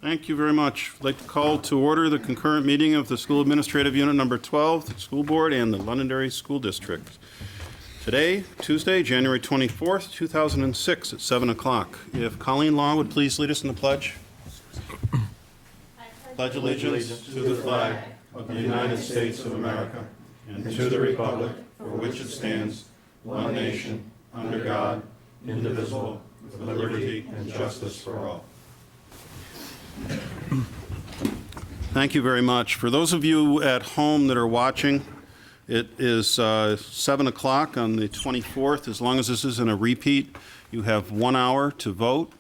Thank you very much. I'd like to call to order the concurrent meeting of the School Administrative Unit Number 12, the School Board, and the Londonderry School District. Today, Tuesday, January 24th, 2006, at 7 o'clock. If Colleen Law would please lead us in the pledge. Pledge allegiance to the flag of the United States of America and to the republic for which it stands, one nation, under God, indivisible, with liberty and justice for all. Thank you very much. For those of you at home that are watching, it is 7 o'clock on the 24th. As long as this isn't a repeat, you have 1 hour to vote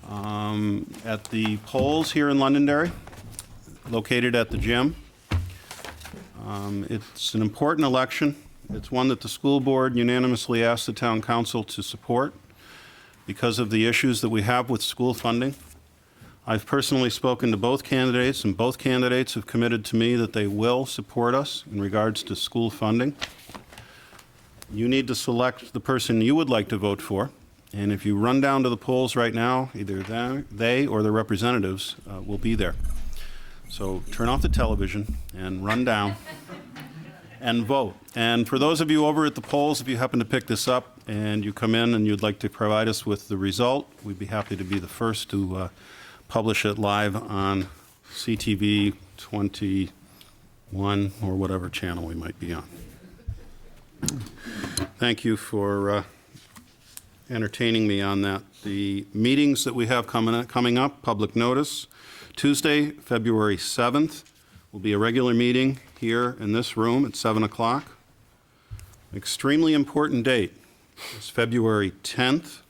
at the polls here in Londonderry, located at the gym. It's an important election. It's one that the school board unanimously asked the town council to support because of the issues that we have with school funding. I've personally spoken to both candidates, and both candidates have committed to me that they will support us in regards to school funding. You need to select the person you would like to vote for, and if you run down to the polls right now, either they or their representatives will be there. So turn off the television and run down and vote. And for those of you over at the polls, if you happen to pick this up and you come in and you'd like to provide us with the result, we'd be happy to be the first to publish it live on CTV 21 or whatever channel we might be on. Thank you for entertaining me on that. The meetings that we have coming up, public notice. Tuesday, February 7th, will be a regular meeting here in this room at 7 o'clock. Extremely important date is February 10th,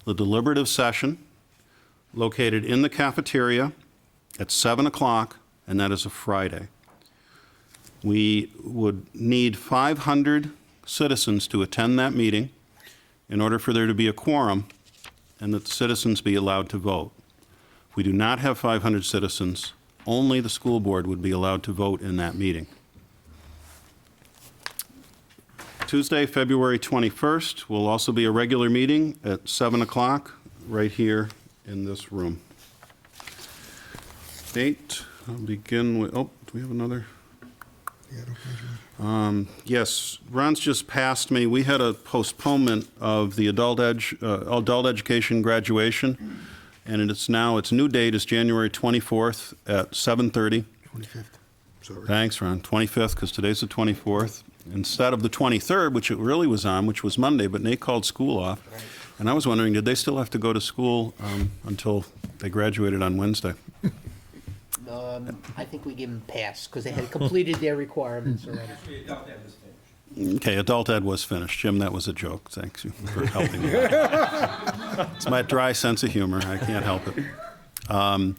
the deliberative session, located in the cafeteria at 7 o'clock, and that is a Friday. We would need 500 citizens to attend that meeting in order for there to be a quorum and that the citizens be allowed to vote. If we do not have 500 citizens, only the school board would be allowed to vote in that meeting. Tuesday, February 21st, will also be a regular meeting at 7 o'clock right here in this room. Date, I'll begin with, oh, do we have another? Yes, Ron's just passed me. We had a postponement of the adult education graduation, and its new date is January 24th at 7:30. 25th, sorry. Thanks, Ron. 25th, because today's the 24th. Instead of the 23rd, which it really was on, which was Monday, but Nate called school off. Right. And I was wondering, did they still have to go to school until they graduated on Wednesday? I think we give them a pass because they had completed their requirements already. Actually, adult ed was finished. Okay, adult ed was finished. Jim, that was a joke. Thanks you for helping me. It's my dry sense of humor. I can't help it. And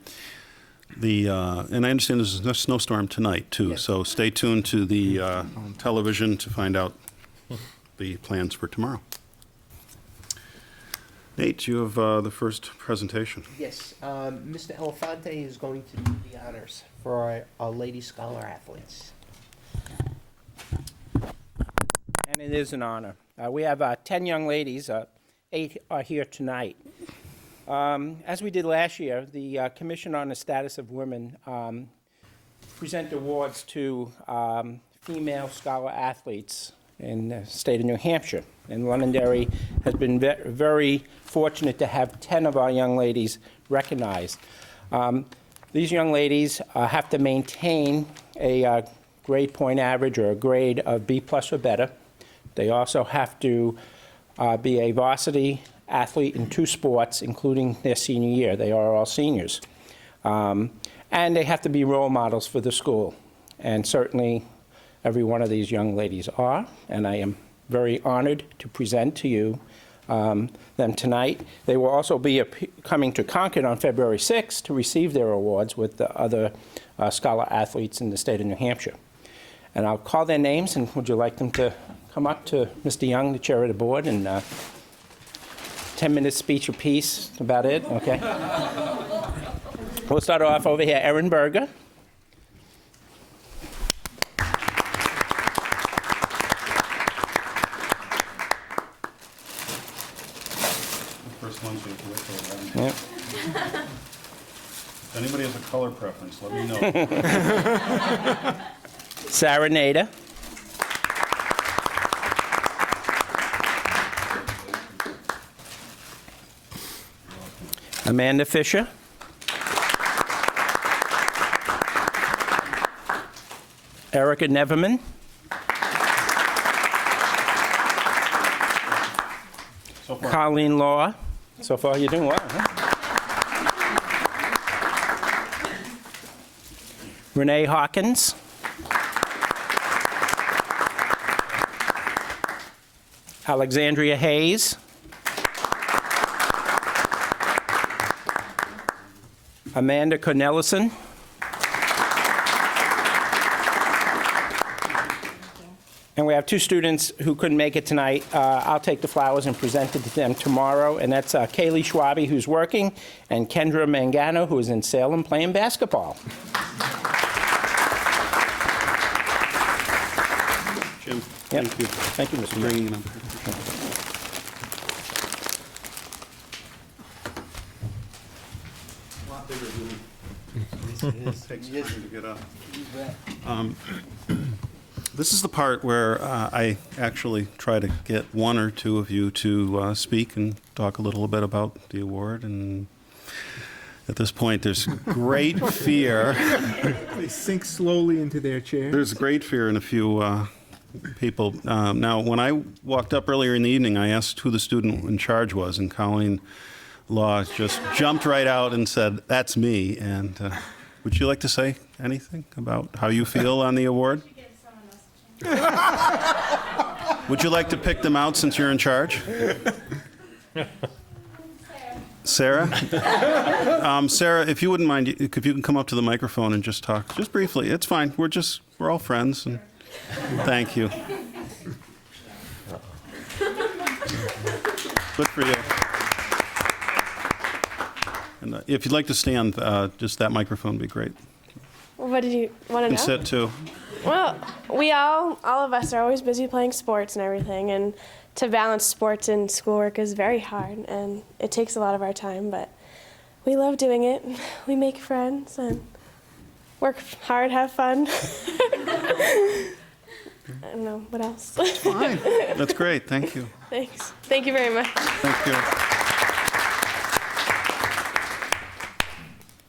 I understand there's a snowstorm tonight, too, Yes. so stay tuned to the television to find out the plans for tomorrow. Nate, you have the first presentation. Yes, Mr. Elefante is going to do the honors for our Lady Scholar athletes. And it is an honor. We have 10 young ladies. 8 are here tonight. As we did last year, the Commission on the Status of Women present awards to female scholar athletes in the state of New Hampshire. And Londonderry has been very fortunate to have 10 of our young ladies recognized. These young ladies have to maintain a grade point average or a grade of B+ or better. They also have to be a varsity athlete in 2 sports, including their senior year. They are all seniors. And they have to be role models for the school. And certainly every one of these young ladies are, and I am very honored to present to you them tonight. They will also be coming to Concord on February 6th to receive their awards with the other scholar athletes in the state of New Hampshire. And I'll call their names, and would you like them to come up to Mr. Young, the chair of the board, and 10-minute speech apiece, about it, okay? We'll start off over here, Erin Berger. First ones you have to wait for. Yep. If anybody has a color preference, let me know. Sarah Nader. Amanda Fisher. Erica Neverman. So far. Colleen Law. So far, you're doing well, huh? Renee Hawkins. Alexandria Hayes. Amanda Cornelison. And we have two students who couldn't make it tonight. I'll take the flowers and present it to them tomorrow. And that's Kaylee Schwabe, who's working, and Kendra Mangano, who is in Salem playing basketball. Jim, Yep. thank you. Thank you, Mr. for Mayor. bringing them. Takes time to get up. This is the part where I actually try to get one or two of you to speak and talk a little bit about the award. And at this point, there's great fear. They sink slowly into their chairs. There's great fear in a few people. Now, when I walked up earlier in the evening, I asked who the student in charge was, and Colleen Law just jumped right out and said, "That's me." And would you like to say anything about how you feel on the award? Would you like to pick them out since you're in charge? Sarah? Sarah, if you wouldn't mind, if you can come up to the microphone and just talk, just briefly. It's fine. We're all friends. And thank you. Good for you. And if you'd like to stand, just that microphone would be great. What did you want to You know? sit too. Well, we all of us are always busy playing sports and everything, and to balance sports and schoolwork is very hard, and it takes a lot of our time, but we love doing it. We make friends and work hard, have fun. I don't know, what else? Fine. That's great. Thank you. Thanks. Thank you very much. Thank you.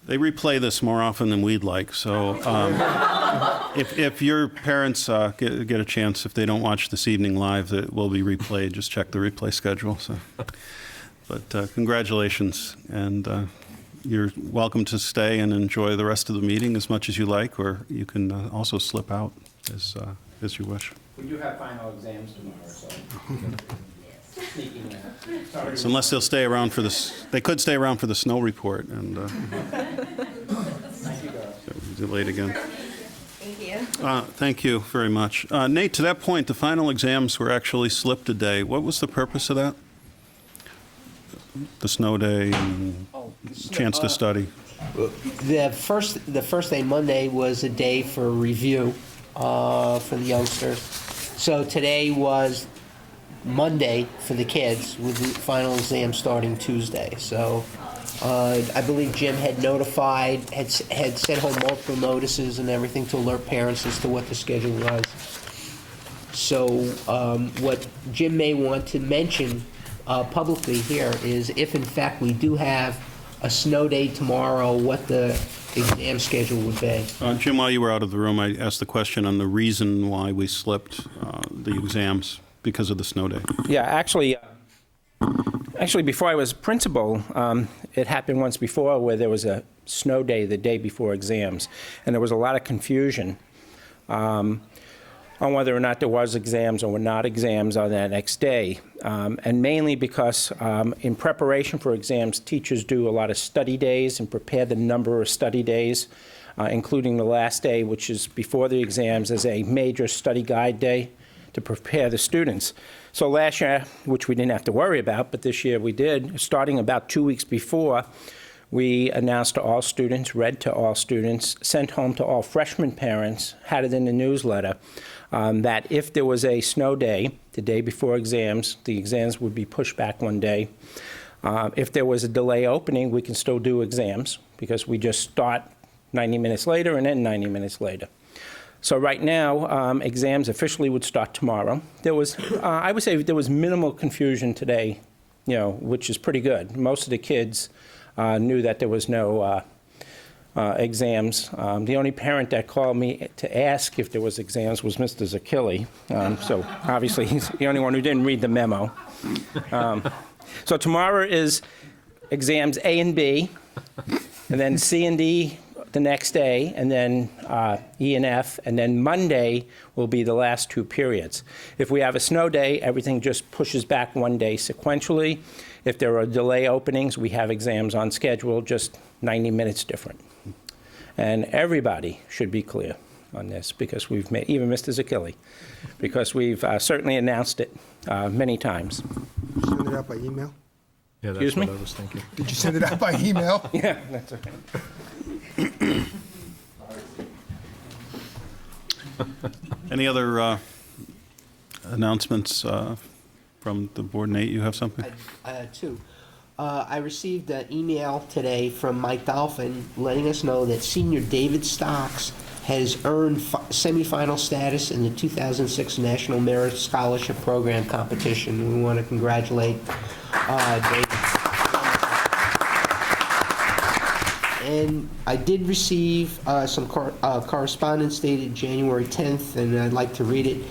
They replay this more often than we'd like, so if your parents get a chance, if they don't watch this evening live, it will be replayed. Just check the replay schedule. So, but congratulations, and you're welcome to stay and enjoy the rest of the meeting as much as you like, or you can also slip out as you wish. We do have final exams tomorrow, so sneaking out. Sorry. So unless they'll stay around for this, they could stay around for the snow report, and Thank you, guys. delayed again. Thank you. Thank you very much. Nate, to that point, the final exams were actually slipped a day. What was the purpose of that? The snow day and chance to study? The first day, Monday, was a day for review for the youngsters. So today was Monday for the kids, with the final exam starting Tuesday. So I believe Jim had notified, had sent home multiple notices and everything to alert parents as to what the schedule was. So what Jim may want to mention publicly here is if in fact we do have a snow day tomorrow, what the exam schedule would be. Jim, while you were out of the room, I asked the question on the reason why we slipped the exams because of the snow day. Yeah, actually, before I was principal, it happened once before where there was a snow day the day before exams, and there was a lot of confusion on whether or not there was exams or were not exams on that next day, and mainly because in preparation for exams, teachers do a lot of study days and prepare the number of study days, including the last day, which is before the exams, as a major study guide day to prepare the students. So last year, which we didn't have to worry about, but this year we did, starting about 2 weeks before, we announced to all students, read to all students, sent home to all freshman parents, had it in the newsletter, that if there was a snow day, the day before exams, the exams would be pushed back one day. If there was a delay opening, we can still do exams because we just start 90 minutes later and then 90 minutes later. So right now, exams officially would start tomorrow. There was, I would say there was minimal confusion today, which is pretty good. Most of the kids knew that there was no exams. The only parent that called me to ask if there was exams was Mr. Zakili. So obviously, he's the only one who didn't read the memo. So tomorrow is exams A and B, and then C and D the next day, and then E and F, and then Monday will be the last 2 periods. If we have a snow day, everything just pushes back 1 day sequentially. If there are delay openings, we have exams on schedule, just 90 minutes different. And everybody should be clear on this, because we've made, even Mr. Zakili, because we've certainly announced it many times. Send it out by email? Yeah, Excuse that's me? what I was thinking. Did you send it out by email? Yeah, that's okay. Any other announcements from the board? Nate, you have something? Two. I received an email today from Mike Dolphin letting us know that senior David Stocks has earned semifinal status in the 2006 National Merit Scholarship Program competition. We want to congratulate David. And I did receive some correspondence dated January 10th, and I'd like to read it.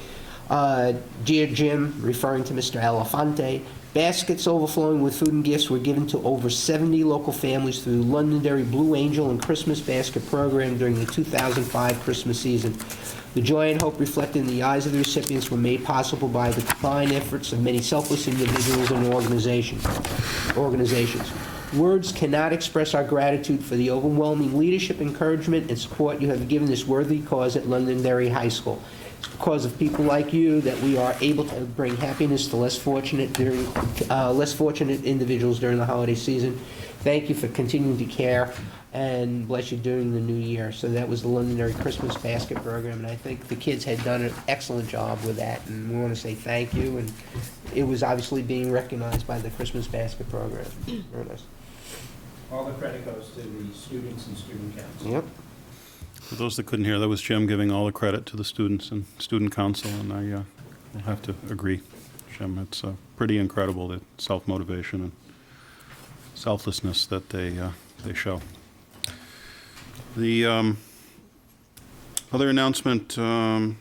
Dear Jim, referring to Mr. Elefante, baskets overflowing with food and gifts were given to over 70 local families through the Londonderry Blue Angel and Christmas Basket program during the 2005 Christmas season. The joy and hope reflected in the eyes of the recipients were made possible by the combined efforts of many selfless individuals and organizations. Words cannot express our gratitude for the overwhelming leadership, encouragement, and support you have given this worthy cause at Londonderry High School. It's because of people like you that we are able to bring happiness to less fortunate individuals during the holiday season. Thank you for continuing to care, and bless you during the new year. So that was the Londonderry Christmas Basket Program, and I think the kids had done an excellent job with that, and we want to say thank you. And it was obviously being recognized by the Christmas Basket Program. Very nice. All the credit goes to the students and student council. Yep. For those that couldn't hear, that was Jim giving all the credit to the students and student council, and I will have to agree, Jim. It's pretty incredible, the self-motivation and selflessness that they show. The other announcement, I'd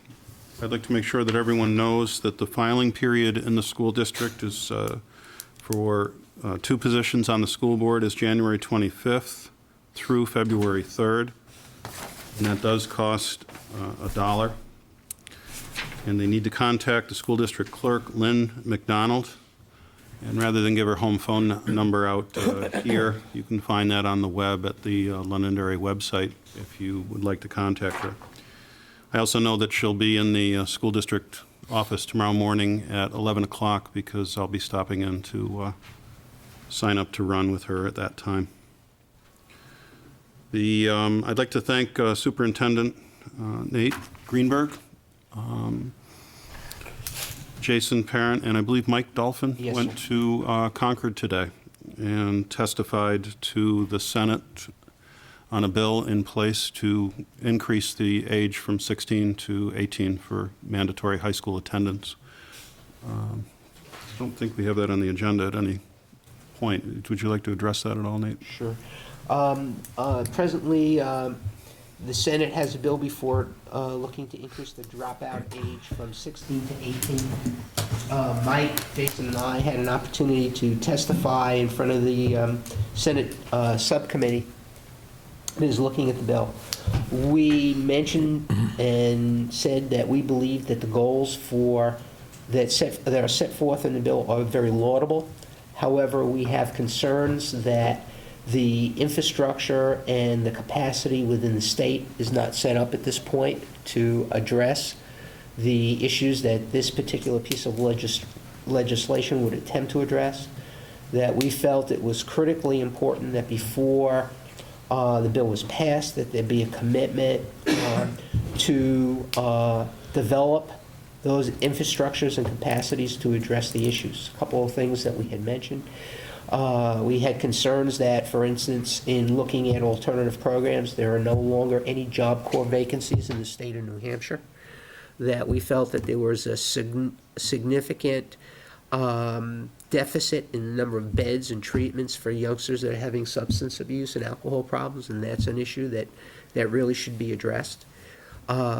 like to make sure that everyone knows that the filing period in the school district is for 2 positions on the school board is January 25th through February 3rd. And that does cost $1. And they need to contact the school district clerk, Lynn McDonald. And rather than give her home phone number out here, you can find that on the web at the Londonderry website if you would like to contact her. I also know that she'll be in the school district office tomorrow morning at 11 o'clock because I'll be stopping in to sign up to run with her at that time. I'd like to thank Superintendent Nate Greenberg, Jason Parent, and I believe Mike Dolphin Yes, went sir. to Concord today and testified to the Senate on a bill in place to increase the age from 16 to 18 for mandatory high school attendance. I don't think we have that on the agenda at any point. Would you like to address that at all, Nate? Sure. Presently, the Senate has a bill before it looking to increase the dropout age from 16 to 18. Mike, Jason, and I had an opportunity to testify in front of the Senate subcommittee that is looking at the bill. We mentioned and said that we believe that the goals that are set forth in the bill are very laudable. However, we have concerns that the infrastructure and the capacity within the state is not set up at this point to address the issues that this particular piece of legislation would attempt to address. That we felt it was critically important that before the bill was passed, that there be a commitment to develop those infrastructures and capacities to address the issues. A couple of things that we had mentioned. We had concerns that, for instance, in looking at alternative programs, there are no longer any Job Corps vacancies in the state of New Hampshire, that we felt that there was a significant deficit in the number of beds and treatments for youngsters that are having substance abuse and alcohol problems, and that's an issue that really should be addressed.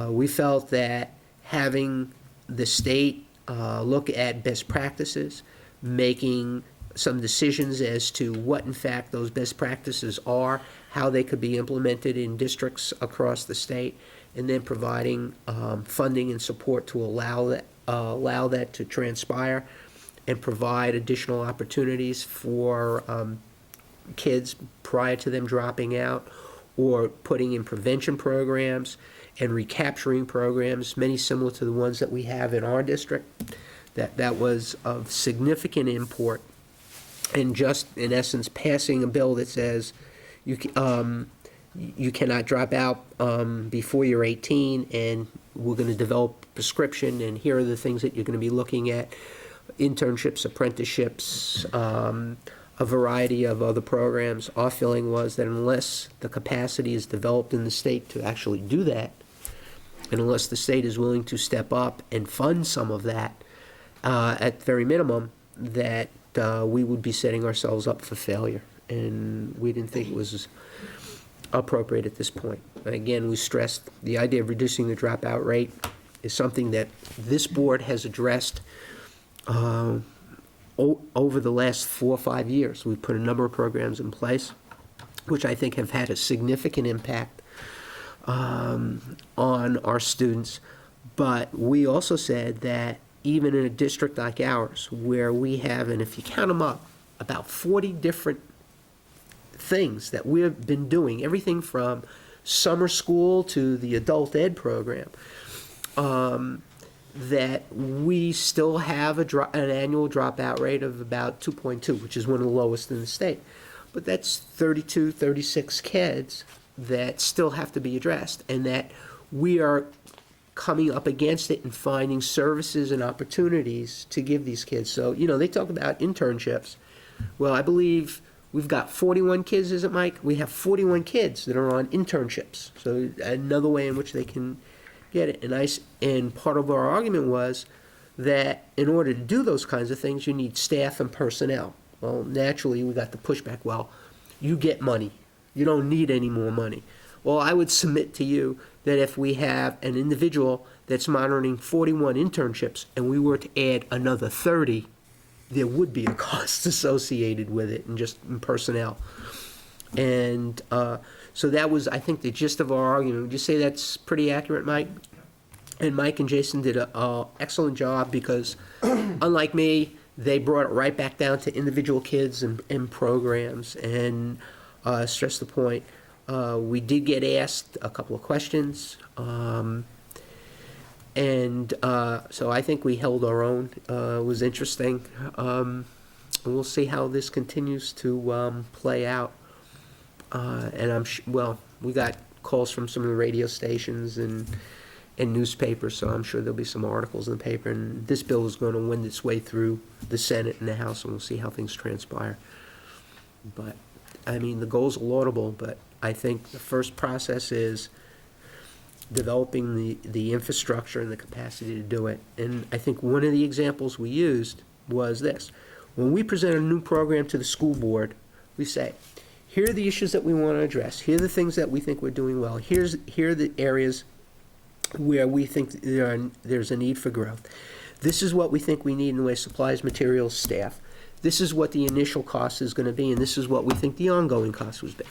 We felt that having the state look at best practices, making some decisions as to what in fact those best practices are, how they could be implemented in districts across the state, and then providing funding and support to allow that to transpire and provide additional opportunities for kids prior to them dropping out, or putting in prevention programs and recapturing programs, many similar to the ones that we have in our district, that was of significant import. And just, in essence, passing a bill that says you cannot drop out before you're 18, and we're going to develop a prescription, and here are the things that you're going to be looking at: internships, apprenticeships, a variety of other programs. Our feeling was that unless the capacity is developed in the state to actually do that, and unless the state is willing to step up and fund some of that, at very minimum, that we would be setting ourselves up for failure. And we didn't think it was appropriate at this point. Again, we stressed the idea of reducing the dropout rate is something that this board has addressed over the last 4 or 5 years. We've put a number of programs in place, which I think have had a significant impact on our students. But we also said that even in a district like ours, where we have, and if you count them up, about 40 different things that we've been doing, everything from summer school to the adult ed program, that we still have an annual dropout rate of about 2.2, which is one of the lowest in the state. But that's 32, 36 kids that still have to be addressed, and that we are coming up against it and finding services and opportunities to give these kids. So, they talk about internships. Well, I believe we've got 41 kids, is it, Mike? We have 41 kids that are on internships. So another way in which they can get it. And part of our argument was that in order to do those kinds of things, you need staff and personnel. Well, naturally, we got the pushback. Well, you get money. You don't need any more money. Well, I would submit to you that if we have an individual that's monitoring 41 internships and we were to add another 30, there would be a cost associated with it, and just in personnel. And so that was, I think, the gist of our argument. Would you say that's pretty accurate, Mike? And Mike and Jason did an excellent job, because unlike me, they brought it right back down to individual kids and programs, and stressed the point. We did get asked a couple of questions, and so I think we held our own. It was interesting. And we'll see how this continues to play out. And we got calls from some of the radio stations and newspapers, so I'm sure there'll be some articles in the paper. And this bill is going to win its way through the Senate and the House, and we'll see how things transpire. But, I mean, the goals are laudable, but I think the first process is developing the infrastructure and the capacity to do it. And I think one of the examples we used was this. When we present a new program to the school board, we say, here are the issues that we want to address. Here are the things that we think we're doing well. Here are the areas where we think there's a need for growth. This is what we think we need in the way of supplies, materials, staff. This is what the initial cost is going to be, and this is what we think the ongoing cost would be.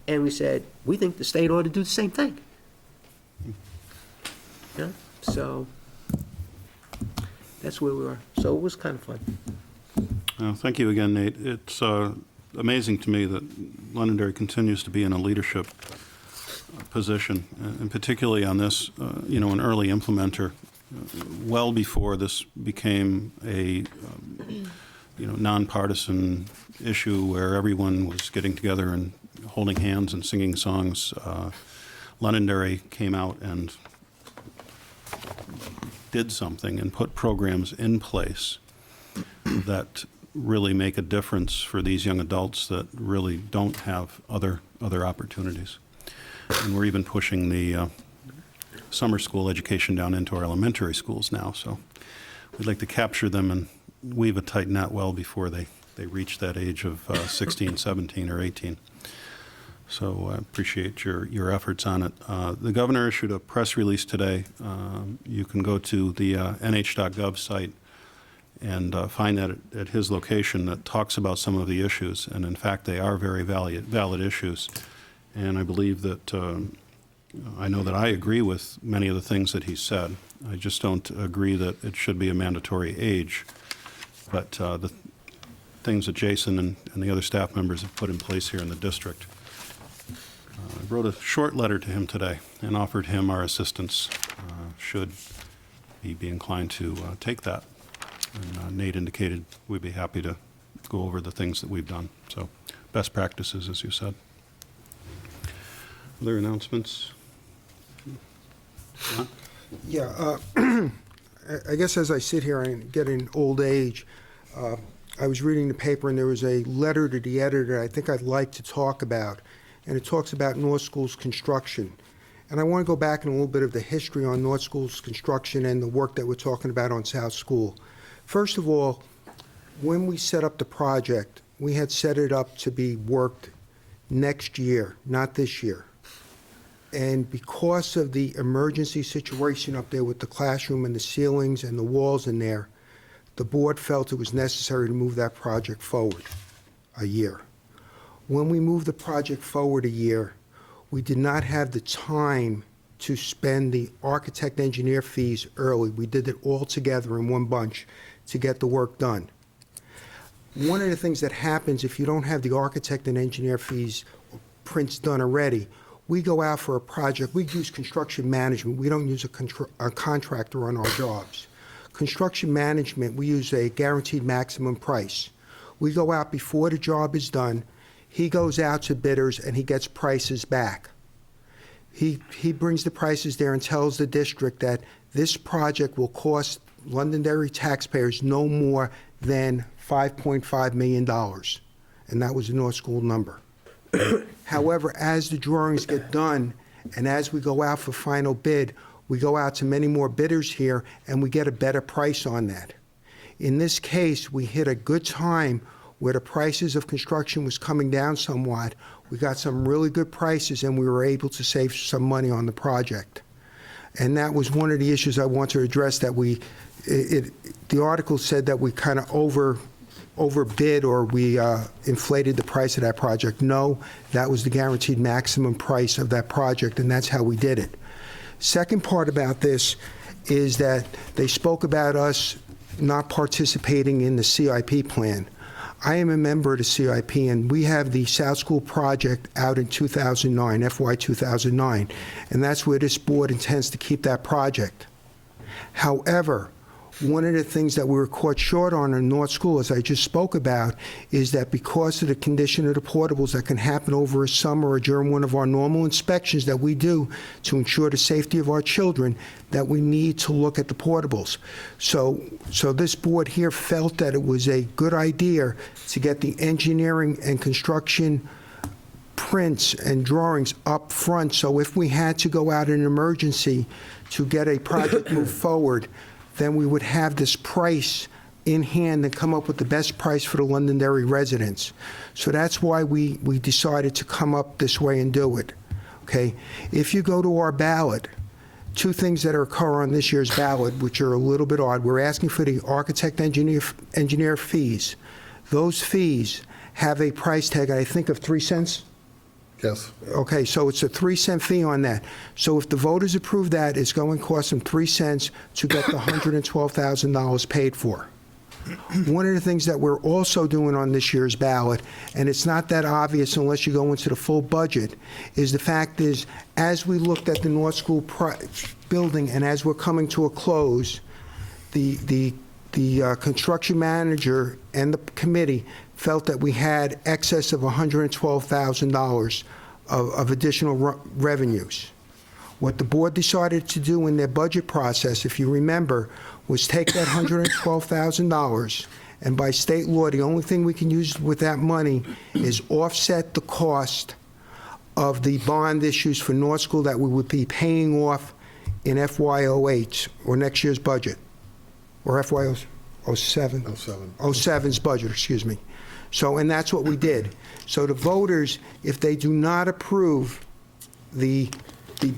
And we said, we think the state ought to do the same thing. Yeah, so that's where we are. So it was kind of fun. Thank you again, Nate. It's amazing to me that Londonderry continues to be in a leadership position, and particularly on this, an early implementer, well before this became a nonpartisan issue where everyone was getting together and holding hands and singing songs. Londonderry came out and did something and put programs in place that really make a difference for these young adults that really don't have other opportunities. And we're even pushing the summer school education down into our elementary schools now. So we'd like to capture them and weave a tight net well before they reach that age of 16, 17, or 18. So I appreciate your efforts on it. The governor issued a press release today. You can go to the nh.gov site and find that at his location that talks about some of the issues. And in fact, they are very valid issues. And I believe that, I know that I agree with many of the things that he said. I just don't agree that it should be a mandatory age. But the things that Jason and the other staff members have put in place here in the district. I wrote a short letter to him today and offered him our assistance should he be inclined to take that. And Nate indicated we'd be happy to go over the things that we've done. So best practices, as you said. Other announcements? Huh? Yeah, I guess as I sit here and get in old age, I was reading the paper and there was a letter to the editor I think I'd like to talk about, and it talks about North School's construction. And I want to go back in a little bit of the history on North School's construction and the work that we're talking about on South School. First of all, when we set up the project, we had set it up to be worked next year, not this year. And because of the emergency situation up there with the classroom and the ceilings and the walls in there, the board felt it was necessary to move that project forward a year. When we moved the project forward a year, we did not have the time to spend the architect engineer fees early. We did it all together in one bunch to get the work done. One of the things that happens if you don't have the architect and engineer fees prints done already, we go out for a project. We use construction management. We don't use a contractor on our jobs. Construction management, we use a guaranteed maximum price. We go out before the job is done. He goes out to bidders and he gets prices back. He brings the prices there and tells the district that this project will cost Londonderry taxpayers no more than $5.5 million. And that was the North School number. However, as the drawings get done and as we go out for final bid, we go out to many more bidders here and we get a better price on that. In this case, we hit a good time where the prices of construction was coming down somewhat. We got some really good prices and we were able to save some money on the project. And that was one of the issues I want to address, that the article said that we kind of overbid or we inflated the price of that project. No, that was the guaranteed maximum price of that project, and that's how we did it. Second part about this is that they spoke about us not participating in the CIP plan. I am a member of the CIP, and we have the South School project out in 2009, FY 2009, and that's where this board intends to keep that project. However, one of the things that we were caught short on in North School, as I just spoke about, is that because of the condition of the portables that can happen over a summer or during one of our normal inspections that we do to ensure the safety of our children, that we need to look at the portables. So this board here felt that it was a good idea to get the engineering and construction prints and drawings up front, so if we had to go out in an emergency to get a project moved forward, then we would have this price in hand and come up with the best price for the Londonderry residents. So that's why we decided to come up this way and do it, okay? If you go to our ballot, two things that occur on this year's ballot, which are a little bit odd. We're asking for the architect engineer fees. Those fees have a price tag, I think, of 3 cents? Yes. Okay, so it's a 3-cent fee on that. So if the voters approve that, it's going to cost them 3 cents to get the $112,000 paid for. One of the things that we're also doing on this year's ballot, and it's not that obvious unless you go into the full budget, is the fact is, as we looked at the North School building and as we're coming to a close, the construction manager and the committee felt that we had excess of $112,000 of additional revenues. What the board decided to do in their budget process, if you remember, was take that $112,000, and by state law, the only thing we can use with that money is offset the cost of the bond issues for North School that we would be paying off in FY08, or next year's budget, or FY07? 07's budget, excuse me. So, and that's what we did. So the voters, if they do not approve the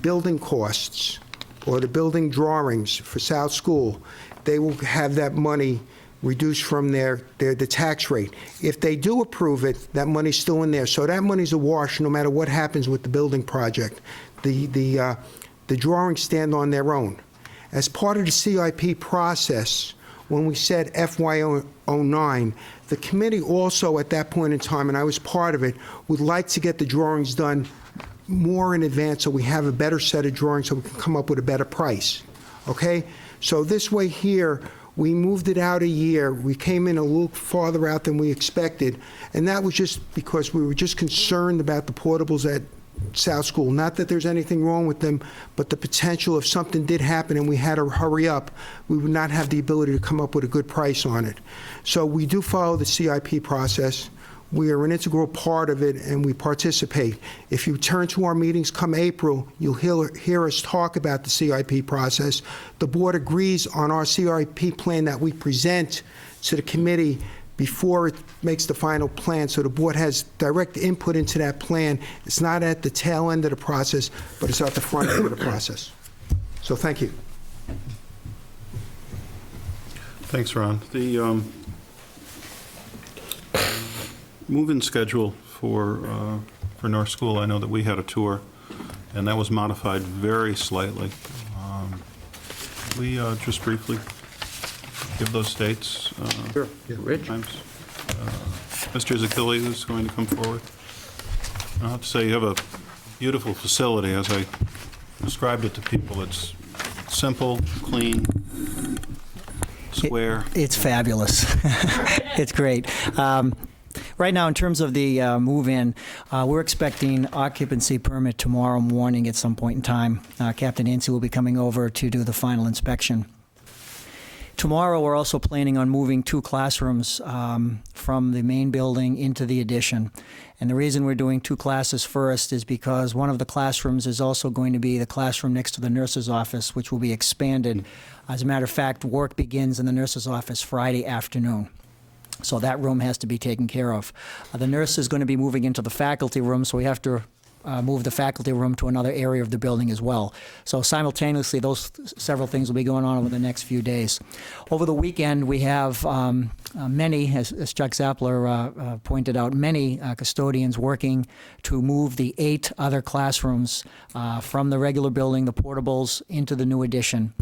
building costs or the building drawings for South School, they will have that money reduced from the tax rate. If they do approve it, that money's still in there. So that money's a wash no matter what happens with the building project. The drawings stand on their own. As part of the CIP process, when we said FY09, the committee also at that point in time, and I was part of it, would like to get the drawings done more in advance so we have a better set of drawings so we can come up with a better price. Okay? So this way here, we moved it out a year. We came in a little farther out than we expected, and that was just because we were just concerned about the portables at South School. Not that there's anything wrong with them, but the potential if something did happen and we had to hurry up, we would not have the ability to come up with a good price on it. So we do follow the CIP process. We are an integral part of it, and we participate. If you turn to our meetings come April, you'll hear us talk about the CIP process. The board agrees on our CIP plan that we present to the committee before it makes the final plan, so the board has direct input into that plan. It's not at the tail end of the process, but it's at the front end of the process. So thank you. Thanks, Ron. The move-in schedule for North School, I know that we had a tour, and that was modified very slightly. We just briefly give those dates. Sure. Rich? Times. Mr. Zakili is going to come forward. I have to say, you have a beautiful facility. As I described it to people, it's simple, clean, square. It's fabulous. It's great. Right now, in terms of the move-in, we're expecting occupancy permit tomorrow morning at some point in time. Captain Nancy will be coming over to do the final inspection. Tomorrow, we're also planning on moving 2 classrooms from the main building into the addition. And the reason we're doing 2 classes first is because one of the classrooms is also going to be the classroom next to the nurse's office, which will be expanded. As a matter of fact, work begins in the nurse's office Friday afternoon. So that room has to be taken care of. The nurse is going to be moving into the faculty room, so we have to move the faculty room to another area of the building as well. So simultaneously, those several things will be going on over the next few days. Over the weekend, we have many, as Chuck Zappler pointed out, many custodians working to move the 8 other classrooms from the regular building, the portables, into the new addition.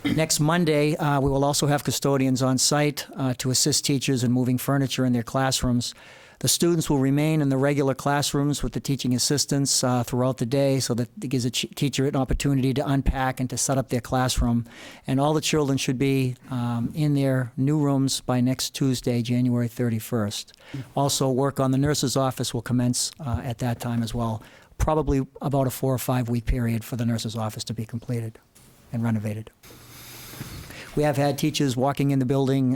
Next Monday, we will also have custodians on site to assist teachers in moving furniture in their classrooms. The students will remain in the regular classrooms with the teaching assistants throughout the day, so that it gives a teacher an opportunity to unpack and to set up their classroom. And all the children should be in their new rooms by next Tuesday, January 31st. Also, work on the nurse's office will commence at that time as well. Probably about a 4 or 5 week period for the nurse's office to be completed and renovated. We have had teachers walking in the building,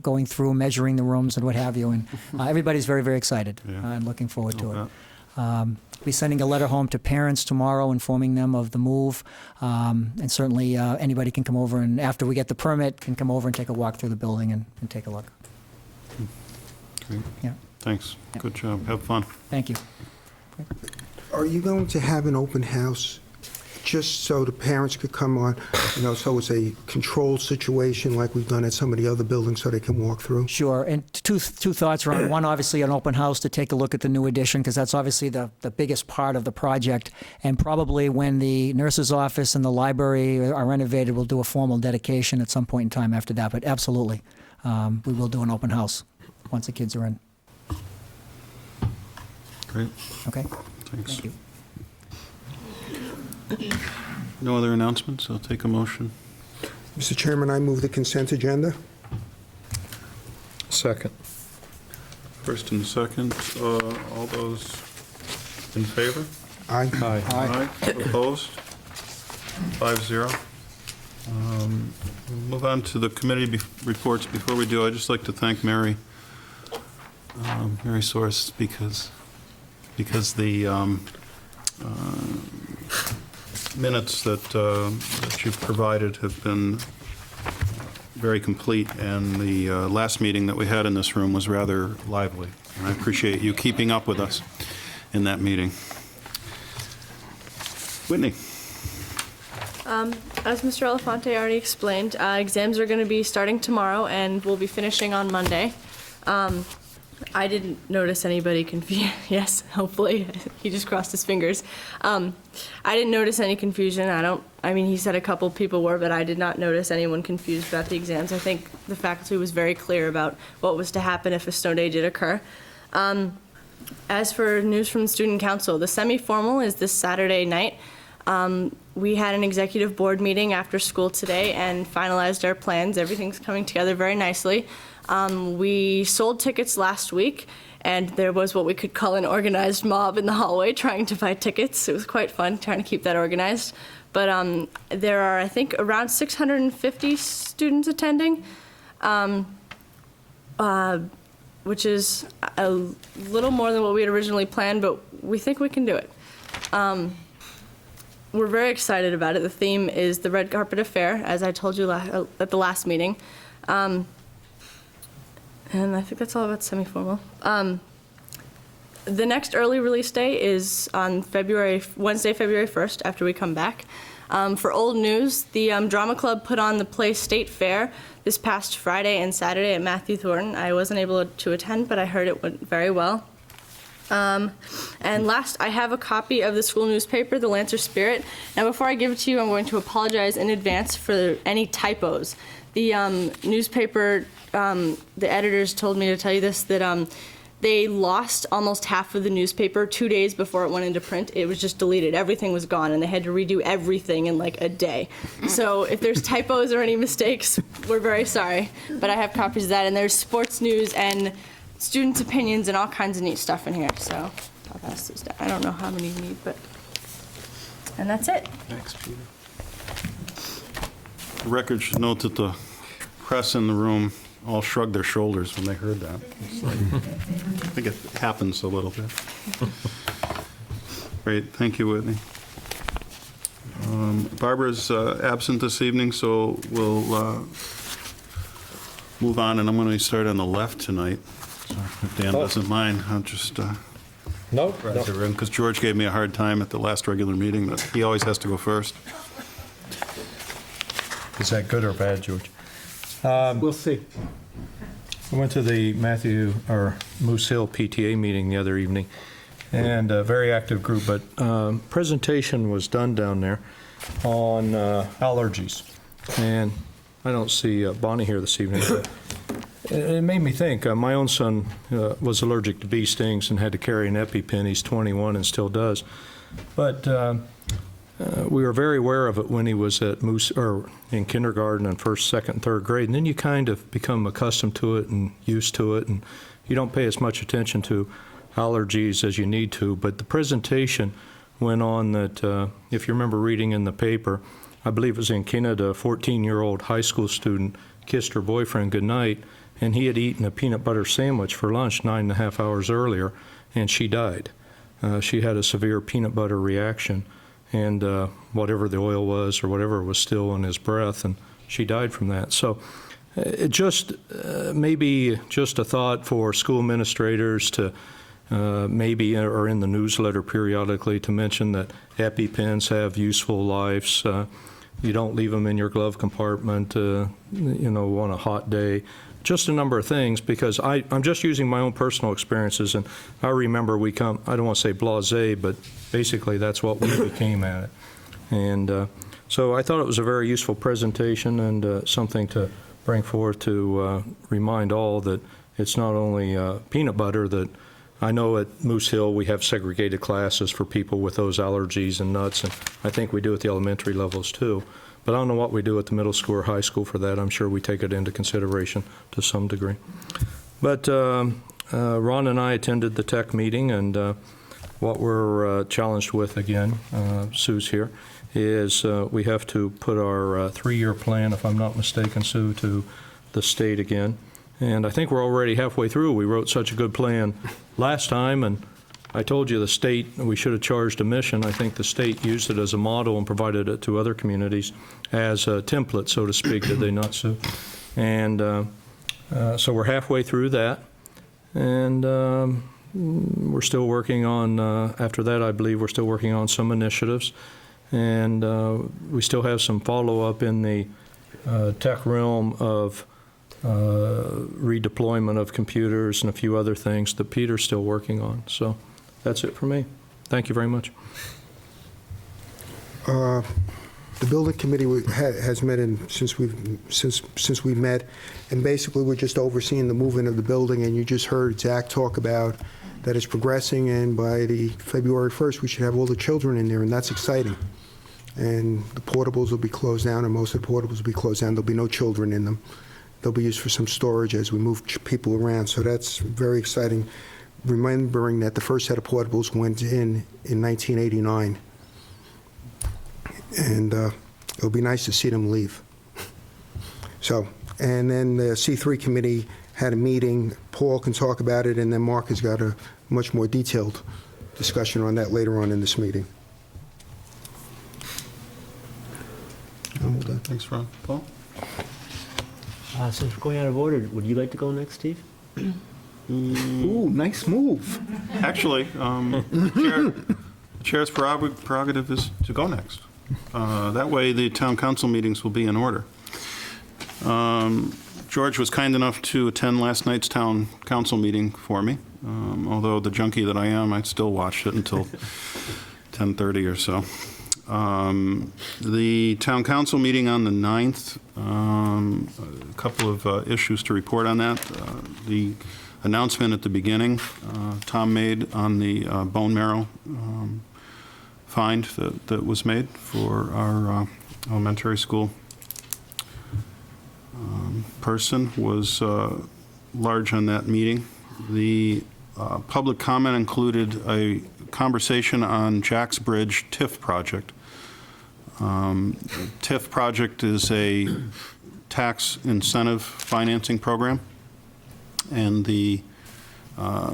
going through, measuring the rooms and what have you, and everybody's very, very excited and looking forward to it. We'll be sending a letter home to parents tomorrow informing them of the move, and certainly anybody can come over, and after we get the permit, can come over and take a walk through the building and take a look. Great. Yeah. Thanks. Yeah. Good job. Have fun. Thank you. Are you going to have an open house just so the parents could come on, so it's a controlled situation like we've done at some of the other buildings so they can walk through? Sure, and two thoughts around. One, obviously, an open house to take a look at the new addition, because that's obviously the biggest part of the project. And probably when the nurse's office and the library are renovated, we'll do a formal dedication at some point in time after that. But absolutely, we will do an open house once the kids are in. Great. Okay? Thanks. Thank you. No other announcements? I'll take a motion. Mr. Chairman, I move the consent agenda. Second. First and second, all those in favor? Aye. Aye. Opposed? 5-0. We'll move on to the committee reports. Before we do, I'd just like to thank Mary Source, because the minutes that you've provided have been very complete, and the last meeting that we had in this room was rather lively. And I appreciate you keeping up with us in that meeting. Whitney. As Mr. Elefante already explained, exams are going to be starting tomorrow and we'll be finishing on Monday. I didn't notice anybody confused. Yes, hopefully. He just crossed his fingers. I didn't notice any confusion. I mean, he said a couple people were, but I did not notice anyone confused about the exams. I think the faculty was very clear about what was to happen if a snow day did occur. As for news from the Student Council, the semi-formal is this Saturday night. We had an executive board meeting after school today and finalized our plans. Everything's coming together very nicely. We sold tickets last week, and there was what we could call an organized mob in the hallway trying to buy tickets. It was quite fun trying to keep that organized. But there are, I think, around 650 students attending, which is a little more than what we had originally planned, but we think we can do it. We're very excited about it. The theme is the Red Carpet Affair, as I told you at the last meeting. And I think that's all about semi-formal. The next early release day is on Wednesday, February 1st, after we come back. For old news, the Drama Club put on the Play State Fair this past Friday and Saturday at Matthew Thornton. I wasn't able to attend, but I heard it went very well. And last, I have a copy of the school newspaper, the Lancer Spirit. Now, before I give it to you, I'm going to apologize in advance for any typos. The newspaper, the editors told me to tell you this, that they lost almost half of the newspaper 2 days before it went into print. It was just deleted. Everything was gone, and they had to redo everything in like a day. So if there's typos or any mistakes, we're very sorry. But I have copies of that, and there's sports news and students' opinions and all kinds of neat stuff in here. So I'll pass these down. I don't know how many you need, and that's it. Thanks, Peter. The record should note that the press in the room all shrugged their shoulders when they heard that. It's like, I think it happens a little bit. Great, thank you, Whitney. Barbara's absent this evening, so we'll move on, and I'm going to start on the left tonight. So if Dan doesn't mind, I'll just No. because George gave me a hard time at the last regular meeting that he always has to go first. Is that good or bad, George? We'll see. I went to the Moose Hill PTA meeting the other evening, and a very active group, but presentation was done down there on allergies. And I don't see Bonnie here this evening, but it made me think. My own son was allergic to bee stings and had to carry an EpiPen. He's 21 and still does. But we were very aware of it when he was at in kindergarten and first, second, third grade. And then you kind of become accustomed to it and used to it, and you don't pay as much attention to allergies as you need to. But the presentation went on that, if you remember reading in the paper, I believe it was in Canada, a 14-year-old high school student kissed her boyfriend goodnight, and he had eaten a peanut butter sandwich for lunch 9.5 hours earlier, and she died. She had a severe peanut butter reaction, and whatever the oil was or whatever was still in his breath, and she died from that. So it just maybe just a thought for school administrators to maybe, or in the newsletter periodically, to mention that EpiPens have useful lives. You don't leave them in your glove compartment, on a hot day. Just a number of things, because I'm just using my own personal experiences, and I remember I don't want to say blasé, but basically that's what we became at it. And so I thought it was a very useful presentation and something to bring forth to remind all that it's not only peanut butter. That I know at Moose Hill we have segregated classes for people with those allergies and nuts, and I think we do at the elementary levels too. But I don't know what we do at the middle school or high school for that. I'm sure we take it into consideration to some degree. But Ron and I attended the tech meeting, and what we're challenged with again, Sue's here, is we have to put our 3-year plan, if I'm not mistaken, Sue, to the state again. And I think we're already halfway through. We wrote such a good plan last time, and I told you the state, we should have charged a mission. I think the state used it as a model and provided it to other communities as a template, so to speak, did they not, Sue? And so we're halfway through that. And we're still working on, after that, I believe we're still working on some initiatives. And we still have some follow-up in the tech realm of redeployment of computers and a few other things that Peter's still working on. So that's it for me. Thank you very much. The building committee has met since we've met, and basically we're just overseeing the movement of the building. And you just heard Zach talk about that it's progressing, and by the February 1st we should have all the children in there, and that's exciting. And the portables will be closed down, and most of the portables will be closed down. There'll be no children in them. They'll be used for some storage as we move people around. So that's very exciting. Remembering that the first set of portables went in 1989. And it'll be nice to see them leave. So, and then the C3 committee had a meeting. Paul can talk about it, and then Mark has got a much more detailed discussion on that later on in this meeting. Thanks, Ron. Paul? Since we're going out of order, would you like to go next, Steve? Ooh, nice move. Actually, Chair's prerogative is to go next. That way, the town council meetings will be in order. George was kind enough to attend last night's town council meeting for me. Although the junkie that I am, I still watched it until 10:30 or so. The town council meeting on the 9th, a couple of issues to report on that. The announcement at the beginning Tom made on the bone marrow find that was made for our elementary school person was large on that meeting. The public comment included a conversation on Jack's Bridge TIF project. TIF project is a tax incentive financing program, and the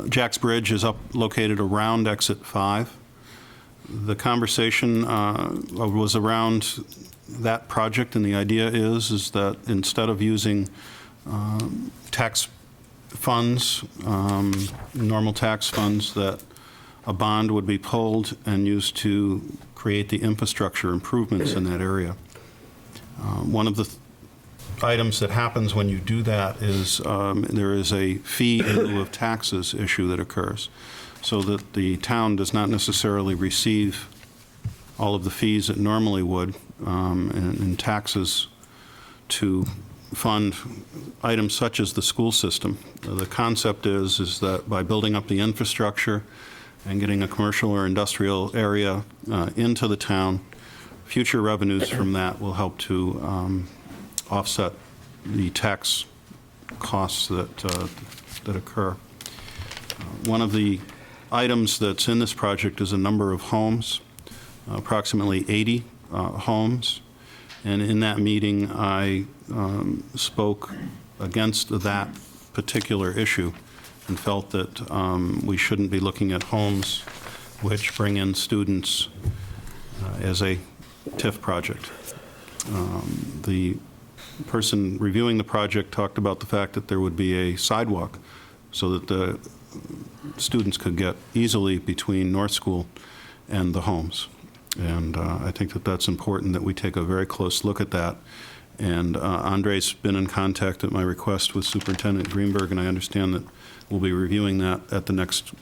Jack's Bridge is located around exit 5. The conversation was around that project, and the idea is that instead of using tax funds, normal tax funds, that a bond would be pulled and used to create the infrastructure improvements in that area. One of the items that happens when you do that is there is a fee in lieu of taxes issue that occurs, so that the town does not necessarily receive all of the fees it normally would in taxes to fund items such as the school system. The concept is that by building up the infrastructure and getting a commercial or industrial area into the town, future revenues from that will help to offset the tax costs that occur. One of the items that's in this project is a number of homes, approximately 80 homes. And in that meeting, I spoke against that particular issue and felt that we shouldn't be looking at homes which bring in students as a TIF project. The person reviewing the project talked about the fact that there would be a sidewalk so that the students could get easily between North School and the homes. And I think that that's important that we take a very close look at that. And Andre's been in contact at my request with Superintendent Greenberg, and I understand that we'll be reviewing that at the next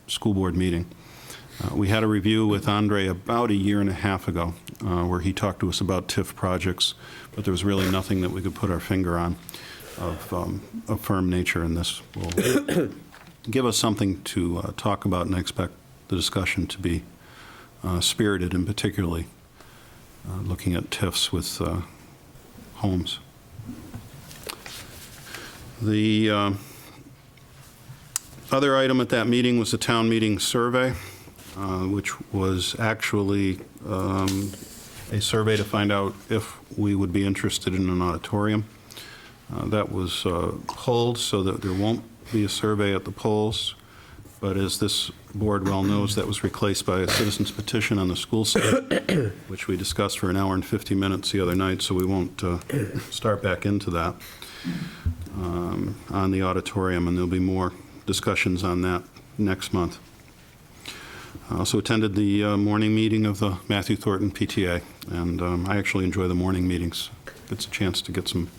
school board meeting. We had a review with Andre about a year and a half ago where he talked to us about TIF projects, but there was really nothing that we could put our finger on of firm nature, and this will give us something to talk about, and I expect the discussion to be spirited, and particularly looking at TIFs with homes. The other item at that meeting was the town meeting survey. which was actually a survey to find out if we would be interested in an auditorium. That was pulled so that there won't be a survey at the polls. But as this board well knows, that was replaced by a citizen's petition on the school site, which we discussed for an hour and 50 minutes the other night, so we won't start back into that on the auditorium, and there'll be more discussions on that next month. I also attended the morning meeting of the Matthew Thornton PTA, and I actually enjoy the morning meetings. It's a chance to get some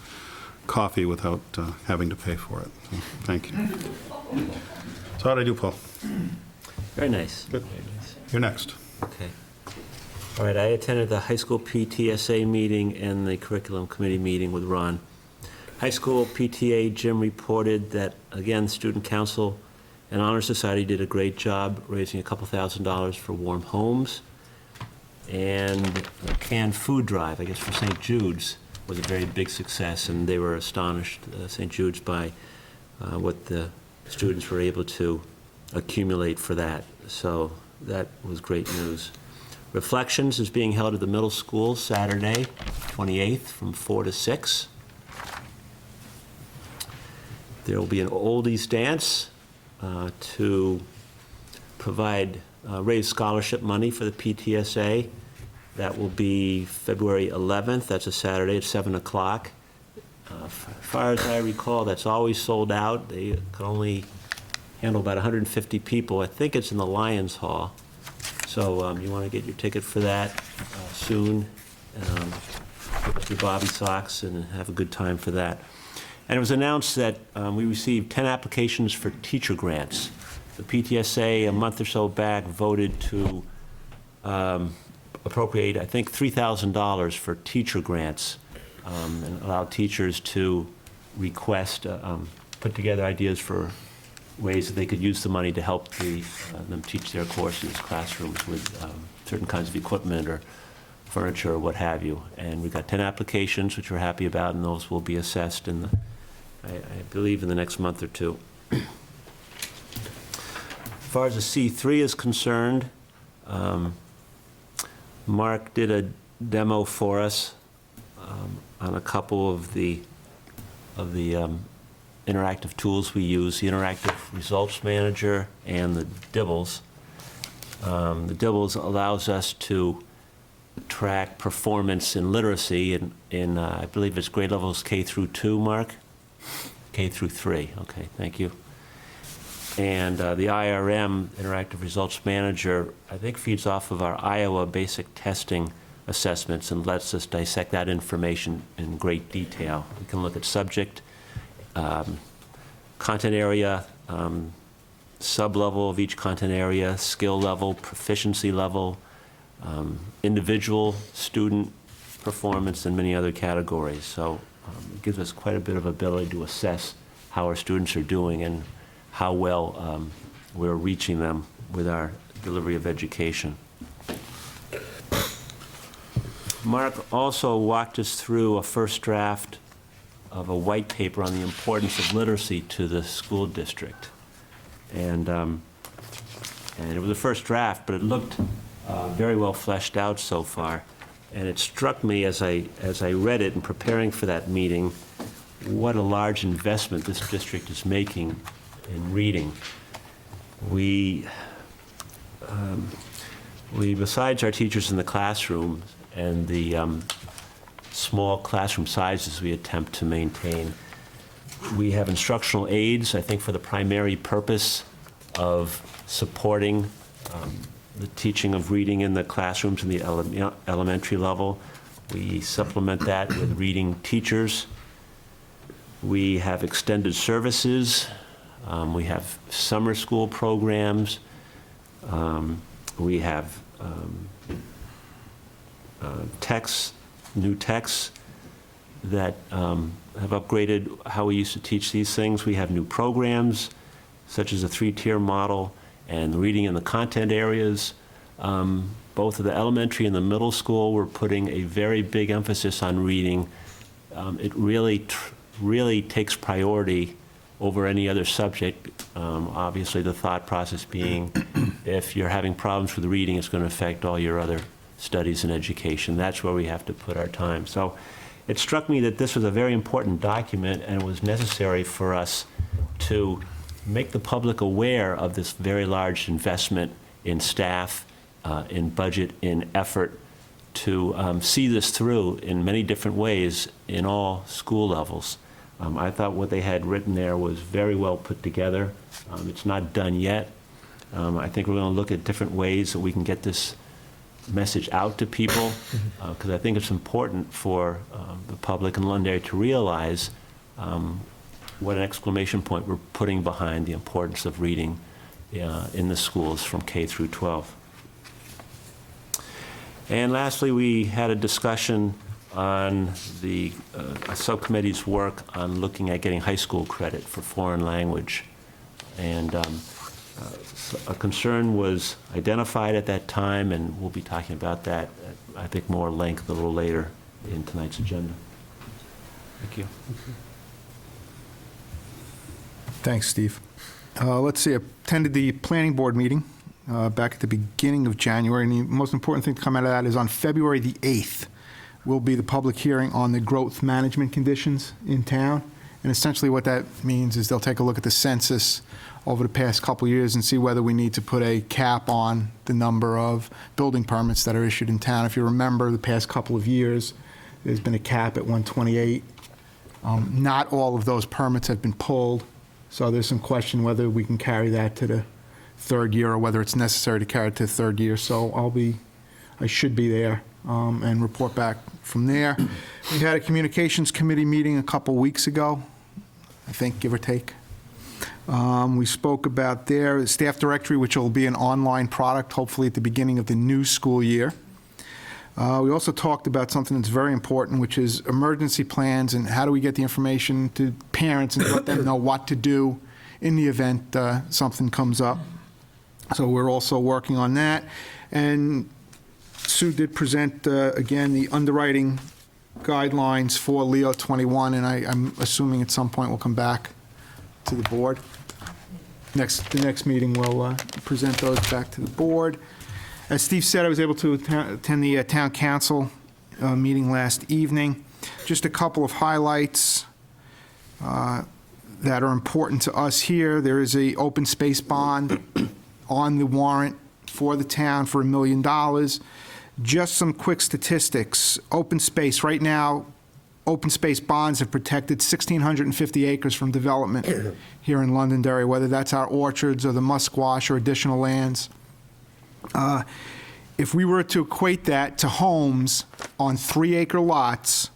coffee without having to pay for it. So, thank you. So how'd I do, Paul? Very nice. Good. Very nice. You're next. Okay. All right, I attended the high school PTSA meeting and the curriculum committee meeting with Ron. High school PTA, Jim reported that, again, Student Council and Honor Society did a great job raising a couple $1,000s for warm homes. And a canned food drive, I guess, for St. Jude's was a very big success, and they were astonished, St. Jude's, by what the students were able to accumulate for that. So that was great news. Reflections is being held at the middle school Saturday, 28th, from 4 to 6. There will be an oldies dance to provide raise scholarship money for the PTSA. That will be February 11th. That's a Saturday at 7 o'clock. As far as I recall, that's always sold out. They can only handle about 150 people. I think it's in the Lions Hall. So you want to get your ticket for that soon. Pick up your bobby socks and have a good time for that. And it was announced that we received 10 applications for teacher grants. The PTSA, a month or so back, voted to appropriate, I think, $3,000 for teacher grants and allow teachers to request, put together ideas for ways that they could use the money to help them teach their courses, classrooms with certain kinds of equipment or furniture or what have you. And we got 10 applications, which we're happy about, and those will be assessed in the, I believe, in the next month or two. As far as the C3 is concerned, Mark did a demo for us on a couple of the interactive tools we use, the Interactive Results Manager and the Dibbles. The Dibbles allows us to track performance in literacy in I believe it's grade levels K through 2, Mark? K through 3, okay, thank you. And the IRM, Interactive Results Manager, I think feeds off of our Iowa basic testing assessments and lets us dissect that information in great detail. We can look at subject, content area, sub-level of each content area, skill level, proficiency level, individual student performance, and many other categories. So it gives us quite a bit of ability to assess how our students are doing and how well we're reaching them with our delivery of education. Mark also walked us through a first draft of a white paper on the importance of literacy to the school district. And it was a first draft, but it looked very well fleshed out so far. And it struck me as I read it and preparing for that meeting, what a large investment this district is making in reading. We, besides our teachers in the classroom and the small classroom sizes we attempt to maintain, we have instructional aides, I think, for the primary purpose of supporting the teaching of reading in the classrooms in the elementary level. We supplement that with reading teachers. We have extended services. We have summer school programs. We have new texts that have upgraded how we used to teach these things. We have new programs, such as a 3-tier model and reading in the content areas. Both of the elementary and the middle school, we're putting a very big emphasis on reading. It really takes priority over any other subject. Obviously, the thought process being, if you're having problems with reading, it's going to affect all your other studies and education. That's where we have to put our time. So it struck me that this was a very important document, and it was necessary for us to make the public aware of this very large investment in staff, in budget, in effort, to see this through in many different ways in all school levels. I thought what they had written there was very well put together. It's not done yet. I think we're going to look at different ways that we can get this message out to people, because I think it's important for the public in Londonderry to realize what an exclamation point we're putting behind the importance of reading in the schools from K through 12. And lastly, we had a discussion on the subcommittee's work on looking at getting high school credit for foreign language. And a concern was identified at that time, and we'll be talking about that at, I think, more length a little later in tonight's agenda. Thank you. Thanks, Steve. Let's see, I attended the planning board meeting back at the beginning of January, and the most important thing to come out of that is on February the 8th will be the public hearing on the growth management conditions in town. And essentially what that means is they'll take a look at the census over the past couple of years and see whether we need to put a cap on the number of building permits that are issued in town. If you remember, the past couple of years, there's been a cap at 128. Not all of those permits have been pulled, so there's some question whether we can carry that to the third year or whether it's necessary to carry it to the third year. So I should be there and report back from there. We had a communications committee meeting a couple weeks ago, I think, give or take. We spoke about their staff directory, which will be an online product, hopefully at the beginning of the new school year. We also talked about something that's very important, which is emergency plans and how do we get the information to parents and let them know what to do in the event something comes up. So we're also working on that. And Sue did present, again, the underwriting guidelines for Leo 21, and I'm assuming at some point we'll come back to the board. The next meeting, we'll present those back to the board. As Steve said, I was able to attend the town council meeting last evening. Just a couple of highlights that are important to us here. There is a open space bond on the warrant for the town for $1 million. Just some quick statistics. Open space, right now, open space bonds have protected 1,650 acres from development here in Londonderry, whether that's our orchards or the musquash or additional lands. If we were to equate that to homes on 3-acre lots,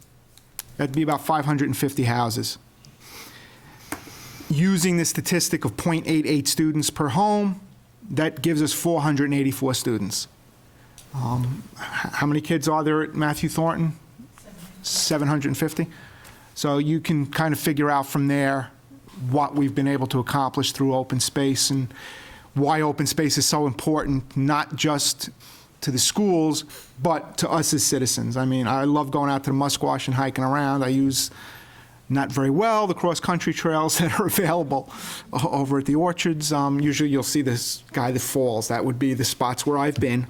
that'd be about 550 houses. Using the statistic of 0.88 students per home, that gives us 484 students. How many kids are there at Matthew Thornton? 750. So you can kind of figure out from there what we've been able to accomplish through open space and why open space is so important, not just to the schools, but to us as citizens. I mean, I love going out to the musquash and hiking around. I use, not very well, the cross-country trails that are available over at the orchards. Usually you'll see this guy that falls. That would be the spots where I've been.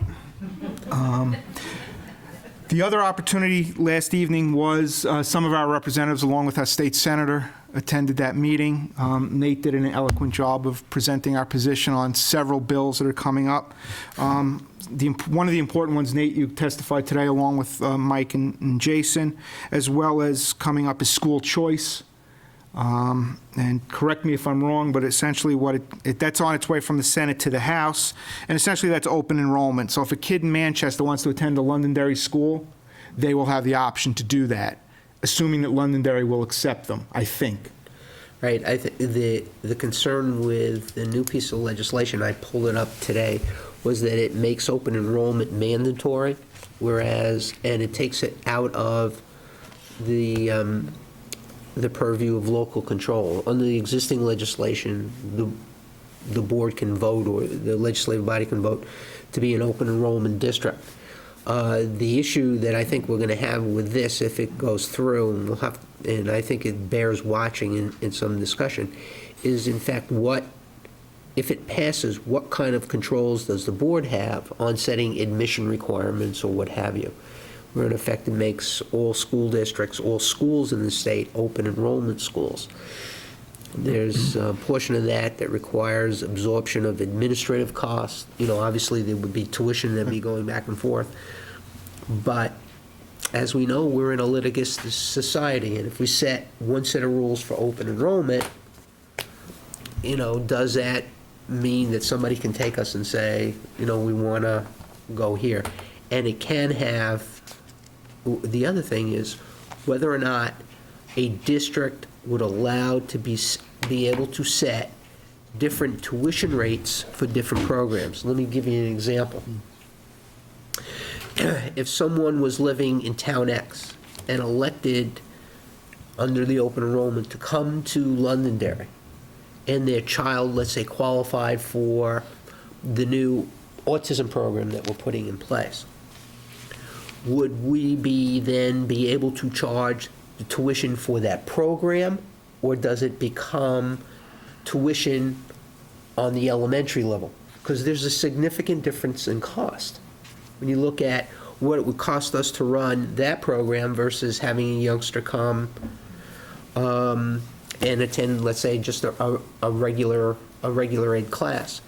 The other opportunity last evening was some of our representatives, along with our state senator, attended that meeting. Nate did an eloquent job of presenting our position on several bills that are coming up. One of the important ones, Nate, you testified today along with Mike and Jason, as well as coming up is school choice. And correct me if I'm wrong, but essentially what that's on its way from the Senate to the House, and essentially that's open enrollment. So if a kid in Manchester wants to attend a Londonderry school, they will have the option to do that, assuming that Londonderry will accept them, I think. Right, the concern with the new piece of legislation, I pulled it up today, was that it makes open enrollment mandatory, whereas, and it takes it out of the purview of local control. Under the existing legislation, the board can vote, or the legislative body can vote, to be an open enrollment district. The issue that I think we're going to have with this, if it goes through, and and I think it bears watching in some discussion, is in fact if it passes, what kind of controls does the board have on setting admission requirements or what have you? Where in effect it makes all school districts, all schools in the state, open enrollment schools. There's a portion of that requires absorption of administrative costs. Obviously there would be tuition that'd be going back and forth. But as we know, we're in a litigious society, and if we set one set of rules for open enrollment, does that mean that somebody can take us and say, we want to go here? And it can have, the other thing is whether or not a district would allow to be able to set different tuition rates for different programs. Let me give you an example. If someone was living in town X and elected under the open enrollment to come to Londonderry, and their child, let's say, qualified for the new autism program that we're putting in place, would we then be able to charge the tuition for that program, or does it become tuition on the elementary level? Because there's a significant difference in cost. When you look at what it would cost us to run that program versus having a youngster come and attend, let's say, just a regular ed class,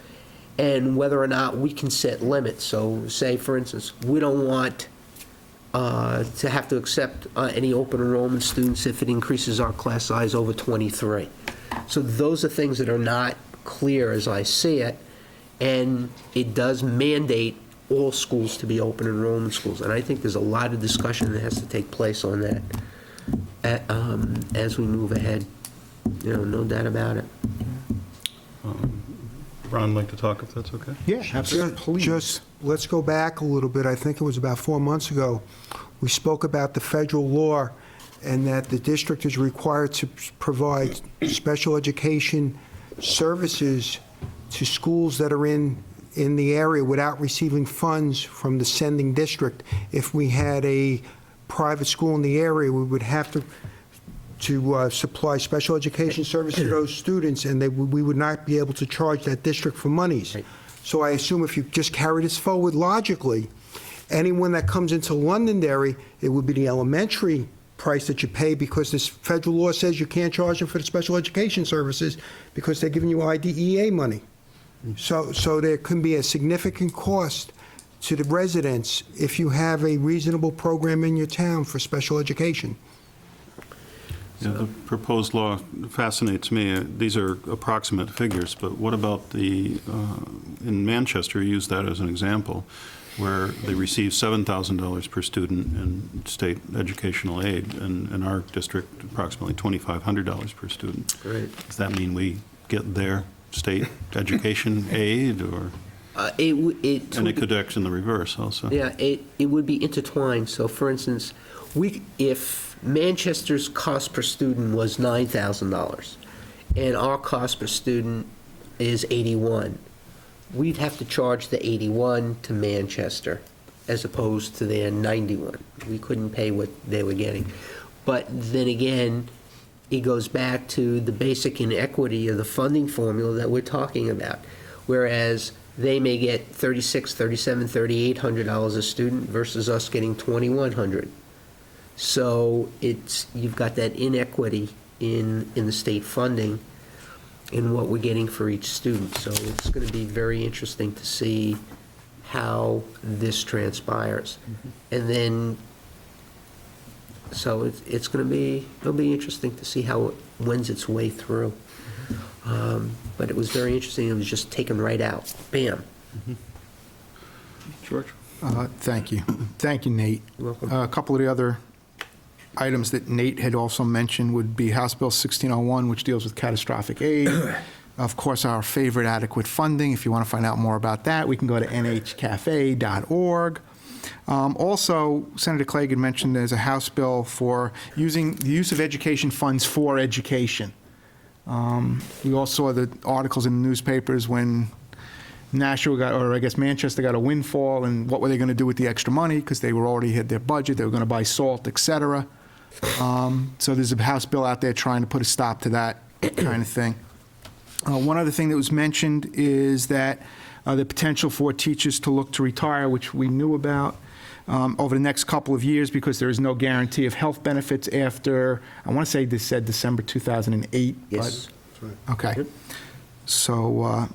and whether or not we can set limits. So say, for instance, we don't want to have to accept any open enrollment students if it increases our class size over 23. So those are things that are not clear as I see it, and it does mandate all schools to be open enrollment schools. And I think there's a lot of discussion that has to take place on that as we move ahead. No doubt about it. Ron, like to talk if that's okay? Yeah, absolutely. Please. Just, let's go back a little bit. I think it was about 4 months ago. We spoke about the federal law and that the district is required to provide special education services to schools that are in the area without receiving funds from the sending district. If we had a private school in the area, we would have to supply special education service to those students, and we would not be able to charge that district for monies. Right. So I assume if you just carry this forward logically, anyone that comes into Londonderry, it would be the elementary price that you pay, because this federal law says you can't charge them for the special education services because they're giving you IDEA money. So there can be a significant cost to the residents if you have a reasonable program in your town for special education. Yeah, the proposed law fascinates me. These are approximate figures, but what about in Manchester, you used that as an example, where they receive $7,000 per student in state educational aid, and in our district, approximately $2,500 per student. Right. Does that mean we get their state education aid, or? And it could act in the reverse also. Yeah, it would be intertwined. So, for instance, if Manchester's cost per student was $9,000 and our cost per student is $81, we'd have to charge the $81 to Manchester as opposed to their $91. We couldn't pay what they were getting. But then again, it goes back to the basic inequity of the funding formula that we're talking about. Whereas they may get $3,600, $3,700, $3,800 a student versus us getting $2,100. So you've got that inequity in the state funding in what we're getting for each student. So it's going to be very interesting to see how this transpires. And then, so it'll be interesting to see how it wends its way through. But it was very interesting. It was just taken right out. Bam. George? Thank you. Thank you, Nate. You're welcome. A couple of the other items that Nate had also mentioned would be House Bill 1601, which deals with catastrophic aid. Of course, our favorite, adequate funding. If you want to find out more about that, we can go to nhcafe.org. Also, Senator Clegg had mentioned there's a House bill for using the use of education funds for education. We all saw the articles in the newspapers when Manchester got a windfall, and what were they going to do with the extra money, because they were already had their budget, they were going to buy salt, et cetera. So there's a House bill out there trying to put a stop to that kind of thing. One other thing that was mentioned is that the potential for teachers to look to retire, which we knew about, over the next couple of years, because there is no guarantee of health benefits after, I want to say this said December 2008. Yes. Okay. So,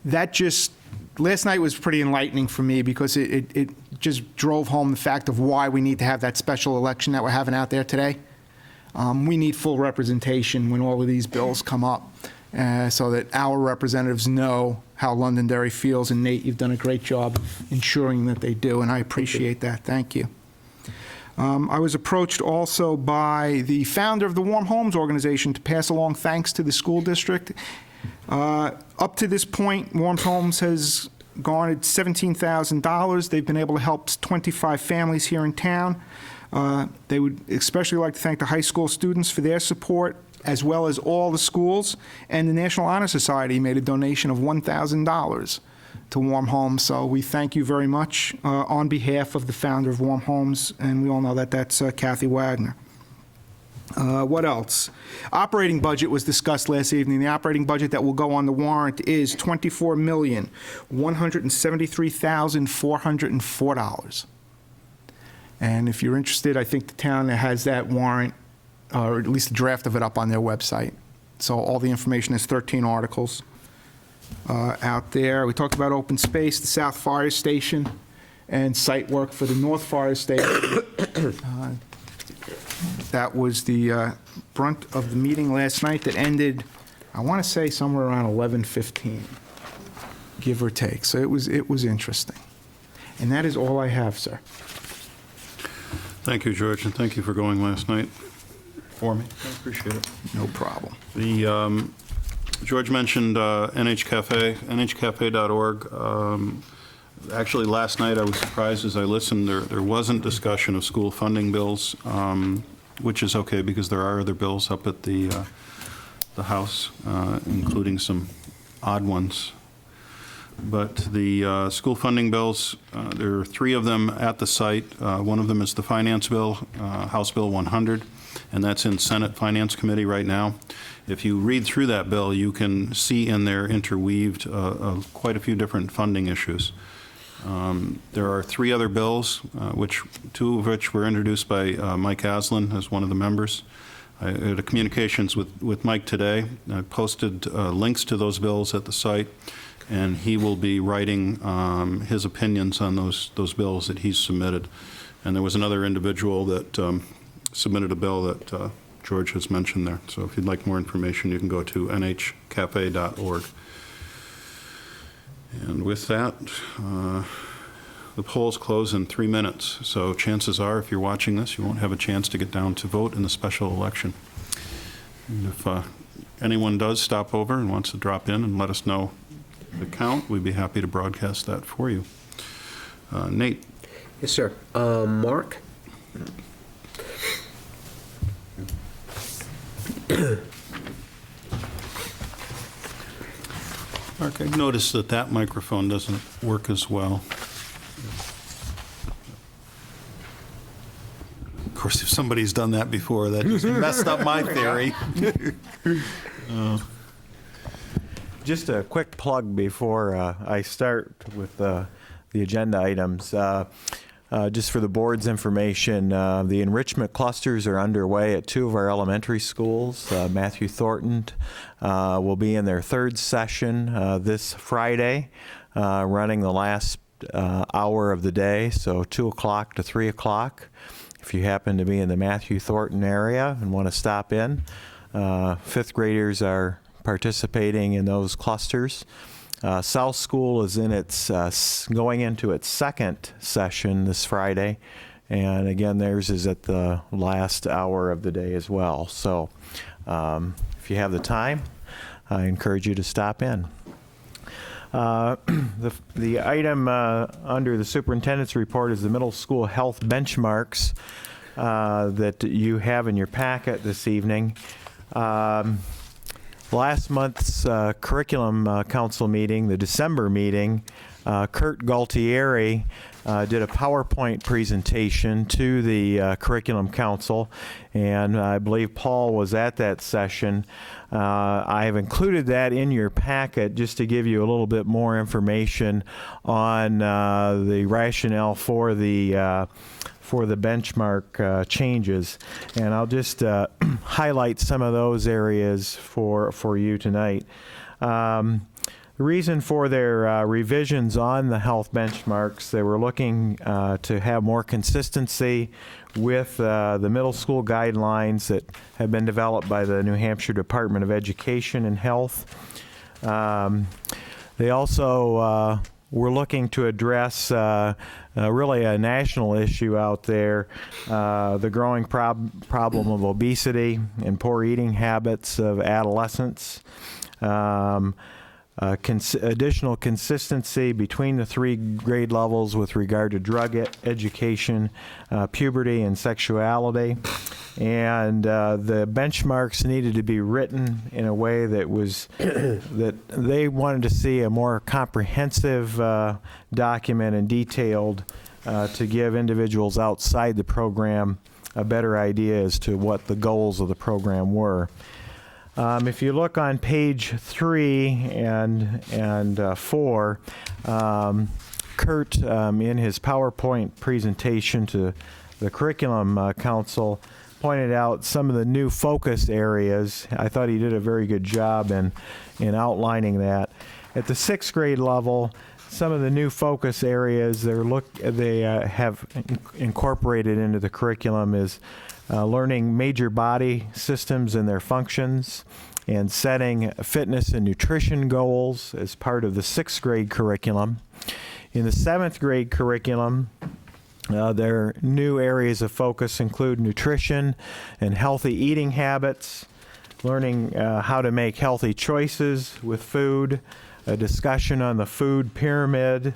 that just, last night was pretty enlightening for me, because it just drove home the fact of why we need to have that special election that we're having out there today. We need full representation when all of these bills come up, so that our representatives know how Londonderry feels. And Nate, you've done a great job ensuring that they do, and I appreciate that. Thank you. I was approached also by the founder of the Warm Homes organization to pass along thanks to the school district. Up to this point, Warm Homes has garnered $17,000. They've been able to help 25 families here in town. They would especially like to thank the high school students for their support, as well as all the schools. And the National Honor Society made a donation of $1,000 to Warm Homes. So we thank you very much on behalf of the founder of Warm Homes, and we all know that that's Kathy Wagner. What else? Operating budget was discussed last evening. The operating budget that will go on the warrant is $24,173,404. And if you're interested, I think the town has that warrant, or at least a draft of it, up on their website. So all the information is 13 articles out there. We talked about open space, the South Fire Station, and site work for the North Fire Station. That was the brunt of the meeting last night that ended, I want to say, somewhere around 11:15, give or take. So it was interesting. And that is all I have, sir. Thank you, George, and thank you for going last night for me. I appreciate it. No problem. George mentioned NH Cafe, nhcafe.org. Actually, last night I was surprised as I listened. There wasn't discussion of school funding bills, which is okay because there are other bills up at the House, including some odd ones. But the school funding bills, there are 3 of them at the site. One of them is the finance bill, House Bill 100, and that's in Senate Finance Committee right now. If you read through that bill, you can see in there interweaved quite a few different funding issues. There are 3 other bills, 2 of which were introduced by Mike Aslin as one of the members. I had communications with Mike today. I posted links to those bills at the site, and he will be writing his opinions on those bills that he's submitted. And there was another individual that submitted a bill that George has mentioned there. So if you'd like more information, you can go to nhcafe.org. And with that, the polls close in 3 minutes. So chances are, if you're watching this, you won't have a chance to get down to vote in the special election. And if anyone does stop over and wants to drop in and let us know the count, we'd be happy to broadcast that for you. Nate? Yes, sir. Mark? Mark, I've noticed that microphone doesn't work as well. Of course, if somebody's done that before, that just messed up my theory. Just a quick plug before I start with the agenda items. Just for the board's information, the enrichment clusters are underway at 2 of our elementary schools. Matthew Thornton will be in their 3rd session this Friday, running the last hour of the day, so 2 o'clock to 3 o'clock. If you happen to be in the Matthew Thornton area and want to stop in, 5th graders are participating in those clusters. South School is in its going into its 2nd session this Friday, and again, theirs is at the last hour of the day as well. So, if you have the time, I encourage you to stop in. The item under the superintendent's report is the middle school health benchmarks that you have in your packet this evening. Last month's curriculum council meeting, the December meeting, Kurt Galtieri did a PowerPoint presentation to the Curriculum Council, and I believe Paul was at that session. I have included that in your packet just to give you a little bit more information on the rationale for the benchmark changes. And I'll just highlight some of those areas for you tonight. The reason for their revisions on the health benchmarks, they were looking to have more consistency with the middle school guidelines that have been developed by the New Hampshire Department of Education and Health. They also were looking to address really a national issue out there, the growing problem of obesity and poor eating habits of adolescents. Additional consistency between the 3 grade levels with regard to drug education, puberty, and sexuality. And the benchmarks needed to be written in a way that was that they wanted to see a more comprehensive document and detailed to give individuals outside the program a better idea as to what the goals of the program were. If you look on page 3 and 4, Kurt, in his PowerPoint presentation to the Curriculum Council, pointed out some of the new focus areas. I thought he did a very good job in outlining that. At the 6th grade level, some of the new focus areas they have incorporated into the curriculum is learning major body systems and their functions, and setting fitness and nutrition goals as part of the 6th grade curriculum. In the 7th grade curriculum, their new areas of focus include nutrition and healthy eating habits, learning how to make healthy choices with food, a discussion on the food pyramid,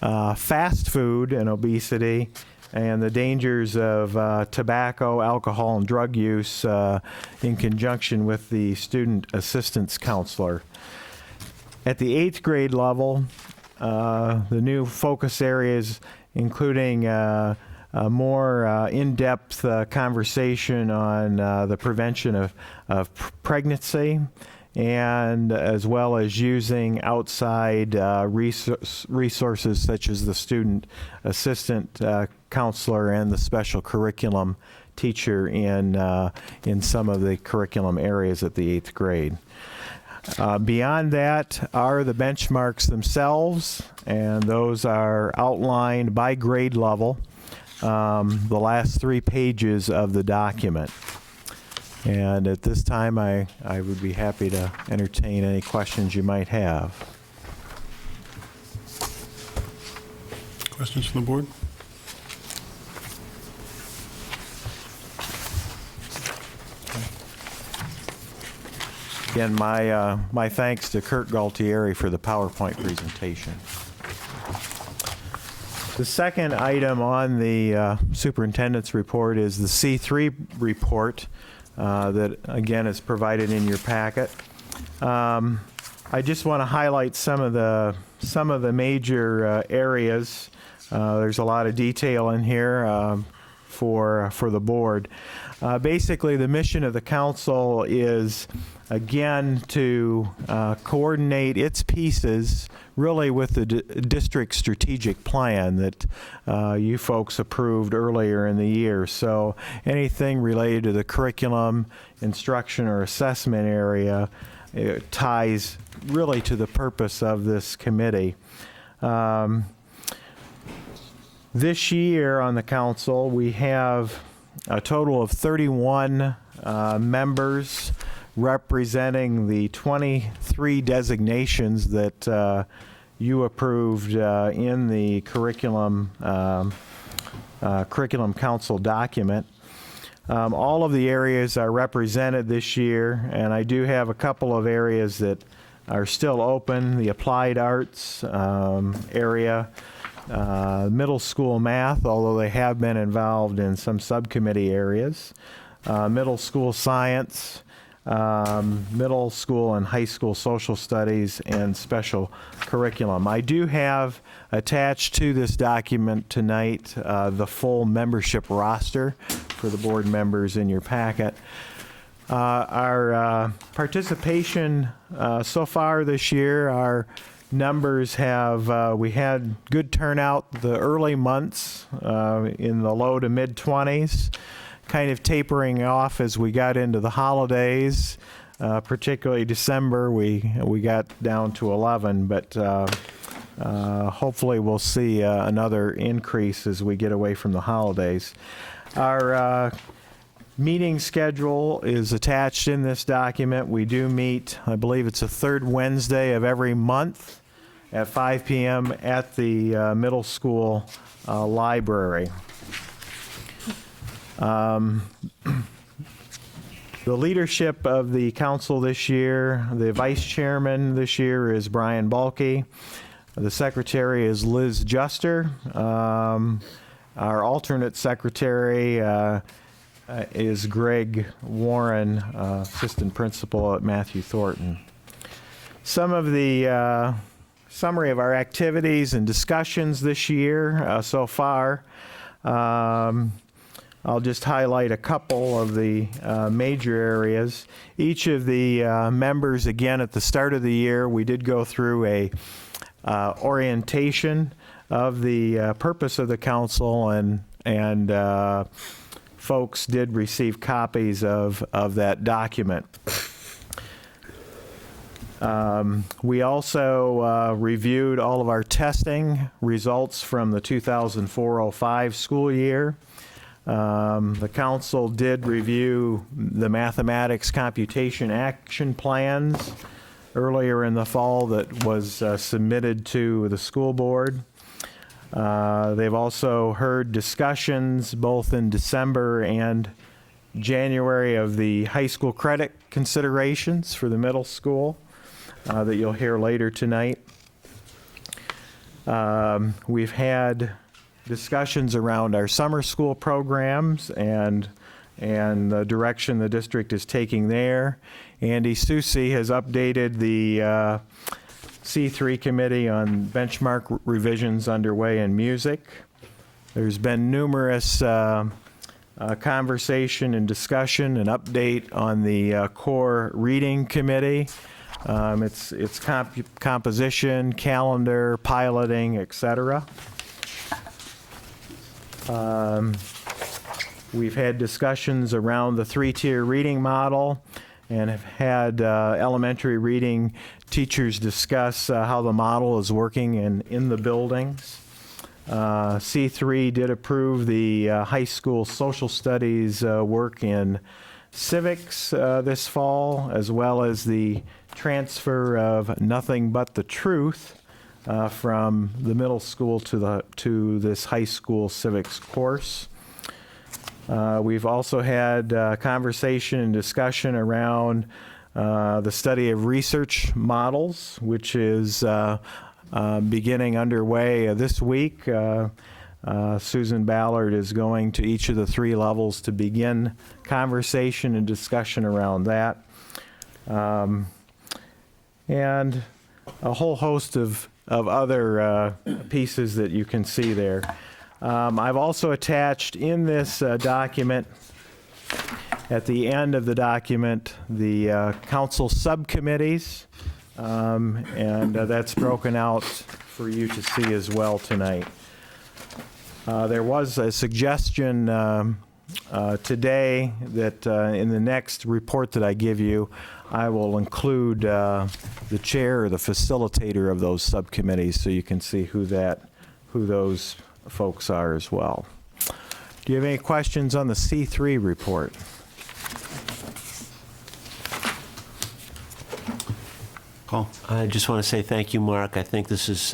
fast food and obesity, and the dangers of tobacco, alcohol, and drug use in conjunction with the student assistance counselor. At the 8th grade level, the new focus areas including a more in-depth conversation on the prevention of pregnancy, and as well as using outside resources such as the student assistant counselor and the special curriculum teacher in some of the curriculum areas at the 8th grade. Beyond that are the benchmarks themselves, and those are outlined by grade level, the last 3 pages of the document. And at this time, I would be happy to entertain any questions you might have. Questions from the board? Again, my thanks to Kurt Galtieri for the PowerPoint presentation. The second item on the superintendent's report is the C3 report that, again, is provided in your packet. I just want to highlight some of the major areas. There's a lot of detail in here for the board. Basically, the mission of the council is, again, to coordinate its pieces really with the district strategic plan that you folks approved earlier in the year. So anything related to the curriculum, instruction, or assessment area, it ties really to the purpose of this committee. This year on the council, we have a total of 31 members representing the 23 designations that you approved in the curriculum council document. All of the areas are represented this year, and I do have a couple of areas that are still open. The applied arts area, middle school math, although they have been involved in some subcommittee areas, middle school science, middle school and high school social studies and special curriculum. I do have attached to this document tonight the full membership roster for the board members in your packet. Our participation so far this year, our numbers have, we had good turnout the early months in the low to mid 20s, kind of tapering off as we got into the holidays, particularly December, we got down to 11, but hopefully we'll see another increase as we get away from the holidays. Our meeting schedule is attached in this document. We do meet, I believe it's the third Wednesday of every month at 5 p.m. at the middle school library. The leadership of the council this year, the vice chairman this year is Brian Balke. The secretary is Liz Juster. Our alternate secretary is Greg Warren, assistant principal at Matthew Thornton. Some of the summary of our activities and discussions this year so far. I'll just highlight a couple of the major areas. Each of the members, again, at the start of the year, we did go through a orientation of the purpose of the council, and folks did receive copies of that document. We also reviewed all of our testing results from the 2004-05 school year. The council did review the mathematics computation action plans earlier in the fall that was submitted to the school board. They've also heard discussions both in December and January of the high school credit considerations for the middle school that you'll hear later tonight. We've had discussions around our summer school programs and the direction the district is taking there. Andy Susi has updated the C3 committee on benchmark revisions underway in music. There's been numerous conversation and discussion and update on the core reading committee. Its composition, calendar, piloting, etc. We've had discussions around the 3-tier reading model and have had elementary reading teachers discuss how the model is working in the buildings. C3 did approve the high school social studies work in civics this fall, as well as the transfer of Nothing But the Truth from the middle school to this high school civics course. We've also had conversation and discussion around the study of research models, which is beginning underway this week. Susan Ballard is going to each of the 3 levels to begin conversation and discussion around that. And a whole host of other pieces that you can see there. I've also attached in this document, at the end of the document, the council subcommittees, and that's broken out for you to see as well tonight. There was a suggestion today that in the next report that I give you, I will include the chair or the facilitator of those subcommittees so you can see who those folks are as well. Do you have any questions on the C3 report? Paul? I just want to say thank you, Mark. I think this is,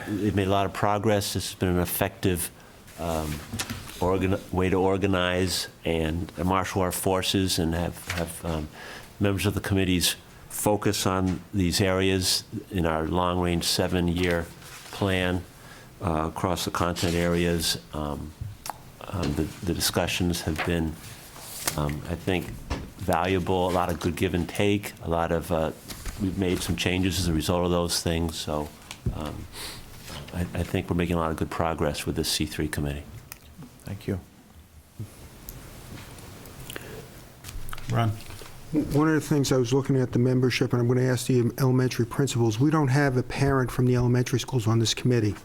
they've made a lot of progress. This has been an effective way to organize and marshal our forces and have members of the committees focus on these areas in our long-range 7-year plan across the content areas. The discussions have been, I think, valuable, a lot of good give and take, a lot of, we've made some changes as a result of those things, so I think we're making a lot of good progress with this C3 committee. Thank you. Ron? One of the things I was looking at the membership, and I'm going to ask the elementary principals, we don't have a parent from the elementary schools on this committee.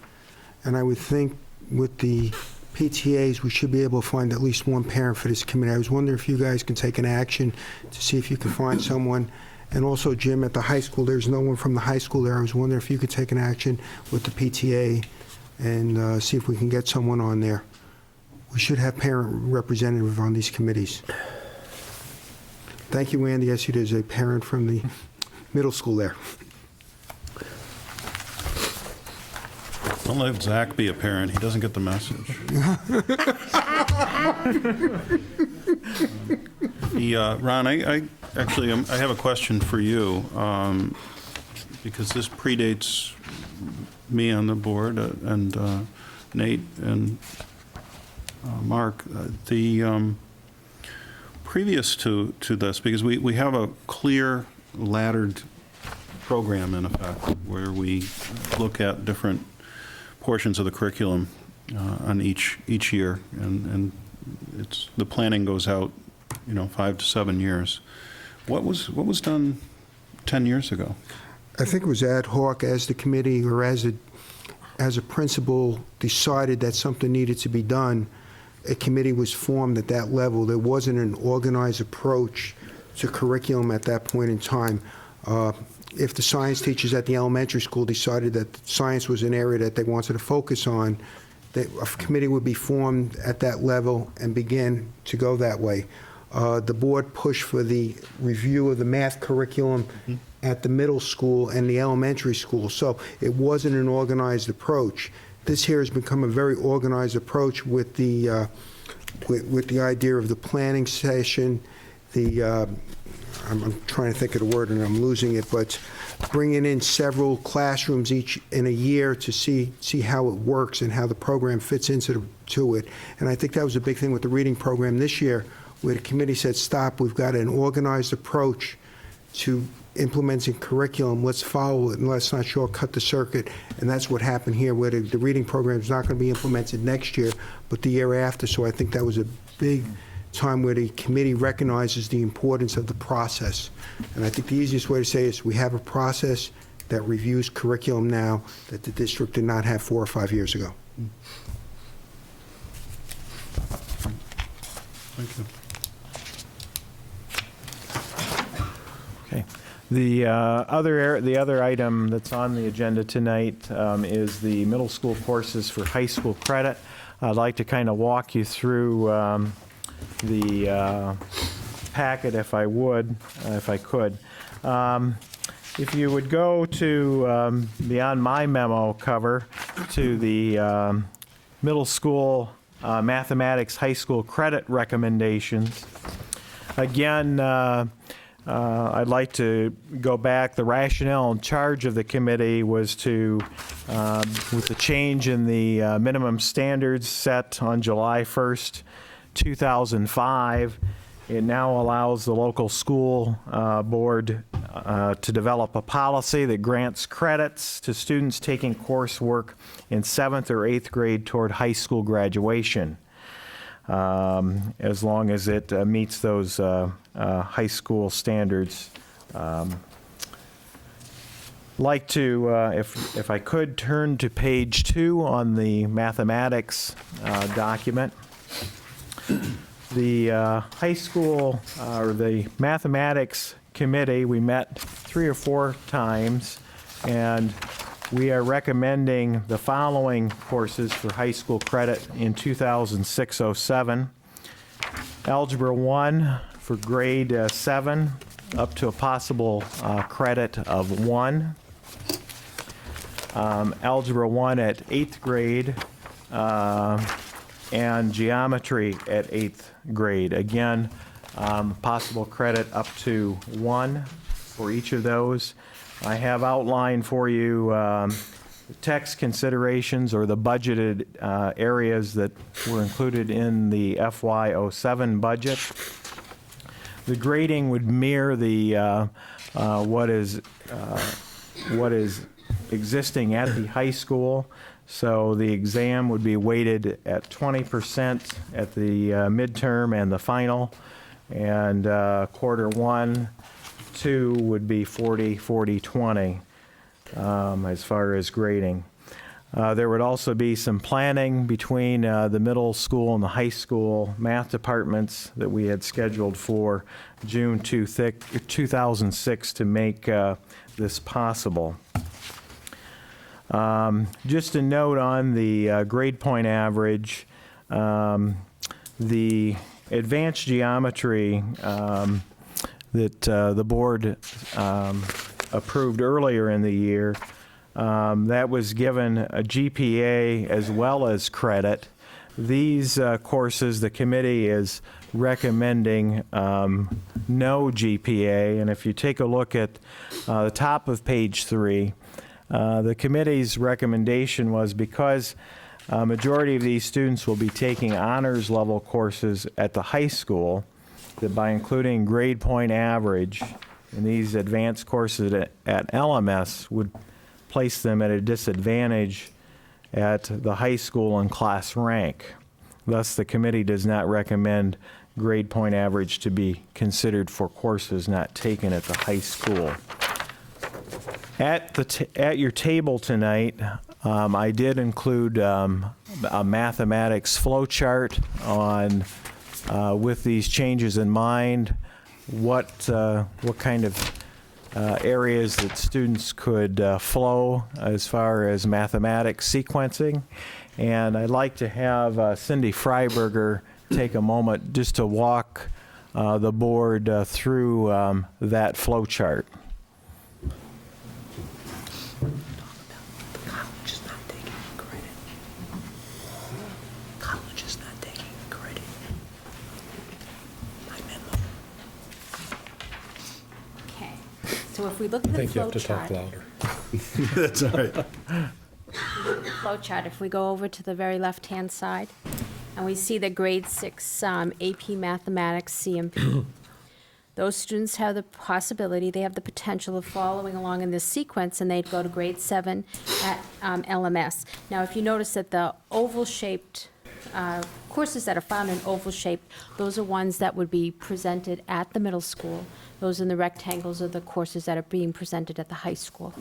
And I would think with the PTAs, we should be able to find at least one parent for this committee. I was wondering if you guys can take an action to see if you can find someone. And also, Jim, at the high school, there's no one from the high school there. I was wondering if you could take an action with the PTA and see if we can get someone on there. We should have parent representative on these committees. Thank you, Andy. I see there's a parent from the middle school there. Don't let Zach be a parent. He doesn't get the message. Ron, I actually I have a question for you, because this predates me on the board, and Nate and Mark. Previous to this, because we have a clear laddered program in effect where we look at different portions of the curriculum on each year, and it's the planning goes out, 5 to 7 years. What was done 10 years ago? I think it was ad hoc as the committee or as a principal decided that something needed to be done. A committee was formed at that level. There wasn't an organized approach to curriculum at that point in time. If the science teachers at the elementary school decided that science was an area that they wanted to focus on, a committee would be formed at that level and begin to go that way. The board pushed for the review of the math curriculum at the middle school and the elementary school, so it wasn't an organized approach. This here has become a very organized approach with the idea of the planning session, I'm trying to think of the word and I'm losing it, but bringing in several classrooms each in a year to see how it works and how the program fits into it. And I think that was a big thing with the reading program this year, where the committee said, stop, we've got an organized approach to implementing curriculum, let's follow it and let's not shortcut the circuit. And that's what happened here, where the reading program is not going to be implemented next year, but the year after. So I think that was a big time where the committee recognizes the importance of the process. And I think the easiest way to say is we have a process that reviews curriculum now that the district did not have 4 or 5 years ago. Thank you. Okay. The other item that's on the agenda tonight is the middle school courses for high school credit. I'd like to kind of walk you through the packet, if I could. If you would go to beyond my memo cover to the middle school mathematics high school credit recommendations. Again, I'd like to go back. The rationale and charge of the committee was to, with the change in the minimum standards set on July 1st, 2005, it now allows the local school board to develop a policy that grants credits to students taking coursework in 7th or 8th grade toward high school graduation, as long as it meets those high school standards. Like to, if I could, turn to page 2 on the mathematics document. The high school, or the mathematics committee, we met 3 or 4 times, and we are recommending the following courses for high school credit in 2006-07. Algebra 1 for grade 7, up to a possible credit of 1. Algebra 1 at 8th grade, and geometry at 8th grade. Again, possible credit up to 1 for each of those. I have outlined for you the text considerations or the budgeted areas that were included in the FY07 budget. The grading would mirror the what is existing at the high school. So the exam would be weighted at 20% at the midterm and the final, and quarter 1, 2 would be 40, 40, 20 as far as grading. There would also be some planning between the middle school and the high school math departments that we had scheduled for June 2006 to make this possible. Just a note on the grade point average, the advanced geometry that the board approved earlier in the year, that was given a GPA as well as credit. These courses, the committee is recommending no GPA, and if you take a look at the top of page 3, the committee's recommendation was because a majority of these students will be taking honors level courses at the high school, that by including grade point average in these advanced courses at LMS would place them at a disadvantage at the high school in class rank. Thus, the committee does not recommend grade point average to be considered for courses not taken at the high school. At your table tonight, I did include a mathematics flow chart on with these changes in mind, what kind of areas that students could flow as far as mathematics sequencing. And I'd like to have Cindy Freiberger take a moment just to walk the board through that flow chart. So if we look at the flow chart, That's all right. flow chart, if we go over to the very left-hand side, and we see the grade 6 AP Mathematics CMP, those students have the possibility, they have the potential of following along in this sequence, and they'd go to grade 7 at LMS. Now, if you notice that the oval-shaped courses that are found in oval shape, those are ones that would be presented at the middle school. Those in the rectangles are the courses that are being presented at the high school.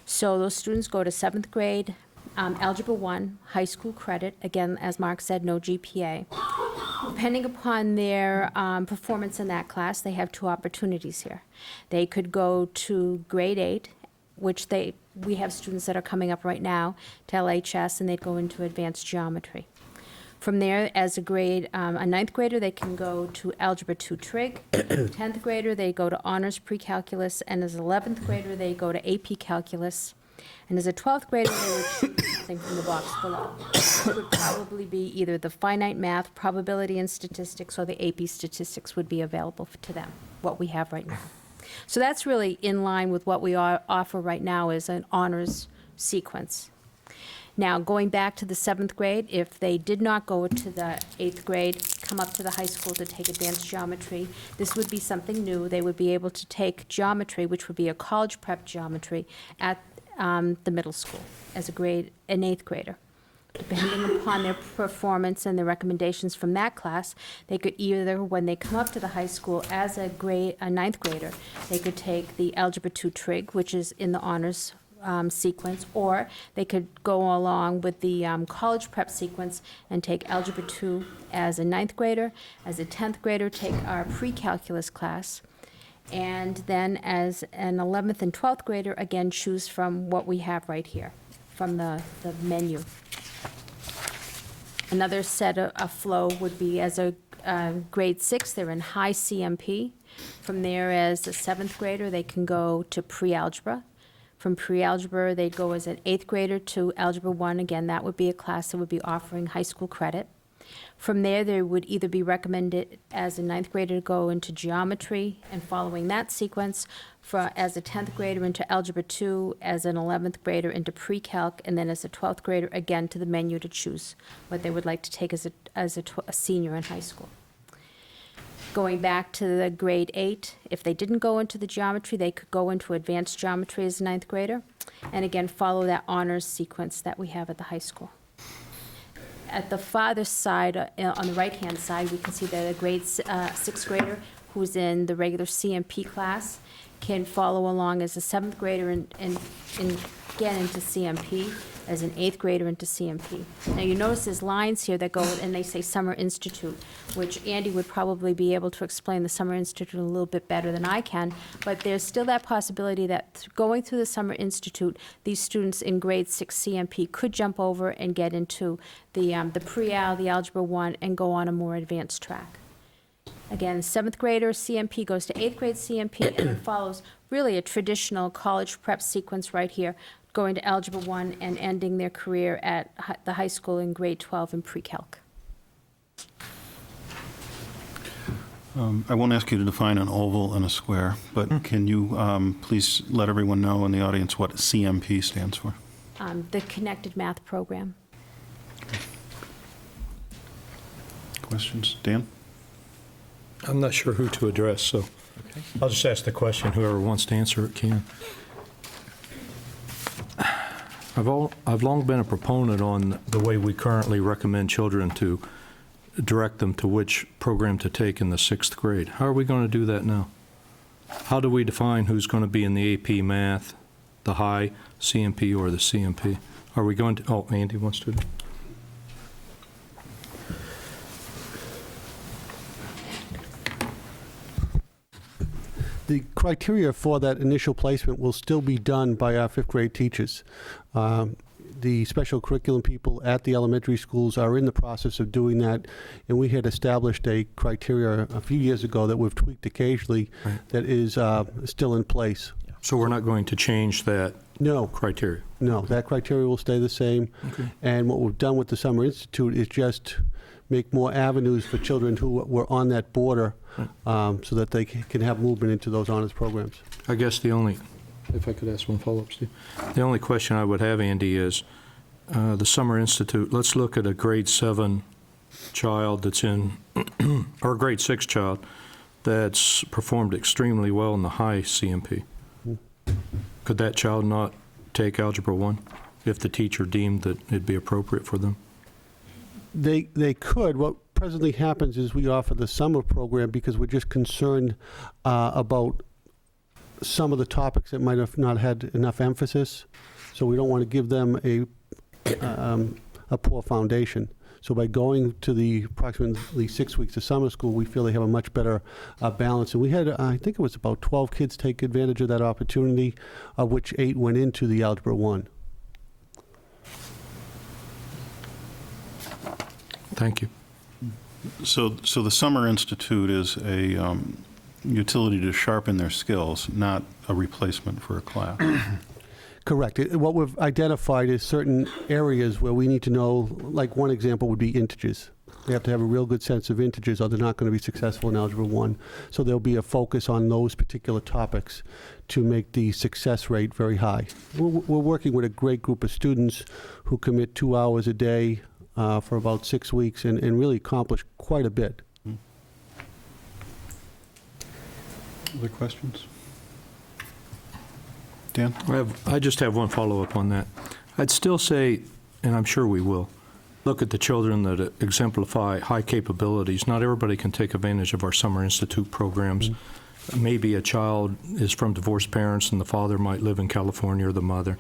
So those students go to 7th grade, Algebra 1, high school credit. Again, as Mark said, no GPA. Depending upon their performance in that class, they have 2 opportunities here. They could go to grade 8, which we have students that are coming up right now to LHS, and they'd go into advanced geometry. From there, as a 9th grader, they can go to Algebra 2 Trig. 10th grader, they go to Honors Pre-Calculus, and as an 11th grader, they go to AP Calculus. And as a 12th grader, they would choose something from the box below. It would probably be either the finite math, probability and statistics, or the AP statistics would be available to them, what we have right now. So that's really in line with what we offer right now as an honors sequence. Now, going back to the 7th grade, if they did not go to the 8th grade, come up to the high school to take advanced geometry, this would be something new. They would be able to take geometry, which would be a college prep geometry, at the middle school as an 8th grader. Depending upon their performance and the recommendations from that class, they could either, when they come up to the high school as a 9th grader, they could take the Algebra 2 Trig, which is in the honors sequence, or they could go along with the college prep sequence and take Algebra 2 as a 9th grader, as a 10th grader take our pre-calculus class, and then as an 11th and 12th grader, again, choose from what we have right here, from the menu. Another set of flow would be as a grade 6, they're in high CMP. From there, as a 7th grader, they can go to pre-algebra. From pre-algebra, they'd go as an 8th grader to Algebra 1. Again, that would be a class that would be offering high school credit. From there, they would either be recommended as a 9th grader to go into geometry, and following that sequence, as a 10th grader into Algebra 2, as an 11th grader into pre-calc, and then as a 12th grader, again, to the menu to choose what they would like to take as a senior in high school. Going back to the grade 8, if they didn't go into the geometry, they could go into advanced geometry as a 9th grader, and again, follow that honors sequence that we have at the high school. At the farther side, on the right-hand side, we can see that a grade 6th grader who's in the regular CMP class can follow along as a 7th grader and get into CMP, as an 8th grader into CMP. Now, you notice there's lines here that go, and they say Summer Institute, which Andy would probably be able to explain the Summer Institute a little bit better than I can, but there's still that possibility that going through the Summer Institute, these students in grade 6 CMP could jump over and get into the pre-al, the Algebra 1, and go on a more advanced track. Again, 7th grader CMP goes to 8th grade CMP, and it follows really a traditional college prep sequence right here, going to Algebra 1 and ending their career at the high school in grade 12 in pre-calc. I won't ask you to define an oval and a square, but can you please let everyone know in the audience what CMP stands for? The Connected Math Program. Questions? Dan? I'm not sure who to address, so I'll just ask the question. Whoever wants to answer it can. I've long been a proponent on the way we currently recommend children to direct them to which program to take in the 6th grade. How are we going to do that now? How do we define who's going to be in the AP Math, the high CMP, or the CMP? Are we going to, oh, Andy wants to. The criteria for that initial placement will still be done by our 5th grade teachers. The special curriculum people at the elementary schools are in the process of doing that, and we had established a criteria a few years ago that we've tweaked occasionally that is still in place. So we're not going to change that criteria? No, that criteria will stay the same. Okay. And what we've done with the Summer Institute is just make more avenues for children who were on that border so that they can have movement into those honors programs. I guess the only, if I could ask one follow-up, Steve. The only question I would have, Andy, is the Summer Institute, let's look at a grade 7 child that's in, or a grade 6 child that's performed extremely well in the high CMP. Could that child not take Algebra 1 if the teacher deemed that it'd be appropriate for them? They could. What presently happens is we offer the summer program because we're just concerned about some of the topics that might have not had enough emphasis. So we don't want to give them a poor foundation. So by going to the approximately 6 weeks of summer school, we feel they have a much better balance. And we had, I think it was about 12 kids take advantage of that opportunity, of which 8 went into the Algebra 1. Thank you. So the Summer Institute is a utility to sharpen their skills, not a replacement for a class. Correct. What we've identified is certain areas where we need to know, like one example would be integers. They have to have a real good sense of integers or they're not going to be successful in Algebra 1. So there'll be a focus on those particular topics to make the success rate very high. We're working with a great group of students who commit 2 hours a day for about 6 weeks and really accomplish quite a bit. Other questions? Dan? I just have one follow-up on that. I'd still say, and I'm sure we will, look at the children that exemplify high capabilities. Not everybody can take advantage of our Summer Institute programs. Maybe a child is from divorced parents and the father might live in California or the mother,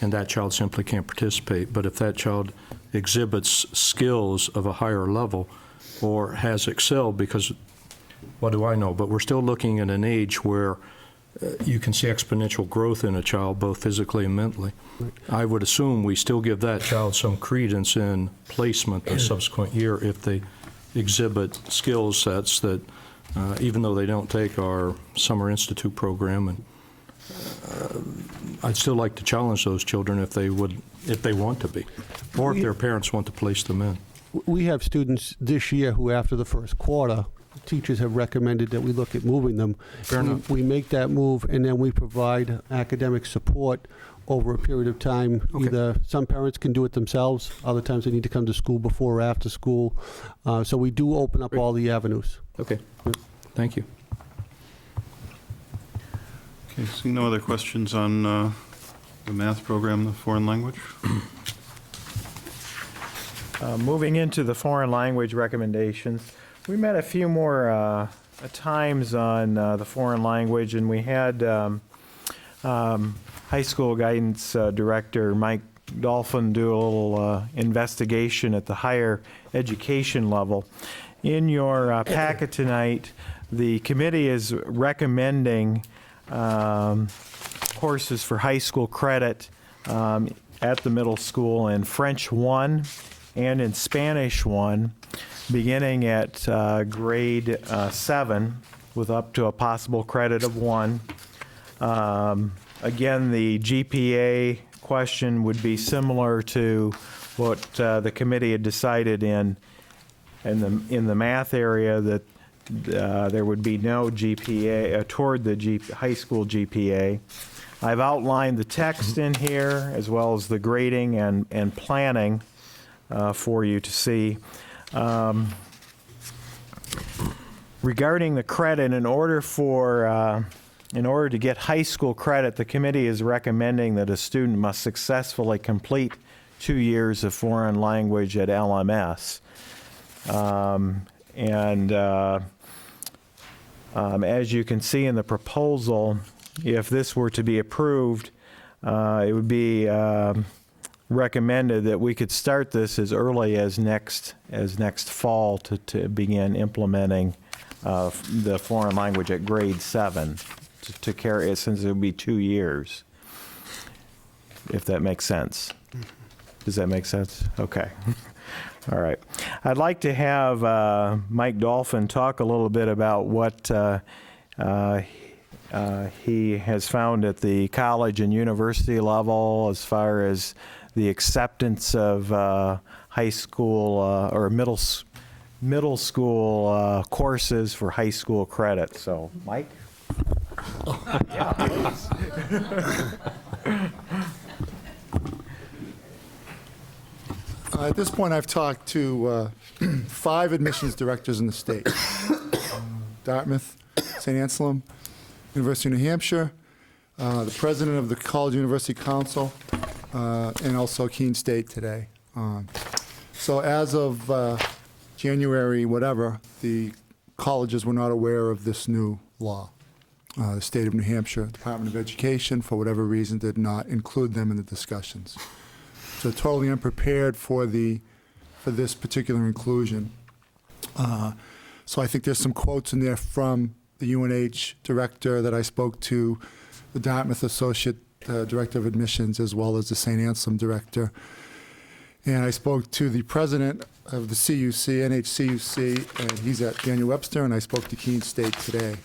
and that child simply can't participate. But if that child exhibits skills of a higher level or has excelled, because what do I know? But we're still looking at an age where you can see exponential growth in a child, both physically and mentally. I would assume we still give that child some credence in placement the subsequent year if they exhibit skill sets that, even though they don't take our Summer Institute program, and I'd still like to challenge those children if they want to be, or if their parents want to place them in. We have students this year who, after the first quarter, teachers have recommended that we look at moving them. Fair enough. We make that move, and then we provide academic support over a period of time. Okay. Either some parents can do it themselves, other times they need to come to school before or after school. So we do open up all the avenues. Okay. Thank you. Okay, see no other questions on the math program, the foreign language? Moving into the foreign language recommendations, we met a few more times on the foreign language, and we had high school guidance director Mike Dolphin do a little investigation at the higher education level. In your packet tonight, the committee is recommending courses for high school credit at the middle school in French 1 and in Spanish 1, beginning at grade 7 with up to a possible credit of 1. Again, the GPA question would be similar to what the committee had decided in the math area, that there would be no GPA toward the high school GPA. I've outlined the text in here as well as the grading and planning for you to see. Regarding the credit, in order to get high school credit, the committee is recommending that a student must successfully complete 2 years of foreign language at LMS. As you can see in the proposal, if this were to be approved, it would be recommended that we could start this as early as next fall to begin implementing the foreign language at grade 7 to carry it, since it would be 2 years, if that makes sense. Does that make sense? Okay. All right. I'd like to have Mike Dolphin talk a little bit about what he has found at the college and university level as far as the acceptance of high school or middle school courses for high school credit. So, Mike? Yeah, please. At this point, I've talked to 5 admissions directors in the state. Dartmouth, St. Anselm, University of New Hampshire, the president of the College University Council, and also Keene State today. So as of January whatever, the colleges were not aware of this new law. The state of New Hampshire Department of Education, for whatever reason, did not include them in the discussions. So totally unprepared for this particular inclusion. So I think there's some quotes in there from the UNH director that I spoke to, the Dartmouth Associate Director of Admissions, as well as the St. Anselm Director. And I spoke to the president of the CUC, NHCUC, and he's at Daniel Webster, and I spoke to Keene State today.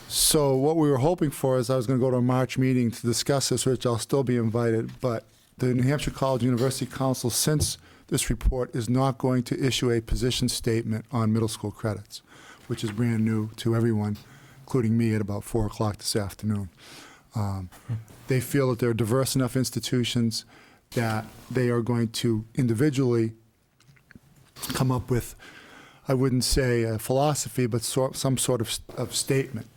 So what we were hoping for is I was going to go to a March meeting to discuss this, which I'll still be invited, but the New Hampshire College University Council, since this report, is not going to issue a position statement on middle school credits, which is brand new to everyone, including me, at about 4 o'clock this afternoon. They feel that they're diverse enough institutions that they are going to individually come up with, I wouldn't say a philosophy, but some sort of statement,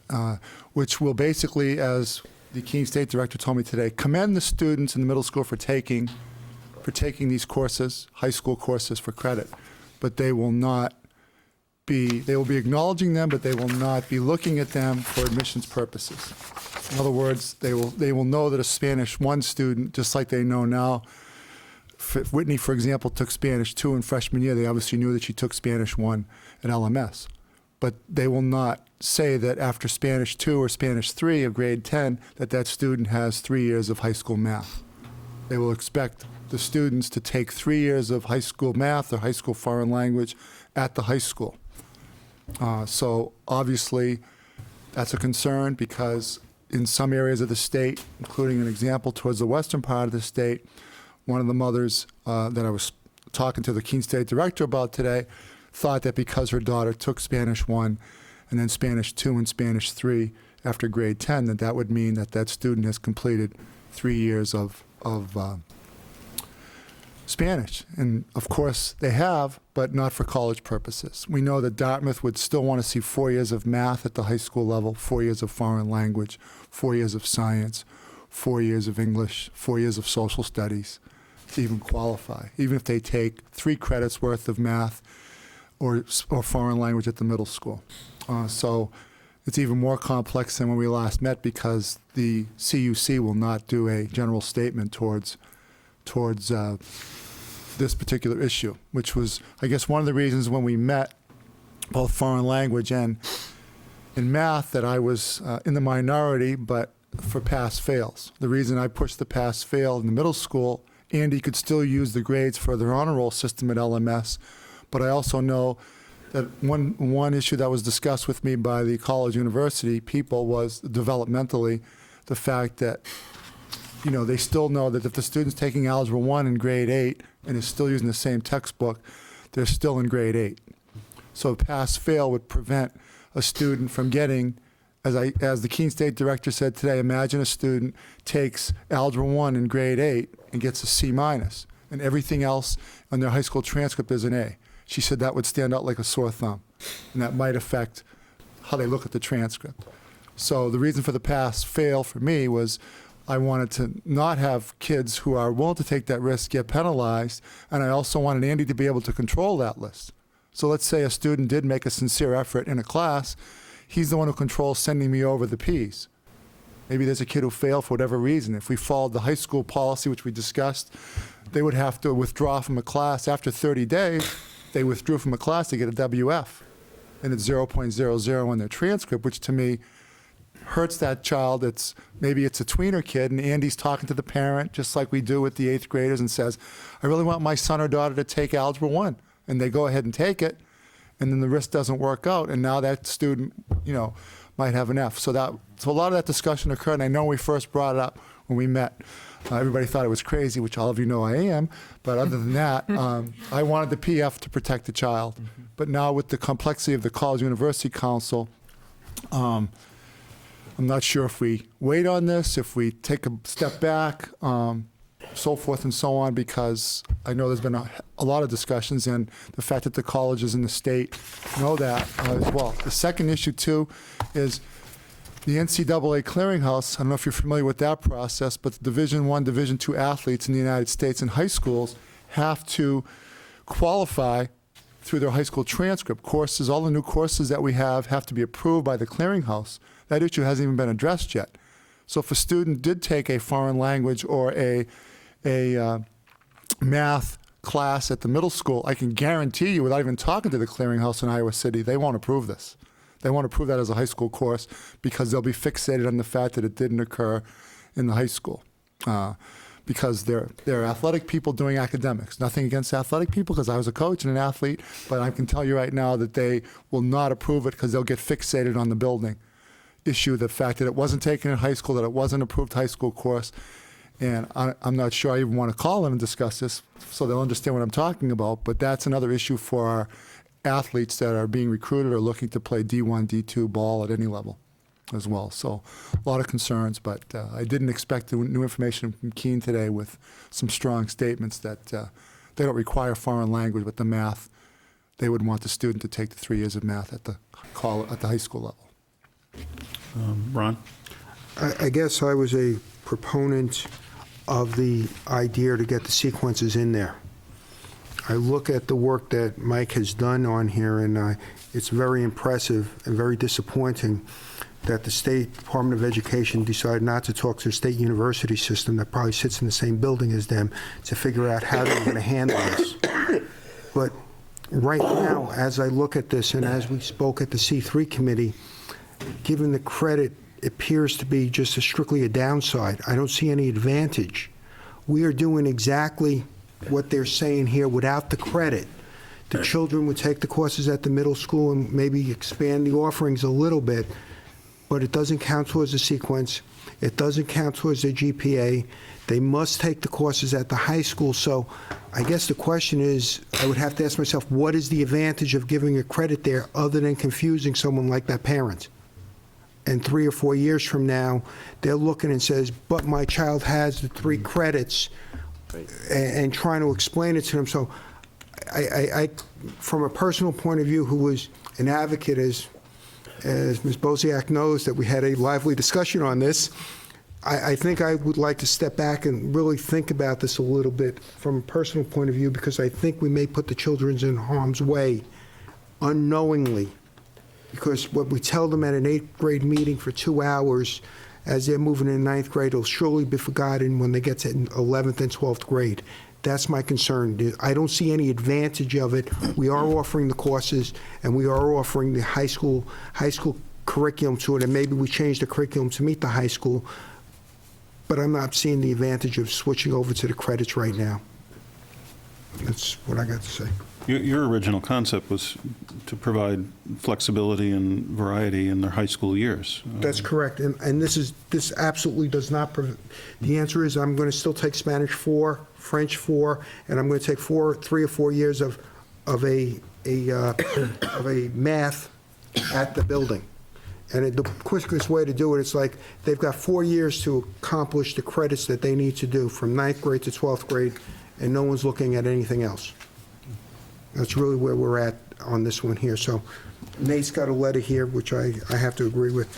which will basically, as the Keene State Director told me today, commend the students in the middle school for taking these courses, high school courses, for credit, but they will be acknowledging them, but they will not be looking at them for admissions purposes. In other words, they will know that a Spanish 1 student, just like they know now, if Whitney, for example, took Spanish 2 in freshman year, they obviously knew that she took Spanish 1 at LMS. But they will not say that after Spanish 2 or Spanish 3 of grade 10, that student has 3 years of high school math. They will expect the students to take 3 years of high school math or high school foreign language at the high school. So obviously, that's a concern, because in some areas of the state, including an example towards the western part of the state, one of the mothers that I was talking to the Keene State Director about today thought that because her daughter took Spanish 1 and then Spanish 2 and Spanish 3 after grade 10, that would mean that student has completed 3 years of Spanish. And of course they have, but not for college purposes. We know that Dartmouth would still want to see 4 years of math at the high school level, 4 years of foreign language, 4 years of science, 4 years of English, 4 years of social studies to even qualify, even if they take 3 credits worth of math or foreign language at the middle school. So it's even more complex than when we last met because the CUC will not do a general statement towards this particular issue, which was, I guess, one of the reasons when we met, both foreign language and in math, that I was in the minority, but for pass-fails. The reason I pushed the pass-fail in the middle school, Andy could still use the grades for their honor roll system at LMS, but I also know that one issue that was discussed with me by the college university people was developmentally the fact that, you know, they still know that if the student's taking Algebra 1 in grade 8 and is still using the same textbook, they're still in grade 8. So pass-fail would prevent a student from getting, as the Keene State director said today, imagine a student takes Algebra 1 in grade 8 and gets a C-, and everything else on their high school transcript is an A. She said that would stand out like a sore thumb, and that might affect how they look at the transcript. So the reason for the pass-fail for me was I wanted to not have kids who are willing to take that risk get penalized, and I also wanted Andy to be able to control that list. So let's say a student did make a sincere effort in a class, he's the one who controls sending me over the Ps. Maybe there's a kid who failed for whatever reason. If we followed the high school policy, which we discussed, they would have to withdraw from a class after 30 days. They withdrew from a class to get a WF, and it's 0.00 on their transcript, which to me hurts that child. Maybe it's a tweener kid, and Andy's talking to the parent, just like we do with the 8th graders, and says, I really want my son or daughter to take Algebra 1. And they go ahead and take it, and then the risk doesn't work out, and now that student, you know, might have an F. So a lot of that discussion occurred, and I know when we first brought it up when we met. Everybody thought it was crazy, which all of you know I am, but other than that, I wanted the PF to protect the child. But now with the complexity of the College University Council, I'm not sure if we wait on this, if we take a step back, so forth and so on, because I know there's been a lot of discussions, and the fact that the colleges in the state know that as well. The second issue, too, is the NCAA clearinghouse. I don't know if you're familiar with that process, but the Division I, Division II athletes in the United States in high schools have to qualify through their high school transcript. Courses, all the new courses that we have to be approved by the clearinghouse. That issue hasn't even been addressed yet. So if a student did take a foreign language or a math class at the middle school, I can guarantee you, without even talking to the clearinghouse in Iowa City, they won't approve this. They won't approve that as a high school course because they'll be fixated on the fact that it didn't occur in the high school. Because they're athletic people doing academics. Nothing against athletic people, because I was a coach and an athlete, but I can tell you right now that they will not approve it because they'll get fixated on the building issue, the fact that it wasn't taken in high school, that it wasn't an approved high school course. And I'm not sure I even want to call them and discuss this so they'll understand what I'm talking about, but that's another issue for our athletes that are being recruited or looking to play D1, D2 ball at any level as well. So a lot of concerns, but I didn't expect the new information from Keene today with some strong statements that they don't require foreign language, but the math, they would want the student to take the 3 years of math at the high school level. Ron? I guess I was a proponent of the idea to get the sequences in there. I look at the work that Mike has done on here, and it's very impressive and very disappointing that the State Department of Education decided not to talk to the state university system that probably sits in the same building as them to figure out how they're going to handle this. But right now, as I look at this, and as we spoke at the C3 committee, given the credit appears to be just strictly a downside. I don't see any advantage. We are doing exactly what they're saying here without the credit. The children would take the courses at the middle school and maybe expand the offerings a little bit, but it doesn't count towards the sequence. It doesn't count towards their GPA. They must take the courses at the high school. So I guess the question is, I would have to ask myself, what is the advantage of giving a credit there other than confusing someone like that parent? And 3 or 4 years from now, they're looking and says, but my child has the 3 credits. Right. and trying to explain it to them. So I from a personal point of view, who was an advocate, as Ms. Bosiak knows, that we had a lively discussion on this, I think I would like to step back and really think about this a little bit from a personal point of view, because I think we may put the children in harm's way unknowingly, because what we tell them at an 8th grade meeting for 2 hours as they're moving in 9th grade will surely be forgotten when they get to 11th and 12th grade. That's my concern. I don't see any advantage of it. We are offering the courses, and we are offering the high school curriculum to it, and maybe we change the curriculum to meet the high school, but I'm not seeing the advantage of switching over to the credits right now. That's what I got to say. Your original concept was to provide flexibility and variety in their high school years. That's correct, and this absolutely does not, the answer is I'm going to still take Spanish 4, French 4, and I'm going to take 3 or 4 years of a math at the building. And the quickest way to do it, it's like they've got 4 years to accomplish the credits that they need to do from 9th grade to 12th grade, and no one's looking at anything else. That's really where we're at on this one here. So Nate's got a letter here, which I have to agree with.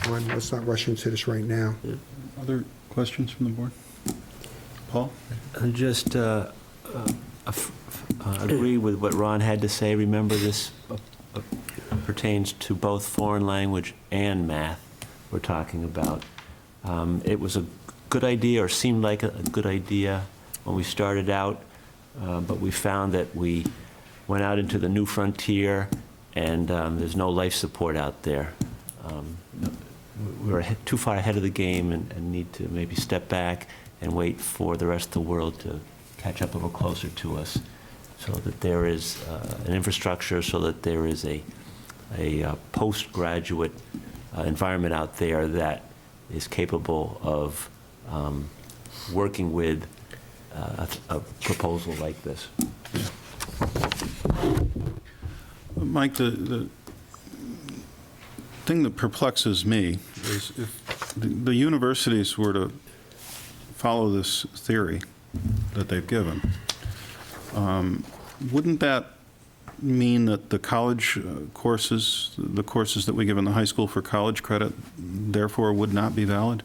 Let's not rush into this right now. Other questions from the board? Paul? Just agree with what Ron had to say. Remember, this pertains to both foreign language and math we're talking about. It was a good idea, or seemed like a good idea when we started out, but we found that we went out into the new frontier, and there's no life support out there. We're too far ahead of the game and need to maybe step back and wait for the rest of the world to catch up a little closer to us, so that there is an infrastructure, so that there is a postgraduate environment out there that is capable of working with a proposal like this. Mike, the thing that perplexes me is if the universities were to follow this theory that they've given, wouldn't that mean that the college courses, the courses that we give in the high school for college credit, therefore would not be valid?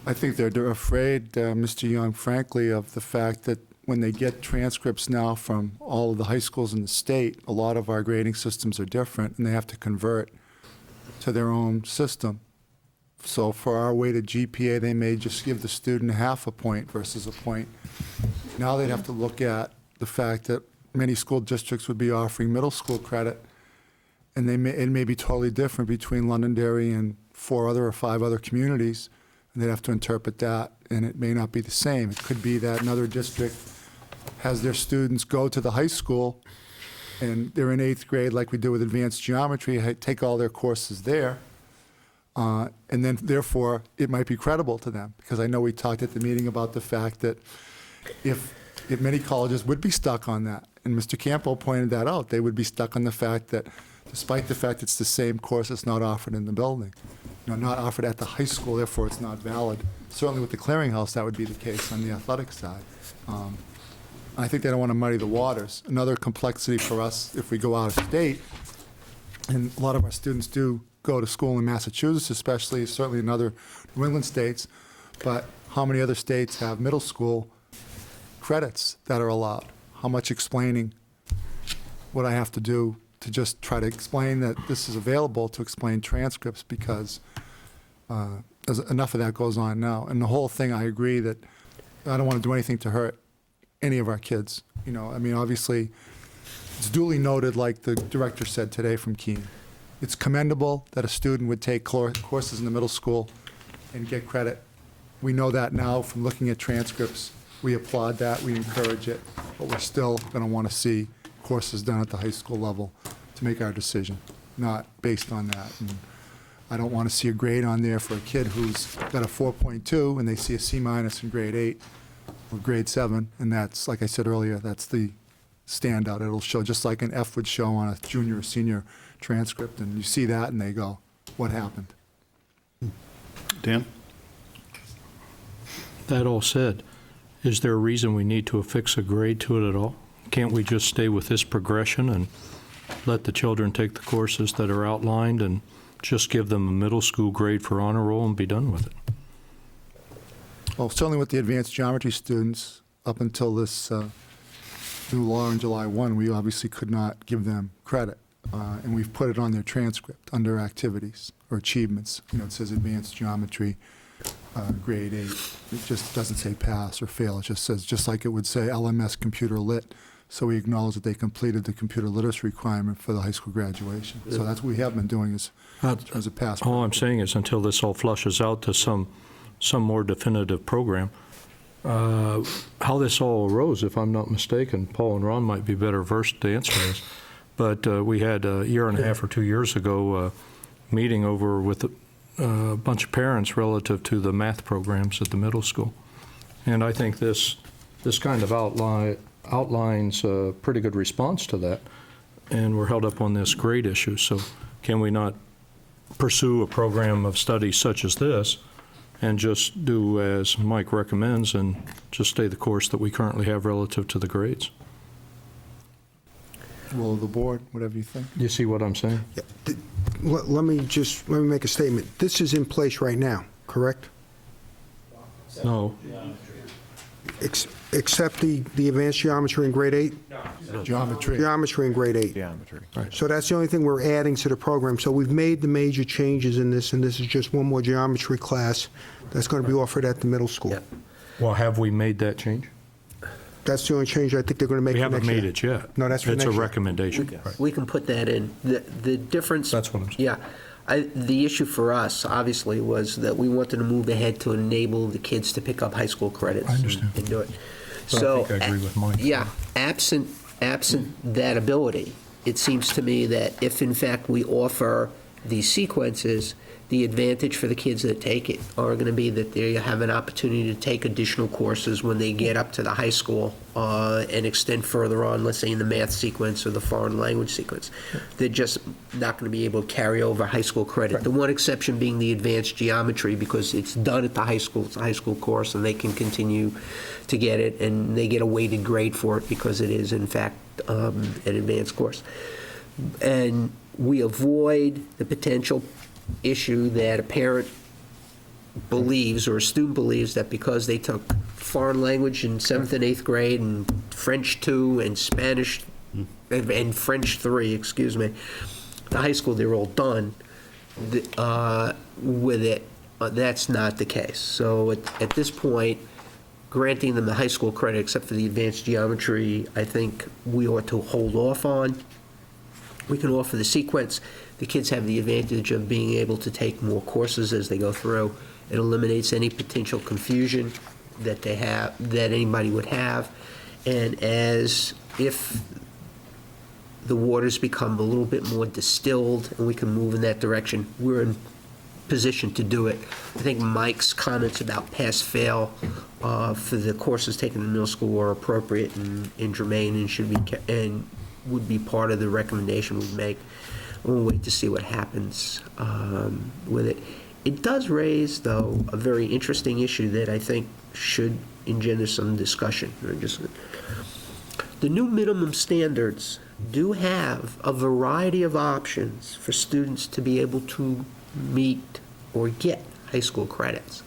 I think they're afraid, Mr. Young, frankly, of the fact that when they get transcripts now from all of the high schools in the state, a lot of our grading systems are different, and they have to convert to their own system. So for our weighted GPA, they may just give the student half a point versus a point. Now they'd have to look at the fact that many school districts would be offering middle school credit, and it may be totally different between Londonderry and 4 other or 5 other communities, and they'd have to interpret that, and it may not be the same. It could be that another district has their students go to the high school, and they're in 8th grade, like we do with advanced geometry, take all their courses there, and then therefore it might be credible to them, because I know we talked at the meeting about the fact that if many colleges would be stuck on that, and Mr. Campo pointed that out, they would be stuck on the fact that despite the fact it's the same course, it's not offered in the building, not offered at the high school, therefore it's not valid. Certainly with the clearinghouse, that would be the case on the athletic side. I think they don't want to muddy the waters. Another complexity for us, if we go out of state, and a lot of our students do go to school in Massachusetts, especially, certainly in other New England states, but how many other states have middle school credits that are allowed? How much explaining would I have to do to just try to explain that this is available, to explain transcripts, because enough of that goes on now. And the whole thing, I agree that I don't want to do anything to hurt any of our kids. I mean, obviously, it's duly noted, like the director said today from Keene. It's commendable that a student would take courses in the middle school and get credit. We know that now from looking at transcripts. We applaud that, we encourage it, but we're still going to want to see courses done at the high school level to make our decision, not based on that. And I don't want to see a grade on there for a kid who's got a 4.2 and they see a C- in grade 8 or grade 7, and that's, like I said earlier, that's the standout. It'll show just like an F would show on a junior or senior transcript, and you see that and they go, what happened? Dan? that all said, is there a reason we need to affix a grade to it at all? Can't we just stay with this progression and let the children take the courses that are outlined and just give them a middle school grade for honor roll and be done with it? Well, certainly with the advanced geometry students, up until this new law on July 1, we obviously could not give them credit. And we've put it on their transcript under activities or achievements. You know, it says advanced geometry, grade 8. It just doesn't say pass or fail. It just says, just like it would say LMS computer lit. So we acknowledge that they completed the computer literacy requirement for the high school graduation. So that's what we have been doing as a pass. All I'm saying is until this all flushes out to some more definitive program, how this all arose, if I'm not mistaken, Paul and Ron might be better versed to answer this, but we had a year and a half or 2 years ago meeting over with a bunch of parents relative to the math programs at the middle school. And I think this kind of outlines a pretty good response to that, and we're held up on this grade issue. So can we not pursue a program of study such as this and just do as Mike recommends and just stay the course that we currently have relative to the grades? Will of the board, whatever you think. You see what I'm saying? Yeah. Let me make a statement. This is in place right now, correct? No. Except the advanced geometry in grade 8? Geometry. Geometry in grade 8. Geometry. Right. So that's the only thing we're adding to the program. So we've made the major changes in this, and this is just one more geometry class that's going to be offered at the middle school. Yep. Well, have we made that change? That's the only change I think they're going to make We for haven't next year. made it yet. No, that's for It's next a year. recommendation. Right. We can put that in. The difference. That's what I'm saying. Yeah. The issue for us, obviously, was that we wanted to move ahead to enable the kids to pick up high school credits. I understand. And do it. But So, I think I agree with Mike. Yeah, absent that ability, it seems to me that if in fact we offer these sequences, the advantage for the kids that take it are going to be that they have an opportunity to take additional courses when they get up to the high school and extend further on, let's say in the math sequence or the foreign language sequence. They're just not going to be able to carry over high school credit. The one exception being the advanced geometry, because it's done at the high school, it's a high school course, and they can continue to get it, and they get a weighted grade for it because it is in fact an advanced course. And we avoid the potential issue that a parent believes or a student believes that because they took foreign language in 7th and 8th grade and French 2 and Spanish and French 3, excuse me, the high school, they're all done with it. That's not the case. So at this point, granting them the high school credit except for the advanced geometry, I think we ought to hold off on. We can offer the sequence. The kids have the advantage of being able to take more courses as they go through. It eliminates any potential confusion that they have, that anybody would have. And as if the waters become a little bit more distilled and we can move in that direction, we're in position to do it. I think Mike's comments about pass-fail for the courses taken in middle school are appropriate and germane and should be and would be part of the recommendation we'd make. We'll wait to see what happens with it. It does raise, though, a very interesting issue that I think should engender some discussion. The new minimum standards do have a variety of options for students to be able to meet or get high school credits.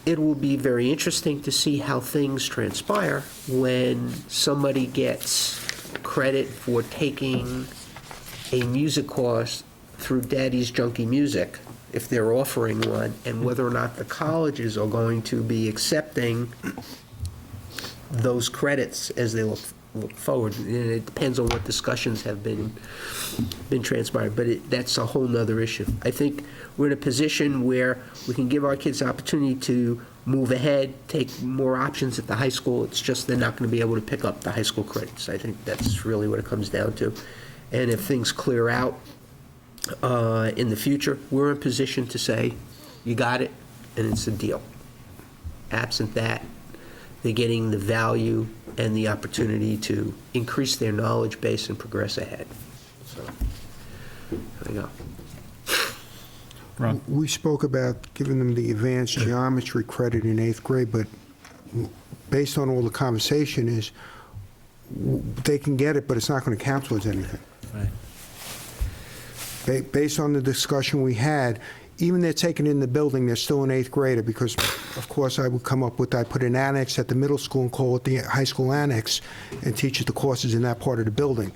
It will be very interesting to see how things transpire when somebody gets credit for taking a music course through Daddy's Junkie Music, if they're offering one, and whether or not the colleges are going to be accepting those credits as they look forward. And it depends on what discussions have been transpired, but that's a whole nother issue. I think we're in a position where we can give our kids the opportunity to move ahead, take more options at the high school. It's just they're not going to be able to pick up the high school credits. I think that's really what it comes down to. And if things clear out in the future, we're in position to say, you got it, and it's a deal. Absent that, they're getting the value and the opportunity to increase their knowledge base and progress ahead. So, there we go. Ron? We spoke about giving them the advanced geometry credit in 8th grade, but based on all the conversation is, they can get it, but it's not going to count towards anything. Right. Based on the discussion we had, even they're taking in the building, they're still an 8th grader, because, of course, I would come up with, I put an annex at the middle school and call it the high school annex, and teach the courses in that part of the building.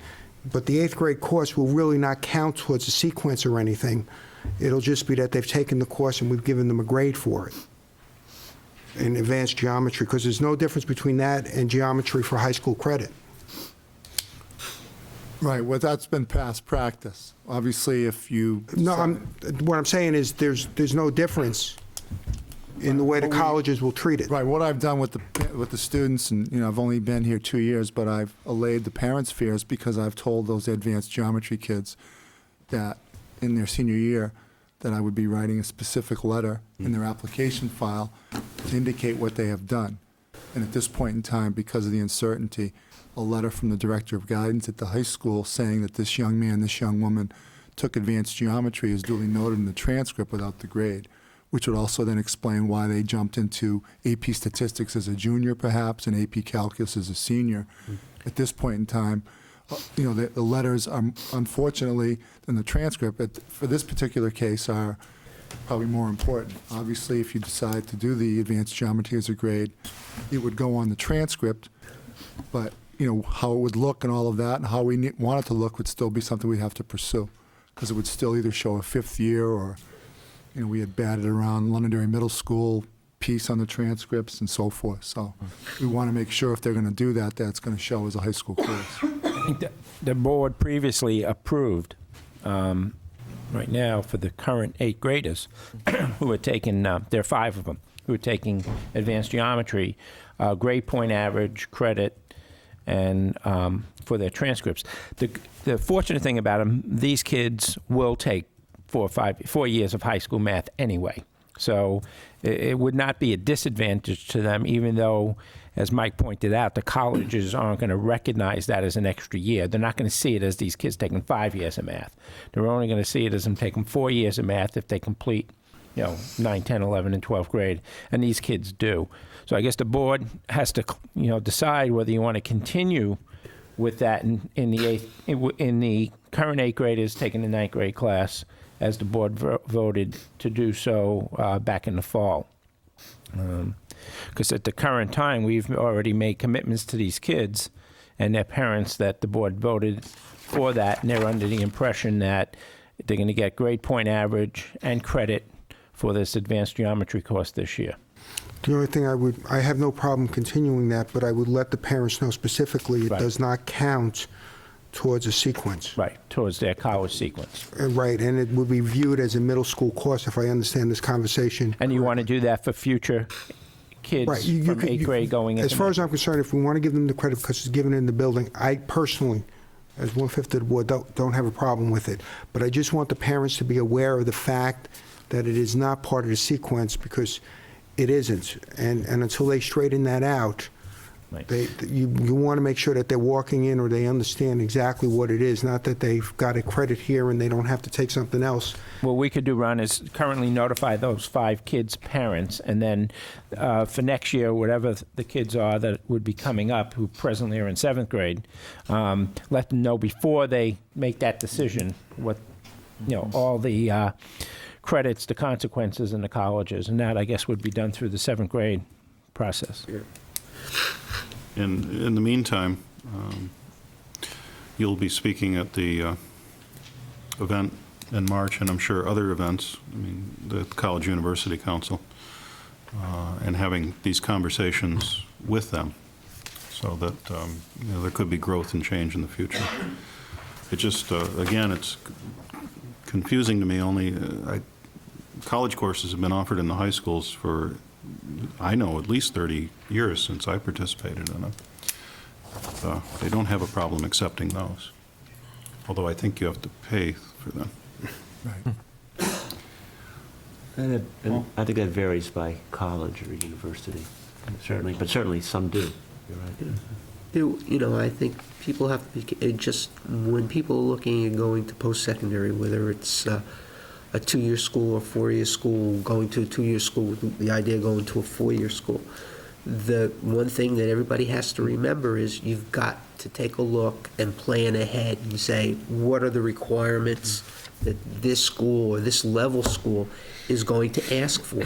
But the 8th grade course will really not count towards the sequence or anything. It'll just be that they've taken the course and we've given them a grade for it in advanced geometry, because there's no difference between that and geometry for high school credit. Right, well, that's been past practice. Obviously, if you... No, what I'm saying is there's no difference in the way the colleges will treat it. Right, what I've done with the students, and, I've only been here 2 years, but I've allayed the parents' fears because I've told those advanced geometry kids that in their senior year, that I would be writing a specific letter in their application file to indicate what they have done. And at this point in time, because of the uncertainty, a letter from the director of guidance at the high school saying that this young man, this young woman took advanced geometry is duly noted in the transcript without the grade, which would also then explain why they jumped into AP statistics as a junior perhaps and AP calculus as a senior. At this point in time, the letters are, unfortunately, than the transcript, for this particular case, are probably more important. Obviously, if you decide to do the advanced geometry as a grade, it would go on the transcript, but how it would look and all of that, and how we want it to look would still be something we'd have to pursue, because it would still either show a 5th year or, we had batted around Londonderry Middle School piece on the transcripts and so forth. So we want to make sure if they're going to do that, that's going to show as a high school course. I think the board previously approved, right now, for the current 8th graders who are taking, there are 5 of them, who are taking advanced geometry, grade point average, credit, and for their transcripts. The fortunate thing about them, these kids will take 4 years of high school math anyway. So it would not be a disadvantage to them, even though, as Mike pointed out, the colleges aren't going to recognize that as an extra year. They're not going to see it as these kids taking 5 years of math. They're only going to see it as them taking 4 years of math if they complete, 9, 10, 11, and 12th grade, and these kids do. So I guess the board has to, decide whether you want to continue with that in the current 8th graders taking the 9th grade class, as the board voted to do so back in the fall. Because at the current time, we've already made commitments to these kids and their parents that the board voted for that, and they're under the impression that they're going to get grade point average and credit for this advanced geometry course this year. The only thing I have no problem continuing that, but I would let the parents know specifically it does not count towards a sequence. Right, towards their college sequence. Right, and it would be viewed as a middle school course if I understand this conversation. And you want to do that for future kids from 8th grade going into... As far as I'm concerned, if we want to give them the credit because it's given in the building, I personally, as 1/5 of the board, don't have a problem with it. But I just want the parents to be aware of the fact that it is not part of the sequence, because it isn't. And until they straighten that out, you want to make sure that they're walking in or they understand exactly what it is, not that they've got a credit here and they don't have to take something else. What we could do, Ron, is currently notify those 5 kids' parents, and then for next year, whatever the kids are that would be coming up who presently are in 7th grade, let them know before they make that decision what, all the credits, the consequences, and the colleges, and that, I guess, would be done through the 7th grade process. Yeah. In the meantime, you'll be speaking at the event in March, and I'm sure other events, the College University Council, and having these conversations with them so that there could be growth and change in the future. It just, again, it's confusing to me. College courses have been offered in the high schools for, I know, at least 30 years since I participated in them. They don't have a problem accepting those, although I think you have to pay for them. Right. And I think that varies by college or university, certainly, but certainly some do. You're right. I think people have to be, just when people are looking at going to post-secondary, whether it's a 2-year school or 4-year school, going to a 2-year school with the idea of going to a 4-year school. The one thing that everybody has to remember is you've got to take a look and plan ahead and say, what are the requirements that this school or this level school is going to ask for?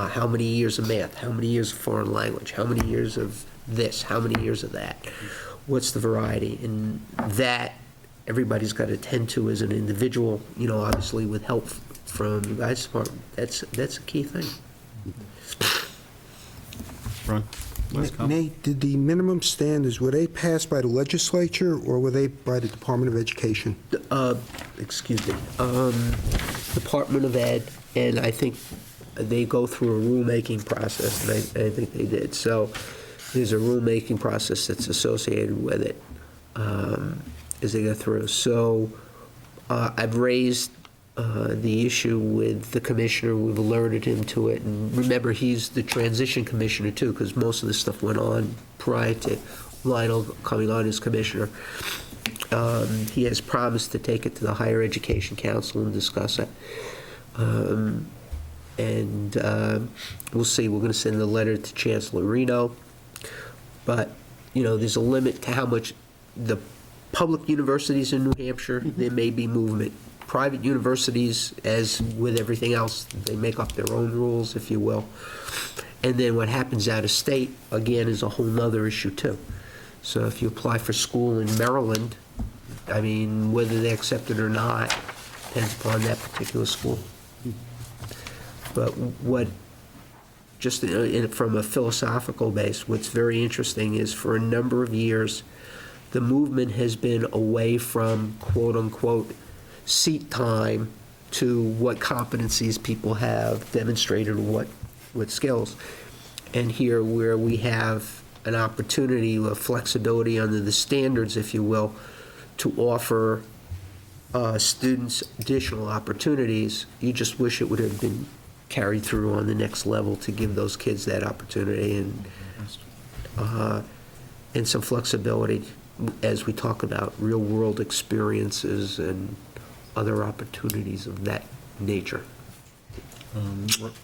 How many years of math? How many years of foreign language? How many years of this? How many years of that? What's the variety? And that everybody's got to attend to as an individual, obviously with help from the guidance department. That's a key thing. Ron? Last comment? Nate, did the minimum standards, were they passed by the legislature or were they by the Department of Education? Excuse me. Department of Ed, and I think they go through a rulemaking process, and I think they did. So there's a rulemaking process that's associated with it as they go through. So I've raised the issue with the commissioner. We've alerted him to it. And remember, he's the transition commissioner, too, because most of this stuff went on prior to Lionel coming on as commissioner. He has promised to take it to the Higher Education Council and discuss it. And we'll see. We're going to send a letter to Chancellor Reno. But, there's a limit to how much the public universities in New Hampshire, there may be movement. Private universities, as with everything else, they make up their own rules, if you will. And then what happens out of state, again, is a whole nother issue, too. So if you apply for school in Maryland, whether they accept it or not, depends upon that particular school. But just from a philosophical base, what's very interesting is for a number of years, the movement has been away from quote-unquote seat time to what competencies people have demonstrated, what skills. And here where we have an opportunity of flexibility under the standards, if you will, to offer students additional opportunities, you just wish it would have been carried through on the next level to give those kids that opportunity and some flexibility as we talk about real-world experiences and other opportunities of that nature.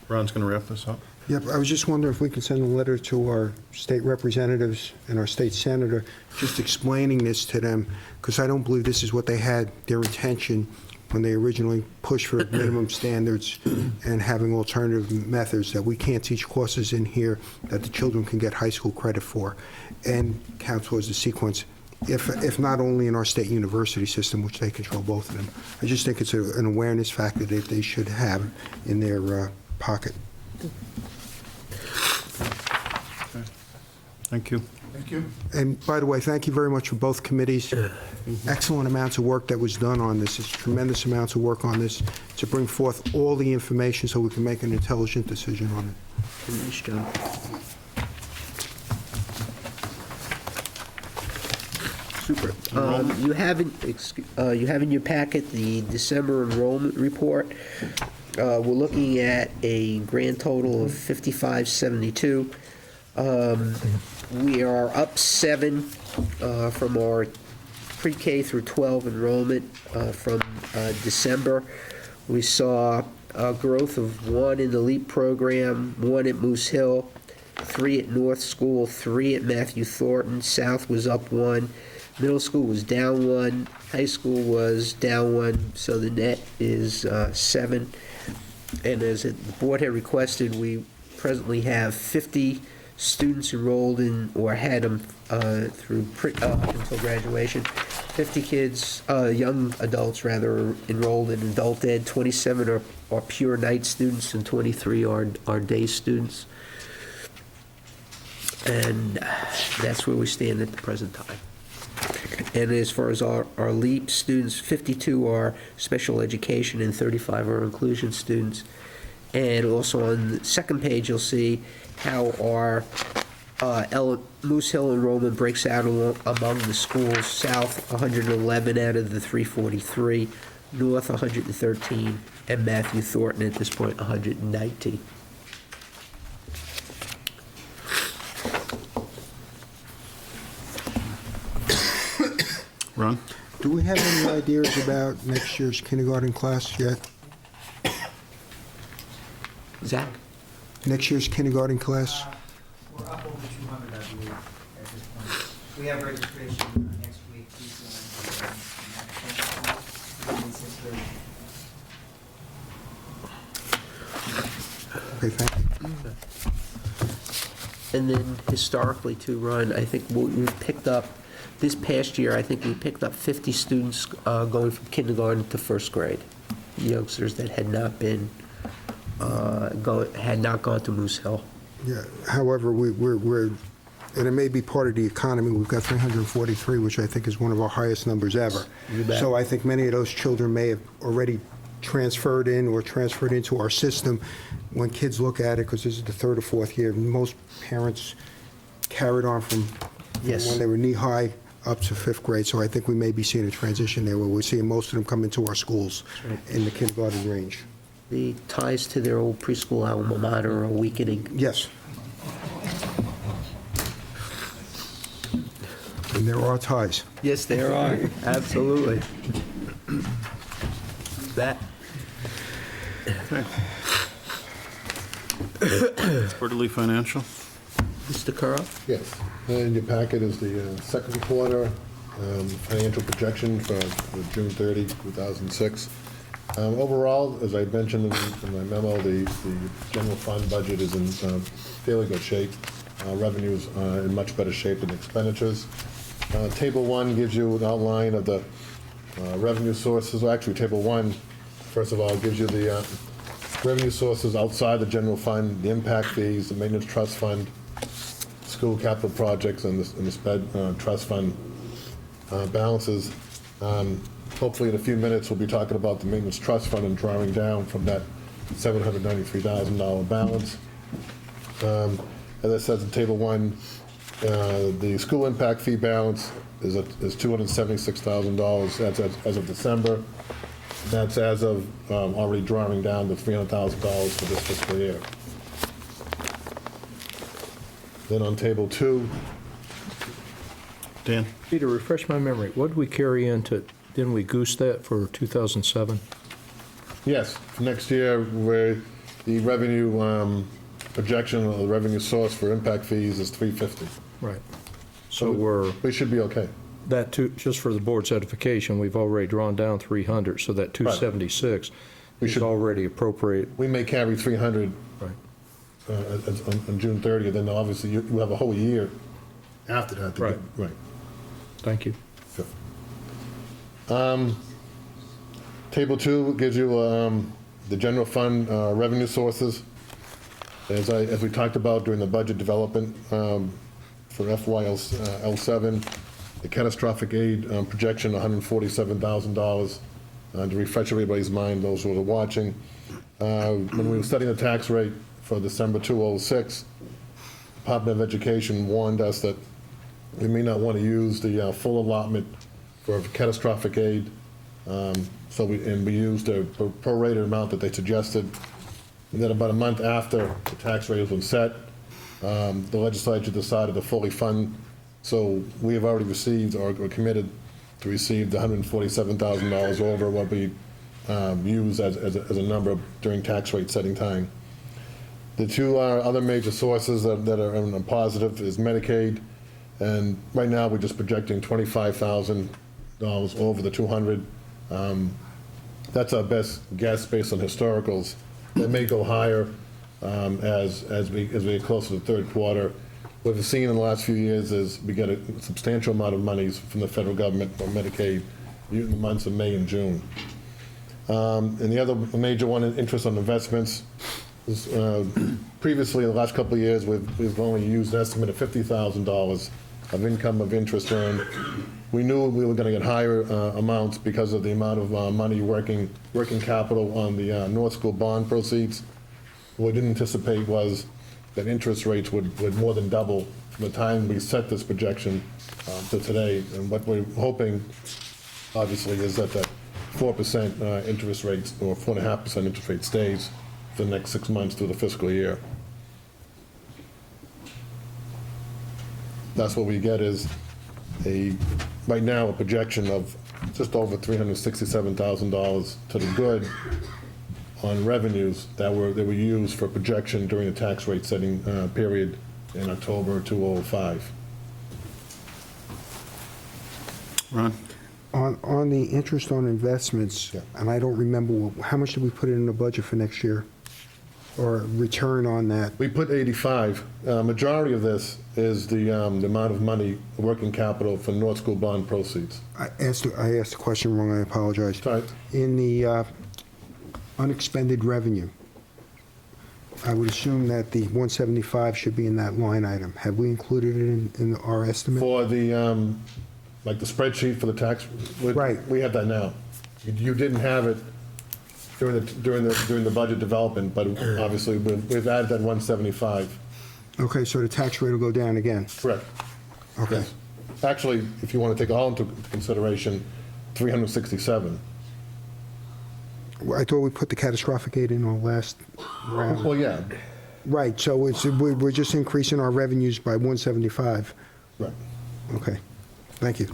Ron's going to wrap this up. Yep, I was just wondering if we could send a letter to our state representatives and our state senator, just explaining this to them, because I don't believe this is what they had, their intention, when they originally pushed for minimum standards and having alternative methods, that we can't teach courses in here that the children can get high school credit for and count towards the sequence, if not only in our state university system, which they control both of them. I just think it's an awareness factor that they should have in their pocket. Thank you. Thank you. And by the way, thank you very much for both committees. Excellent amounts of work that was done on this. It's tremendous amounts of work on this to bring forth all the information so we can make an intelligent decision on it. Nice job. Super. You have in your packet the December enrollment report. We're looking at a grand total of 5572. We are up 7 from our pre-K through 12 enrollment from December. We saw a growth of 1 in the LEAP program, 1 at Moose Hill, 3 at North School, 3 at Matthew Thornton. South was up 1. Middle school was down 1. High school was down 1. So the net is 7. And as the board had requested, we presently have 50 students enrolled in, or had them through up until graduation. 50 kids, young adults rather, enrolled in adult ed. 27 are pure night students and 23 are day students. And that's where we stand at the present time. And as far as our LEAP students, 52 are special education and 35 are inclusion students. And also on the second page, you'll see how our Moose Hill enrollment breaks out among the schools. South, 111 out of the 343, North, 113, and Matthew Thornton at this point, 119. Ron? Do we have any ideas about next year's kindergarten class yet? Zach? Next year's kindergarten class? We're up over 200, I believe, at this point. We have registration next week. Okay, thank you. And then historically too, Ron, I think we picked up, this past year, I think we picked up 50 students going from kindergarten to first grade. Youngsters that had not been, had not gone to Moose Hill. Yeah, however, we're, and it may be part of the economy, we've got 343, which I think is one of our highest numbers ever. You bet. So I think many of those children may have already transferred in or transferred into our system. When kids look at it, because this is the third or fourth year, most parents carried on from Yes. when they were knee-high up to fifth grade. So I think we may be seeing a transition there where we're seeing most of them come into our schools in the kindergarten range. The ties to their old preschool alma mater are weakening. Yes. And there are ties. Yes, there are, absolutely. That. Quarterly financial. Mr. Curran? Yes. In your packet is the second quarter financial projection for June 30, 2006. Overall, as I mentioned in my memo, the general fund budget is in fairly good shape. Revenues in much better shape than expenditures. Table 1 gives you an outline of the revenue sources. Well, actually, Table 1, first of all, gives you the revenue sources outside the general fund, the impact fees, the maintenance trust fund, school capital projects, and the SPED trust fund balances. Hopefully, in a few minutes, we'll be talking about the maintenance trust fund and drawing down from that $793,000 balance. As I said in Table 1, the school impact fee balance is $276,000 as of December. That's as of already drawing down the $300,000 for this fiscal year. Then on Table 2. Dan? Peter, refresh my memory. What did we carry into, didn't we goose that for 2007? Yes, next year, where the revenue projection or the revenue source for impact fees is $350. Right. So we should be okay. That too, just for the board's edification, we've already drawn down 300, so that 276 We is should- already appropriate. We may carry 300 Right. on June 30th, then obviously you have a whole year after that. Right. Right. Thank you. Table 2 gives you the general fund revenue sources. As we talked about during the budget development for FY07, the catastrophic aid projection, $147,000. To refresh everybody's mind, those who are watching, when we were studying the tax rate for December 2006, Department of Education warned us that we may not want to use the full allotment for catastrophic aid. So we used a prorated amount that they suggested. And then about a month after the tax rate has been set, the legislature decided to fully fund. So we have already received or committed to receive the $147,000 over what we used as a number during tax rate setting time. The two other major sources that are in a positive is Medicaid, and right now we're just projecting $25,000 over the 200. That's our best guess based on historicals. It may go higher as we get closer to the third quarter. What we've seen in the last few years is we get a substantial amount of monies from the federal government or Medicaid in the months of May and June. And the other major one is interest on investments. Previously, in the last couple of years, we've only used an estimate of $50,000 of income of interest earned. We knew we were going to get higher amounts because of the amount of money working capital on the North School bond proceeds. What we didn't anticipate was that interest rates would more than double from the time we set this projection to today. And what we're hoping, obviously, is that 4% interest rates or 4.5% interest rate stays for the next 6 months through the fiscal year. That's what we get is right now, a projection of just over $367,000 to the good on revenues that were used for projection during the tax rate setting period in October 2005. Ron? On the interest on investments, and I don't remember, how much did we put in the budget for next year? Or return on that? We put 85. Majority of this is the amount of money, working capital for North School bond proceeds. I asked the question wrong, I apologize. Sorry. In the unexpended revenue, I would assume that the 175 should be in that line item. Have we included it in our estimate? For the, like the spreadsheet for the tax, Right. we have that now. You didn't have it during the budget development, but obviously we've added that 175. Okay, so the tax rate will go down again? Correct. Okay. Yes. Actually, if you want to take all into consideration, 367. I thought we put the catastrophic aid in our last round. Well, yeah, Right, so we're just increasing our revenues by 175. right. Okay, thank you.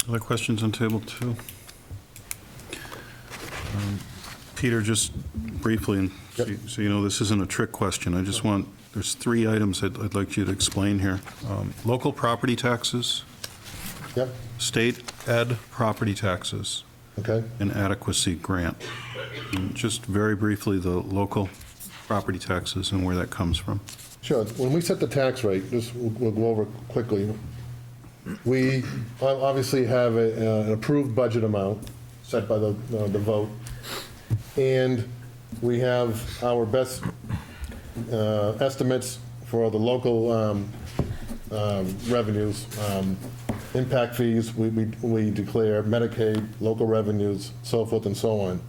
Other questions on table 2? Peter, just briefly, and so you know, this isn't a trick question. I just want, there's 3 items I'd like you to explain here. Local property taxes, Yep, state ed property taxes, okay. and adequacy grant. And just very briefly, the local property taxes and where that comes from. Sure. When we set the tax rate, just we'll go over quickly. We obviously have an approved budget amount set by the vote, and we have our best estimates for the local revenues, impact fees. We declare Medicaid, local revenues, so forth and so on.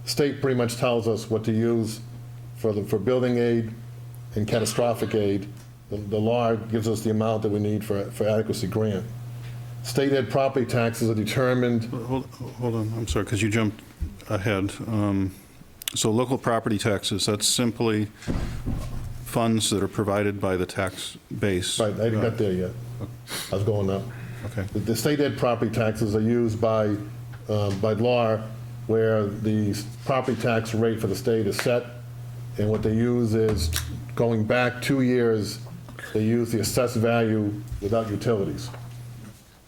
State pretty much tells us what to use for building aid and catastrophic aid. The law gives us the amount that we need for adequacy grant. State ed property taxes are determined. Hold on, I'm sorry, because you jumped ahead. So local property taxes, that's simply funds that are provided by the tax base. Right, I haven't got there yet. I was going up. Okay. The state ed property taxes are used by law, where the property tax rate for the state is set, and what they use is, going back 2 years, they use the assessed value without utilities.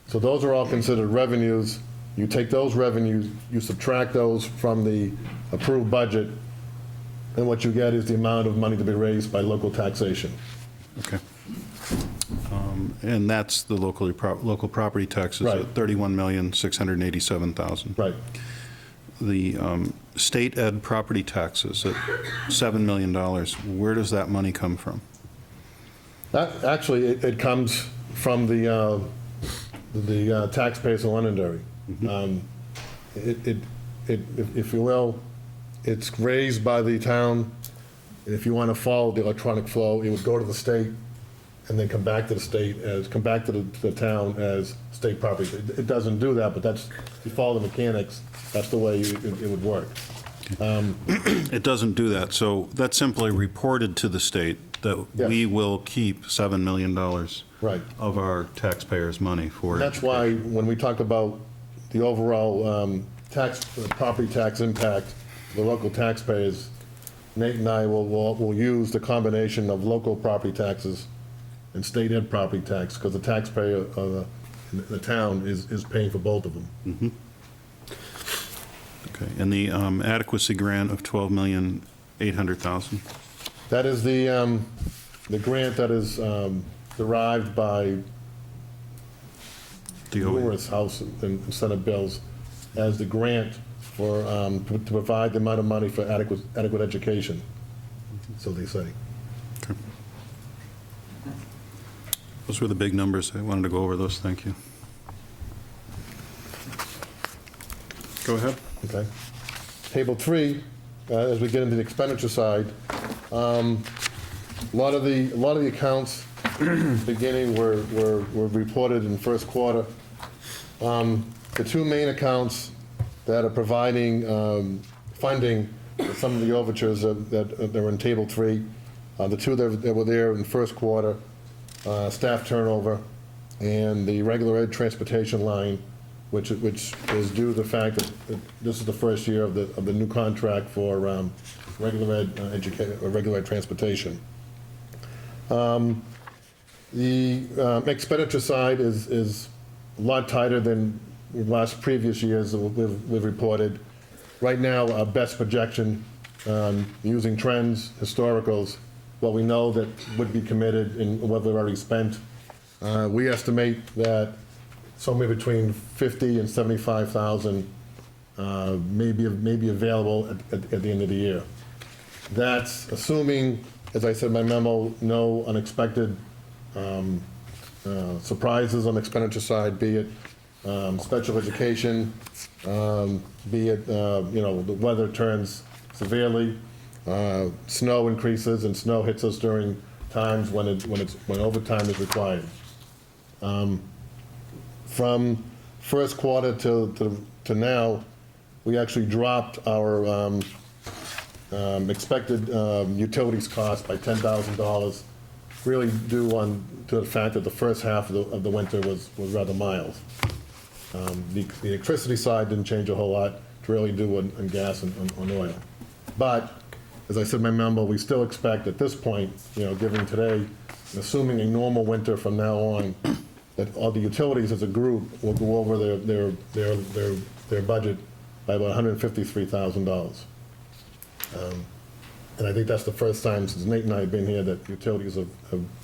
So those are all considered revenues. You take those revenues, you subtract those from the approved budget, and what you get is the amount of money to be raised by local taxation. Okay. And that's the local property taxes Right. at $31,687,000. Right. The state ed property taxes at $7 million, where does that money come from? That, actually, it comes from the taxpayers of Londonderry. If you will, it's raised by the town. If you want to follow the electronic flow, it would go to the state and then come back to the state come back to the town as state property. It doesn't do that, but that's, if you follow the mechanics, that's the way it would work. It doesn't do that, so that's simply reported to the state that Yes. we will keep $7 million Right. of our taxpayers' money for That's education. why when we talk about the overall property tax impact, the local taxpayers, Nate and I will use the combination of local property taxes and state ed property tax, because the taxpayer of the town is paying for both of them. Okay, and the adequacy grant of $12,800,000. That is the grant that is derived by numerous House and Senate bills as the grant for, to provide the amount of money for adequate education, so they say. Okay. Those were the big numbers. I wanted to go over those. Thank you. Go ahead. Okay. Table 3, as we get into the expenditure side, a lot of the accounts beginning were reported in first quarter. The 2 main accounts that are providing funding for some of the overtures that are in Table 3, the 2 that were there in first quarter, staff turnover, and the regular ed transportation line which is due to the fact that this is the first year of the new contract for regular ed transportation. The expenditure side is a lot tighter than the last previous years that we've reported. Right now, our best projection, using trends, historicals, what we know that would be committed and what we've already spent, we estimate that somewhere between 50 and 75,000 may be available at the end of the year. That's assuming, as I said in my memo, no unexpected surprises on the expenditure side, be it special education, be it the weather turns severely, snow increases, and snow hits us during times when overtime is required. From first quarter to now, we actually dropped our expected utilities cost by $10,000, really due to the fact that the first half of the winter was rather mild. The electricity side didn't change a whole lot. It's really due on gas and on oil. But, as I said in my memo, we still expect at this point, given today, and assuming a normal winter from now on, that all the utilities as a group will go over their budget by about $153,000. And I think that's the first time since Nate and I have been here that utilities have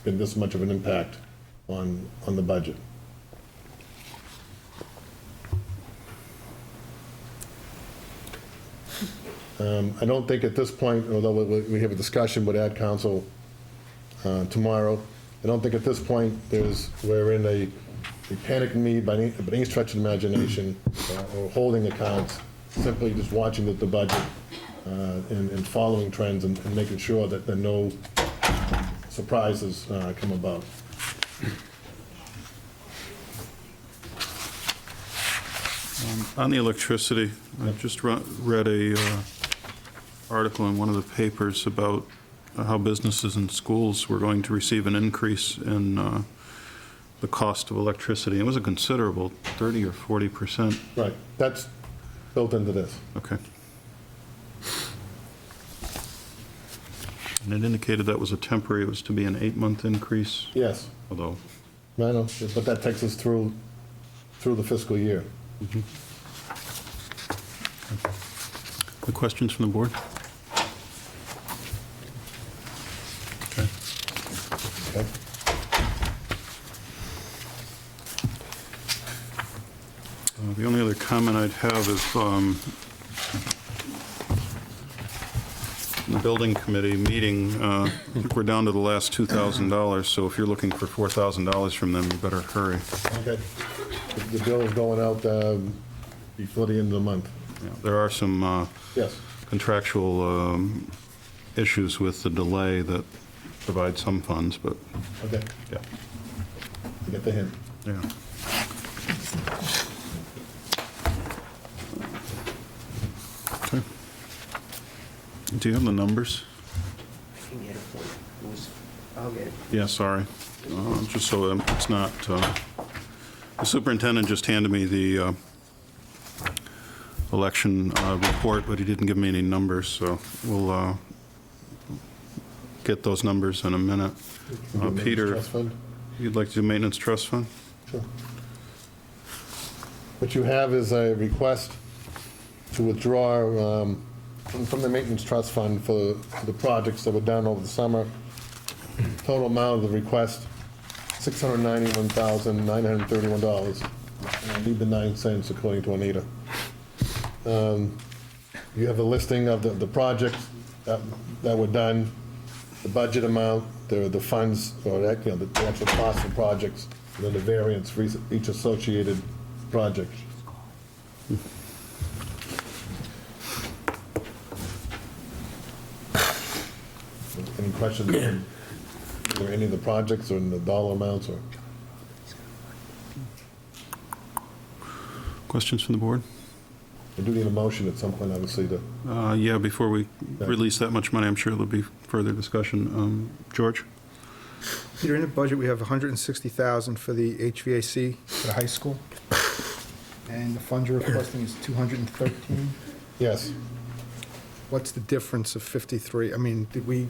been this much of an impact on the budget. I don't think at this point, although we have a discussion with Ad Council tomorrow, I don't think at this point we're in a panic need by any stretch of the imagination or holding accounts, simply just watching the budget and following trends and making sure that there are no surprises come about. On the electricity, I just read a article in one of the papers about how businesses and schools were going to receive an increase in the cost of electricity. It was a considerable 30 or 40%. Right. That's built into this. Okay. And it indicated that was a temporary, it was to be an 8-month increase? Yes. Although... I know, but that takes us through the fiscal year. Mm-hmm. The questions from the board? Okay. Okay. The only other comment I'd have is the building committee meeting, I think we're down to the last $2,000, so if you're looking for $4,000 from them, you better hurry. Okay. The bill is going out before the end of the month. Yeah, there are some Yes. contractual issues with the delay that provide some funds, but Okay. yeah. I get the hint. Yeah. Okay. Do you have the numbers? I can get it for you. I'll get it. Yeah, sorry. Just so it's not, the superintendent just handed me the election report, but he didn't give me any numbers, so we'll get those numbers in a minute. Peter, Trust fund? you'd like to do maintenance trust fund? Sure. What you have is a request to withdraw from the maintenance trust fund for the projects that were done over the summer. Total amount of the request, $691,931. I need the 9 cents according to Anita. You have a listing of the projects that were done, the budget amount, the funds, or the actual cost of projects, and then the variance for each associated project. Any questions on any of the projects or in the dollar amounts or? Questions from the board? I do need a motion at some point, obviously, to. Yeah, before we release that much money, I'm sure there'll be further discussion. George? Peter, in the budget, we have $160,000 for the HVAC for the high school. And the funds you're requesting is 213? Yes. What's the difference of 53? I mean, did we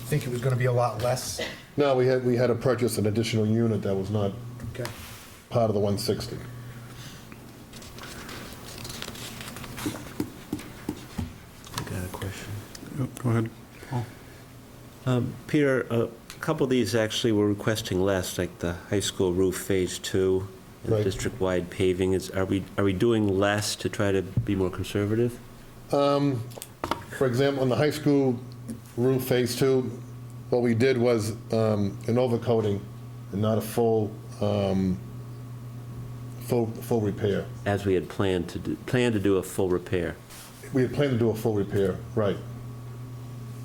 think it was going to be a lot less? No, we had to purchase an additional unit that was not Okay. part of the 160. Got a question. Go ahead, Paul. Peter, a couple of these actually were requesting less, like the high school roof Phase 2 and Right. district-wide paving. Are we doing less to try to be more conservative? For example, on the high school roof Phase 2, what we did was an overcoating and not a full repair. As we had planned to do a full repair. We had planned to do a full repair, right.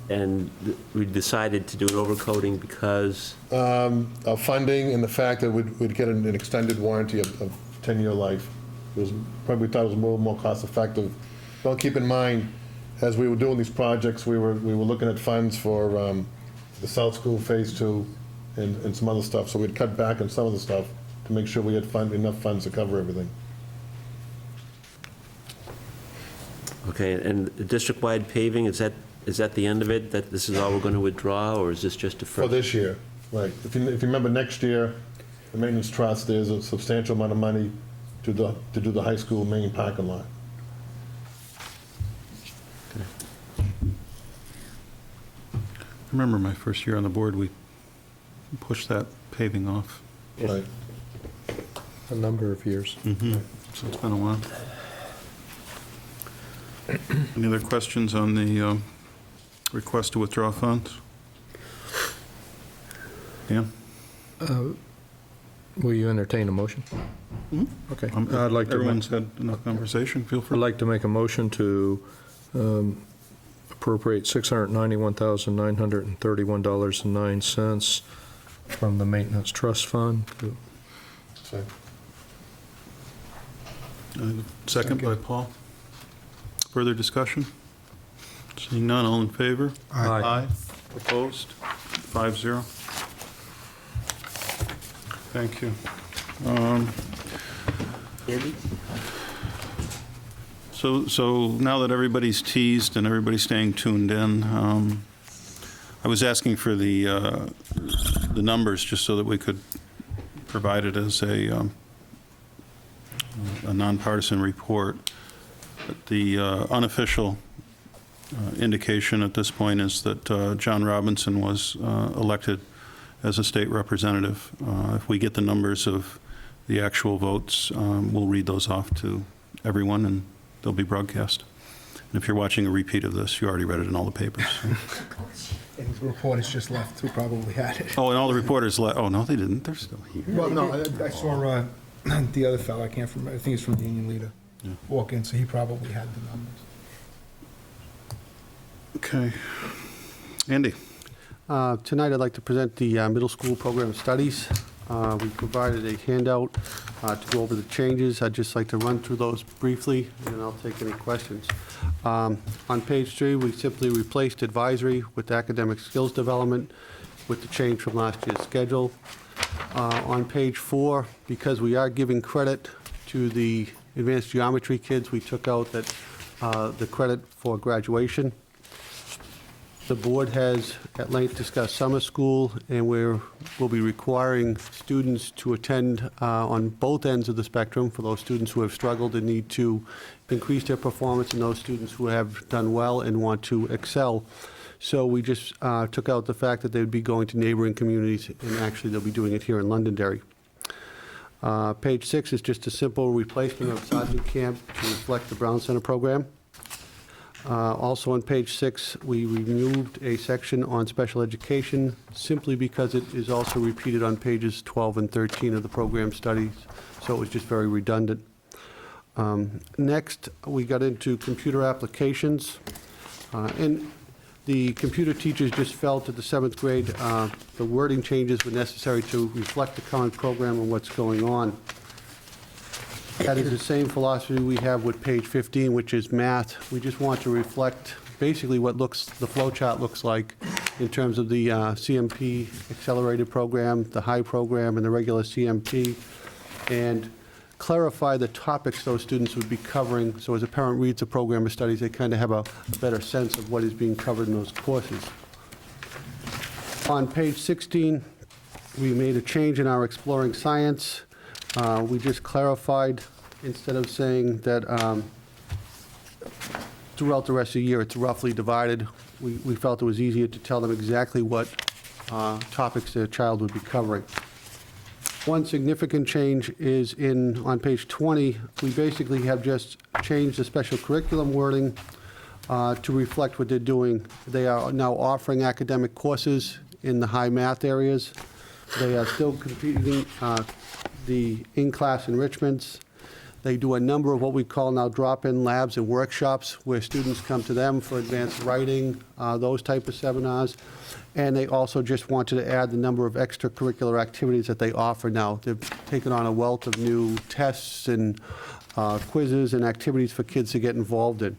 And we decided to do an overcoating because, Of funding and the fact that we'd get an extended warranty of 10-year life. It was, probably thought it was a little more cost-effective. Don't keep in mind, as we were doing these projects, we were looking at funds for the South School Phase 2 and some other stuff, so we'd cut back on some of the stuff to make sure we had enough funds to cover everything. okay, and the district-wide paving, is that the end of it? That this is all we're going to withdraw, or is this just a For first? this year, right. If you remember, next year, the maintenance trust, there's a substantial amount of money to do the high school main parking lot. I remember my first year on the board, we pushed that paving off. Right. A number of years. So it's been a while. Any other questions on the request to withdraw funds? Dan? Will you entertain a motion? Okay. I'd like to. Everyone's had enough conversation, feel free. I'd like to make a motion to appropriate $691,931.09 from the Maintenance Trust Fund. So, Second by Paul. Further discussion? Seeing none, all in favor? Aye. Opposed? 5-0. Thank you. Andy? So now that everybody's teased and everybody's staying tuned in, I was asking for the numbers just so that we could provide it as a nonpartisan report. But the unofficial indication at this point is that John Robinson was elected as a state representative. If we get the numbers of the actual votes, we'll read those off to everyone and they'll be broadcast. And if you're watching a repeat of this, you already read it in all the papers. And the reporters just left who probably had it. Oh, and all the reporters oh, no, they didn't. They're still here. Well, no, I saw the other fellow, I can't remember, I think he's from the Union Leader, walk in, so he probably had the numbers. Okay. Andy? Tonight, I'd like to present the middle school program studies. We provided a handout to go over the changes. I'd just like to run through those briefly, and then I'll take any questions. On page 3, we simply replaced advisory with academic skills development with the change from last year's schedule. On page 4, because we are giving credit to the advanced geometry kids, we took out that the credit for graduation. The board has at length discussed summer school, and we'll be requiring students to attend on both ends of the spectrum for those students who have struggled and need to increase their performance and those students who have done well and want to excel. So we just took out the fact that they would be going to neighboring communities, and actually they'll be doing it here in Londonderry. Page 6 is just a simple replacement of Sergeant Camp to reflect the Brown Center program. Also on page 6, we removed a section on special education simply because it is also repeated on pages 12 and 13 of the program studies, so it was just very redundant. Next, we got into computer applications, and the computer teachers just felt at the 7th grade the wording changes were necessary to reflect the current program and what's going on. That is the same philosophy we have with page 15, which is math. We just want to reflect basically what the flow chart looks like in terms of the CMP accelerated program, the high program, and the regular CMP. And clarify the topics those students would be covering, so as a parent reads the program of studies, they kind of have a better sense of what is being covered in those courses. On page 16, we made a change in our exploring science. We just clarified, instead of saying that throughout the rest of the year it's roughly divided, we felt it was easier to tell them exactly what topics their child would be covering. One significant change is on page 20, we basically have just changed the special curriculum wording to reflect what they're doing. They are now offering academic courses in the high math areas. They are still completing the in-class enrichments. They do a number of what we call now drop-in labs and workshops where students come to them for advanced writing, those type of seminars. And they also just wanted to add the number of extracurricular activities that they offer now. They've taken on a wealth of new tests and quizzes and activities for kids to get involved in.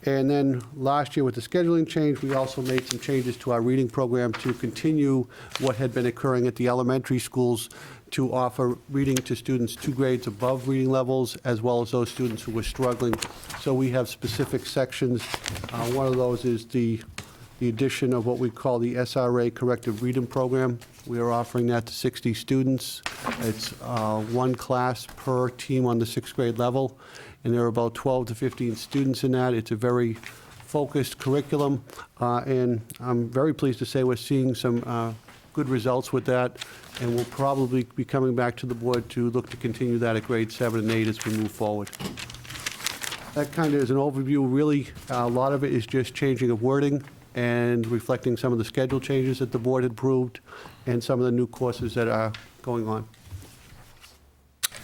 And then last year with the scheduling change, we also made some changes to our reading program to continue what had been occurring at the elementary schools to offer reading to students 2 grades above reading levels, as well as those students who were struggling. So we have specific sections. One of those is the addition of what we call the SRA Corrective Reading Program. We are offering that to 60 students. It's 1 class per team on the 6th grade level, and there are about 12 to 15 students in that. It's a very focused curriculum, and I'm very pleased to say we're seeing some good results with that, and we'll probably be coming back to the board to look to continue that at grade 7 and 8 as we move forward. That kind of is an overview. Really, a lot of it is just changing of wording and reflecting some of the schedule changes that the board had approved and some of the new courses that are going on.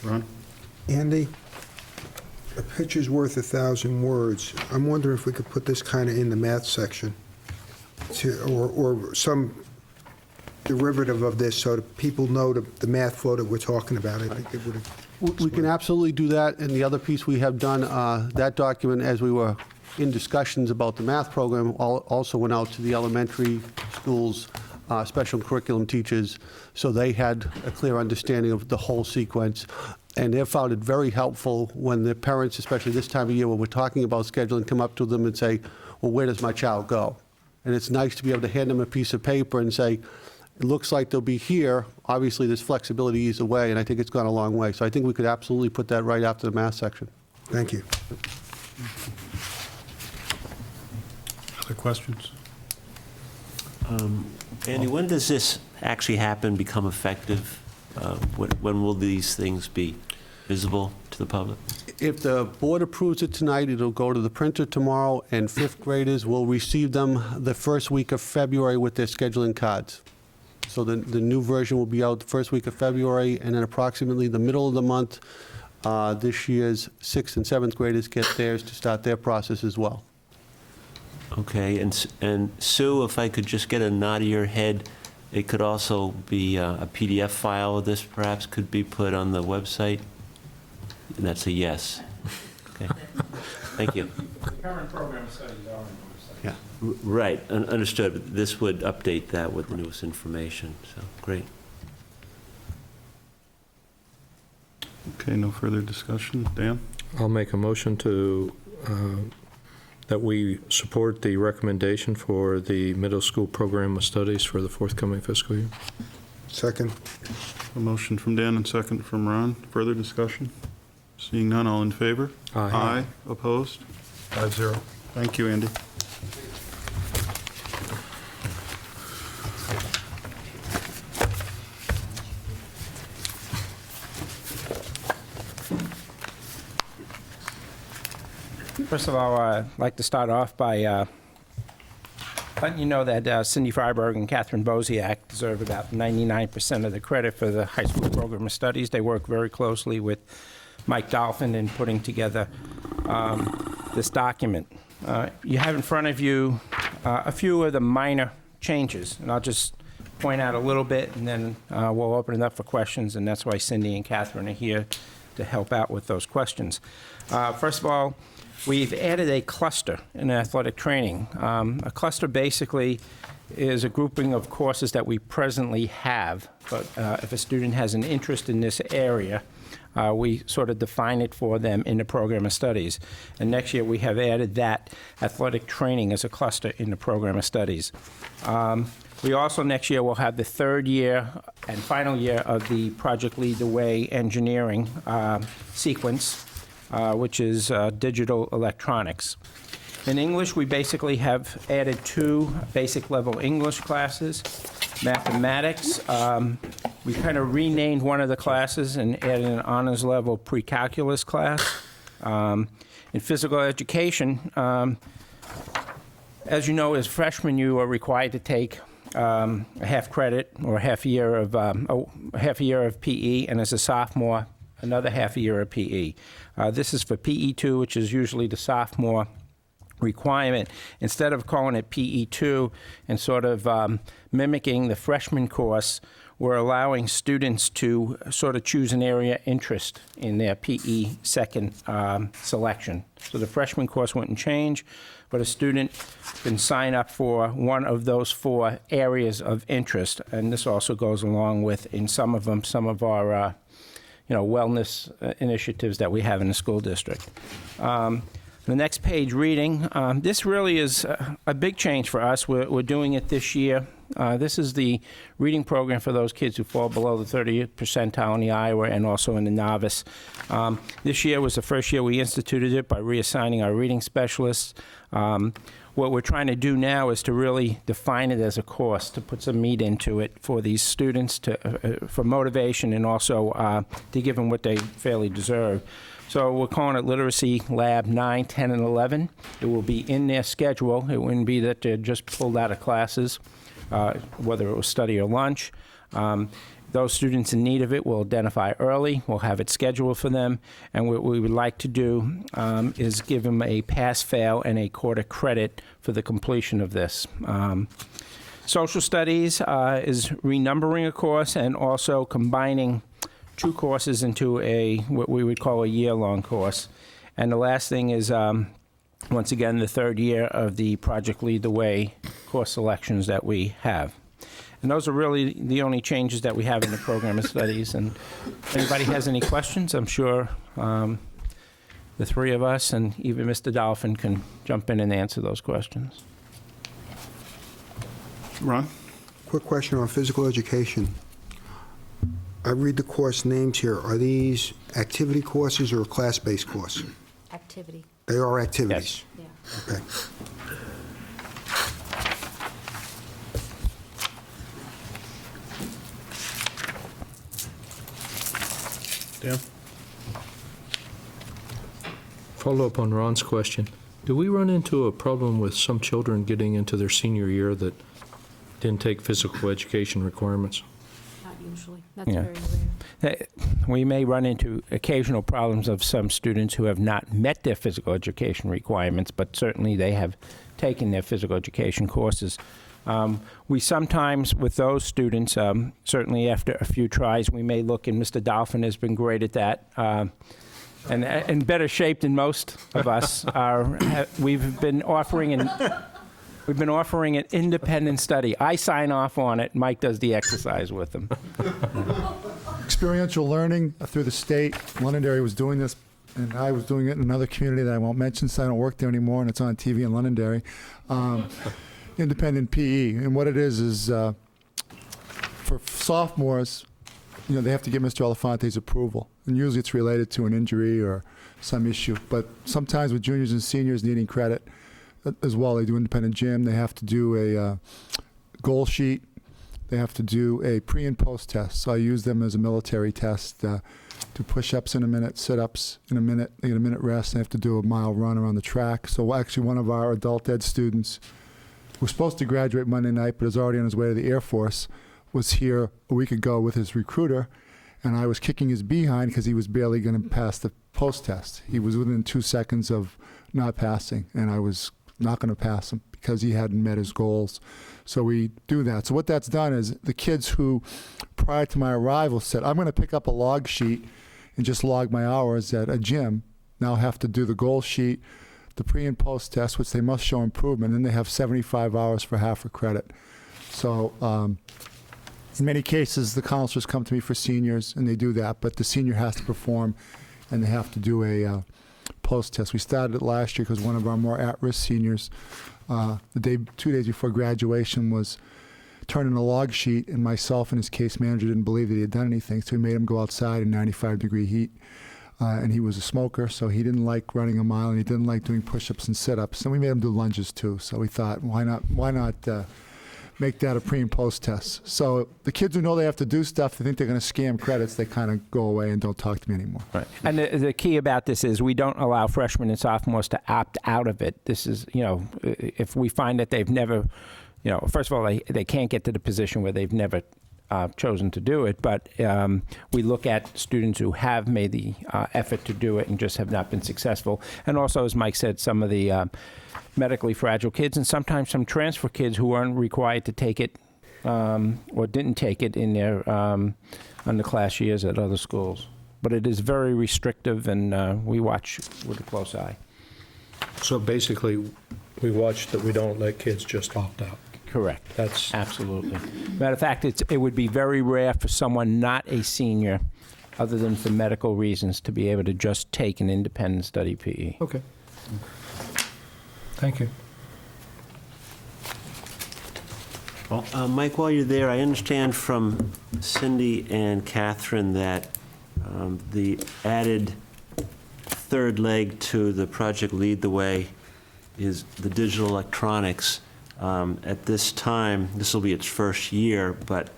Ron? Andy, a picture's worth 1,000 words. I'm wondering if we could put this kind of in the math section, or some derivative of this, so that people know the math flow that we're talking about. I think it would. We can absolutely do that, and the other piece we have done, that document, as we were in discussions about the math program, also went out to the elementary schools, special curriculum teachers, so they had a clear understanding of the whole sequence. And they found it very helpful when the parents, especially this time of year when we're talking about scheduling, come up to them and say, well, where does my child go? And it's nice to be able to hand them a piece of paper and say, it looks like they'll be here. Obviously, there's flexibility either way, and I think it's gone a long way. So I think we could absolutely put that right after the math section. Thank you. Other questions? Andy, when does this actually happen, become effective? When will these things be visible to the public? If the board approves it tonight, it'll go to the printer tomorrow, and 5th graders will receive them the first week of February with their scheduling cards. So the new version will be out the first week of February, and then approximately the middle of the month, this year's 6th and 7th graders get theirs to start their process as well. Okay, and Sue, if I could just get a nod of your head, it could also be a PDF file of this perhaps could be put on the website? And that's a yes. Okay, thank you. The current program studies are on the website. Yeah. Right, understood. This would update that with the newest information, so great. Okay, no further discussion. Dan? I'll make a motion to, that we support the recommendation for the middle school program of studies for the forthcoming fiscal year. Second. A motion from Dan and second from Ron. Further discussion? Seeing none, all in favor? Aye. Aye. Opposed? 5-0. Thank you, Andy. First of all, I'd like to start off by letting you know that Cindy Freiberg and Catherine Bosiak deserve about 99% of the credit for the high school program of studies. They work very closely with Mike Dolphin in putting together this document. You have in front of you a few of the minor changes, and I'll just point out a little bit, and then we'll open it up for questions, and that's why Cindy and Catherine are here to help out with those questions. First of all, we've added a cluster in athletic training. A cluster basically is a grouping of courses that we presently have, but if a student has an interest in this area, we sort of define it for them in the program of studies. And next year, we have added that athletic training as a cluster in the program of studies. We also, next year, will have the third year and final year of the Project Lead the Way engineering sequence, which is digital electronics. In English, we basically have added 2 basic level English classes. Mathematics, we kind of renamed one of the classes and added an honors level pre-calculus class. In physical education, as you know, as freshmen, you are required to take a half credit or a half year of PE, and as a sophomore, another half a year of PE. This is for PE2, which is usually the sophomore requirement. Instead of calling it PE2 and sort of mimicking the freshman course, we're allowing students to sort of choose an area of interest in their PE second selection. So the freshman course wouldn't change, but a student can sign up for one of those 4 areas of interest. And this also goes along with, in some of them, some of our wellness initiatives that we have in the school district. The next page, reading. This really is a big change for us. We're doing it this year. This is the reading program for those kids who fall below the 30th percentile in the Iowa and also in the novice. This year was the first year we instituted it by reassigning our reading specialists. What we're trying to do now is to really define it as a course, to put some meat into it for these students, for motivation and also to give them what they fairly deserve. So we're calling it Literacy Lab 9, 10, and 11. It will be in their schedule. It wouldn't be that they're just pulled out of classes, whether it was study or lunch. Those students in need of it will identify early. We'll have it scheduled for them. And what we would like to do is give them a pass-fail and a quarter credit for the completion of this. Social studies is renumbering a course and also combining 2 courses into what we would call a year-long course. And the last thing is, once again, the third year of the Project Lead the Way course selections that we have. And those are really the only changes that we have in the program of studies. And if anybody has any questions, I'm sure the 3 of us and even Mr. Dolphin can jump in and answer those questions. Ron? Quick question on physical education. I read the course names here. Are these activity courses or a class-based course? Activity. They are activities? Yeah. Okay. Dan? Follow up on Ron's question. Do we run into a problem with some children getting into their senior year that didn't take physical education requirements? Not usually. That's Yeah. very rare. We may run into occasional problems of some students who have not met their physical education requirements, but certainly they have taken their physical education courses. We sometimes, with those students, certainly after a few tries, we may look, and Mr. Dolphin has been great at that, and in better shape than most of us are. We've been offering an independent study. I sign off on it. Mike does the exercise with them. Experiential learning through the state. Londonderry was doing this, and I was doing it in another community that I won't mention, so I don't work there anymore, and it's on TV in Londonderry. Independent PE, and what it is for sophomores, they have to get Mr. Elefante's approval, and usually it's related to an injury or some issue. But sometimes with juniors and seniors needing credit as well, they do independent gym. They have to do a goal sheet. They have to do a pre and post test. So I use them as a military test. Do push-ups in a minute, sit-ups in a minute. They get a minute rest. They have to do a mile run around the track. So actually, one of our adult ed students was supposed to graduate Monday night, but is already on his way to the Air Force, was here a week ago with his recruiter, and I was kicking his behind because he was barely going to pass the post-test. He was within 2 seconds of not passing, and I was not going to pass him because he hadn't met his goals. So we do that. So what that's done is the kids who, prior to my arrival, said, I'm going to pick up a log sheet and just log my hours at a gym, now have to do the goal sheet, the pre and post test, which they must show improvement, and they have 75 hours for half a credit. So in many cases, the counselors come to me for seniors, and they do that, but the senior has to perform, and they have to do a post-test. We started it last year because one of our more at-risk seniors, 2 days before graduation, was turning a log sheet, and myself and his case manager didn't believe that he had done anything, so we made him go outside in 95-degree heat. And he was a smoker, so he didn't like running a mile, and he didn't like doing push-ups and sit-ups. And we made him do lunges too. So we thought, why not make that a pre and post test? So the kids who know they have to do stuff, they think they're going to scam credits, they kind of go away and don't talk to me anymore. Right. And the key about this is we don't allow freshmen and sophomores to opt out of it. This is, if we find that they've never, first of all, they can't get to the position where they've never chosen to do it, but we look at students who have made the effort to do it and just have not been successful. And also, as Mike said, some of the medically fragile kids and sometimes some transfer kids who aren't required to take it or didn't take it in their underclass years at other schools. But it is very restrictive, and we watch with a close eye. So basically, we watch that we don't let kids just opt out. Correct. That's absolutely. Matter of fact, it would be very rare for someone not a senior, other than for medical reasons, to be able to just take an independent study PE. Okay. Thank you. Well, Mike, while you're there, I understand from Cindy and Catherine that the added third leg to the project Lead the Way is the digital electronics. At this time, this will be its first year, but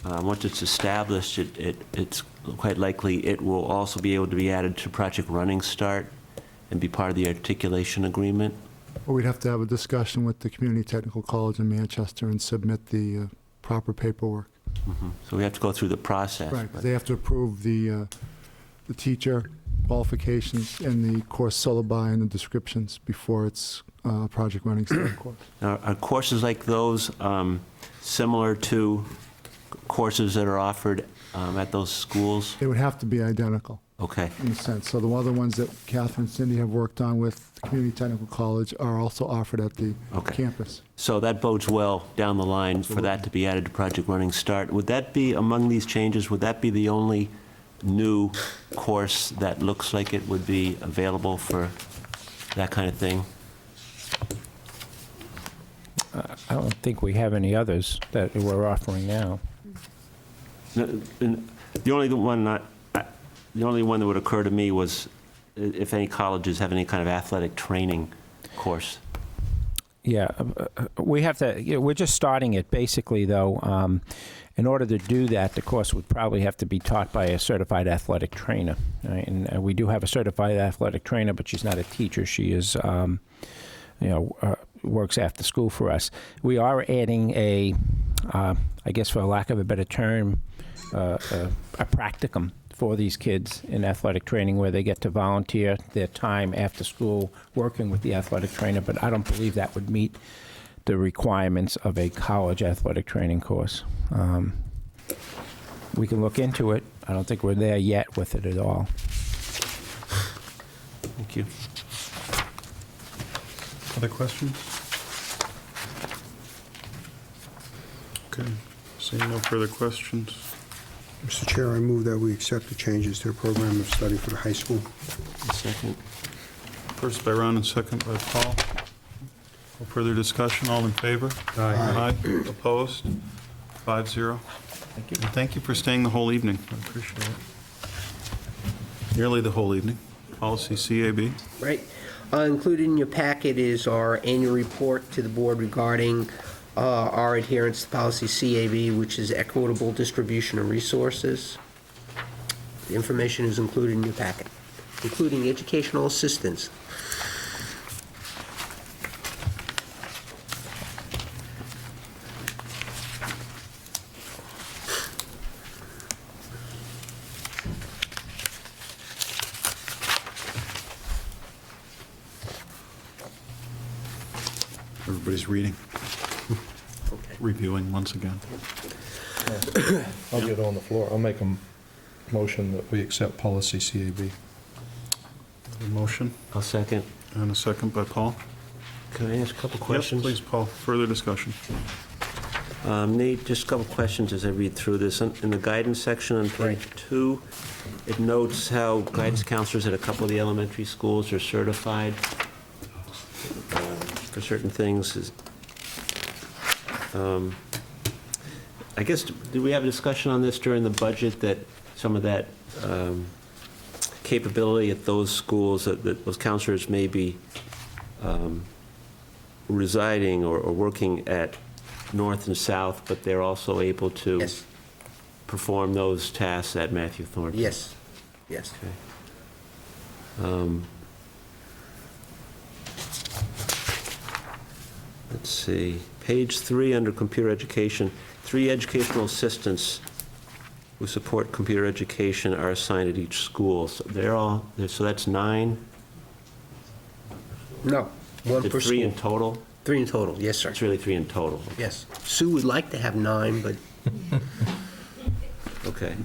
once it's established, it's quite likely it will also be able to be added to Project Running Start and be part of the articulation agreement. Well, we'd have to have a discussion with the Community Technical College in Manchester and submit the proper paperwork. Mm-hmm. So we have to go through the process. Right, they have to approve the teacher qualifications and the course syllabi and the descriptions before it's Project Running Start course. Now, are courses like those similar to courses that are offered at those schools? They would have to be identical. Okay. In a sense. So the other ones that Catherine and Cindy have worked on with the Community Technical College are also offered at the campus. So that bodes well down the line for that to be added to Project Running Start. Would that be, among these changes, would that be the only new course that looks like it would be available for that kind of thing? I don't think we have any others that we're offering now. The only one that would occur to me was if any colleges have any kind of athletic training course. Yeah, we have to. We're just starting it. Basically, though, in order to do that, the course would probably have to be taught by a certified athletic trainer. Right? And we do have a certified athletic trainer, but she's not a teacher. She is, works after school for us. We are adding I guess for lack of a better term, a practicum for these kids in athletic training where they get to volunteer their time after school working with the athletic trainer, but I don't believe that would meet the requirements of a college athletic training course. We can look into it. I don't think we're there yet with it at all. Thank you. Other questions? Okay, seeing no further questions. Mr. Chair, I move that we accept the changes to the program of study for the high school. Second. First by Ron and second by Paul. No further discussion, all in favor? Aye. Opposed? 5-0. Thank you. And thank you for staying the whole evening. I appreciate it. Nearly the whole evening. Policy CAB. Right. Included in your packet is our annual report to the board regarding our adherence to policy CAB, which is equitable distribution of resources. The information is included in your packet, including educational assistance. Everybody's reading. Reviewing once again. I'll get on the floor. I'll make a motion that we accept policy CAB. A motion I'll second. and a second by Paul. Can I ask a couple questions? Yes, please, Paul. Further discussion. Nate, just a couple questions as I read through this. In the guidance section on page 2, it notes how guidance counselors at a couple of the elementary schools are certified for certain things. I guess, did we have a discussion on this during the budget, that some of that capability at those schools, that those counselors may be residing or working at North and South, but they're also able to Yes. perform those tasks at Matthew Thornton? Yes, yes. Okay. Let's see, page 3 under computer education, 3 educational assistants who support computer education are assigned at each school. So so that's 9? No, one per 3 in school. total? 3 in total, yes, sir. It's really 3 in total. Yes. Sue would like to have 9, but Okay.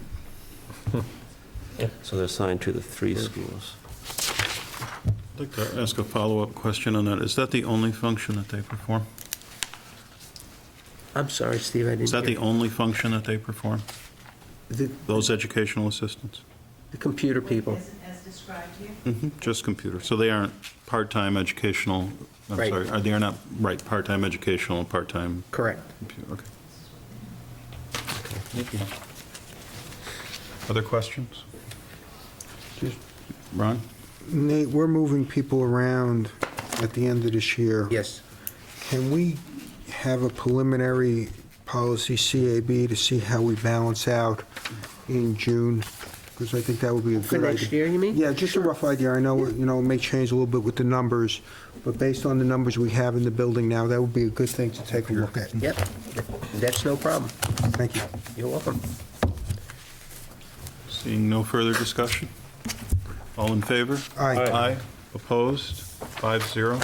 So they're assigned to the 3 schools. I'd like to ask a follow-up question on that. Is that the only function that they perform? I'm sorry, Steve, I didn't Is that the hear. only function that they perform? Those educational assistants? The computer people. As described here? Just computer. So they aren't part-time educational, I'm Right. sorry, they are not, right, part-time educational and part-time Correct. computer, okay. Thank you. Other questions? Ron? Nate, we're moving people around at the end of this year. Yes. Can we have a preliminary policy CAB to see how we balance out in June? Because I think that would be a For good idea. next year, you mean? Yeah, just a rough idea. I know, it may change a little bit with the numbers, but based on the numbers we have in the building now, that would be a good thing to take a look at. Yep, that's no problem. Thank you. You're welcome. Seeing no further discussion? All in favor? Aye. Aye. Opposed? 5-0.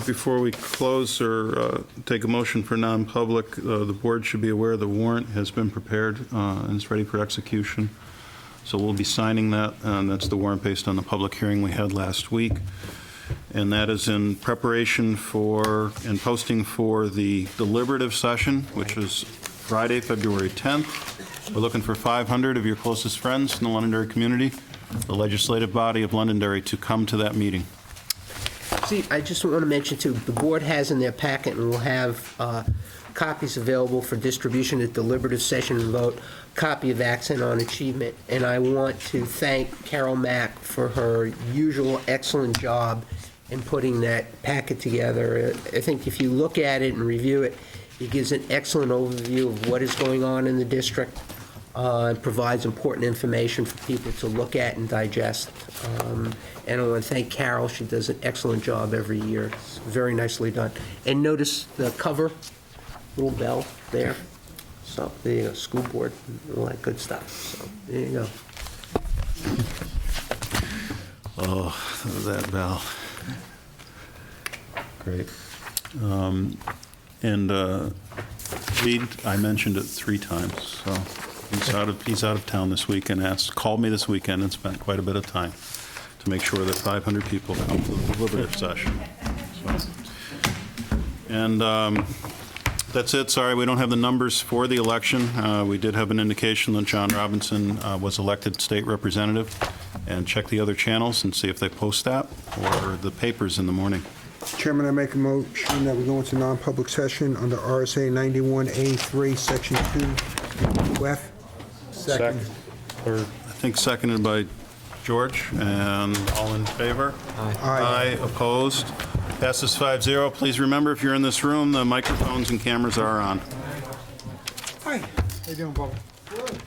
Before we close or take a motion for non-public, the board should be aware the warrant has been prepared and is ready for execution. So we'll be signing that, and that's the warrant based on the public hearing we had last week. And that is in preparation for and posting for the deliberative session, which is Friday, February 10th. We're looking for 500 of your closest friends in the Londonderry community, the legislative body of Londonderry, to come to that meeting. See, I just want to mention too, the board has in their packet and will have copies available for distribution at deliberative session and vote, copy of Accent on Achievement. And I want to thank Carol Mack for her usual excellent job in putting that packet together. I think if you look at it and review it, it gives an excellent overview of what is going on in the district. It provides important information for people to look at and digest. And I want to thank Carol. She does an excellent job every year. It's very nicely done. And notice the cover, little bell there. So there you go, school board, all that good stuff. So there you go. Oh, that bell. Great. And Reed, I mentioned it 3 times, so he's out of town this week and called me this weekend and spent quite a bit of time to make sure that 500 people come to the deliberative session. So, and that's it. Sorry, we don't have the numbers for the election. We did have an indication that John Robinson was elected state representative, and check the other channels and see if they post that or the papers in the morning. Chairman, I make a motion that we go into non-public session under RSA 91A3, Section 2F. Second. I think seconded by George, and all in favor? Aye. Aye, opposed? Passes 5-0. Please remember, if you're in this room, the microphones and cameras are on. Hi. How you doing, Bob? Good.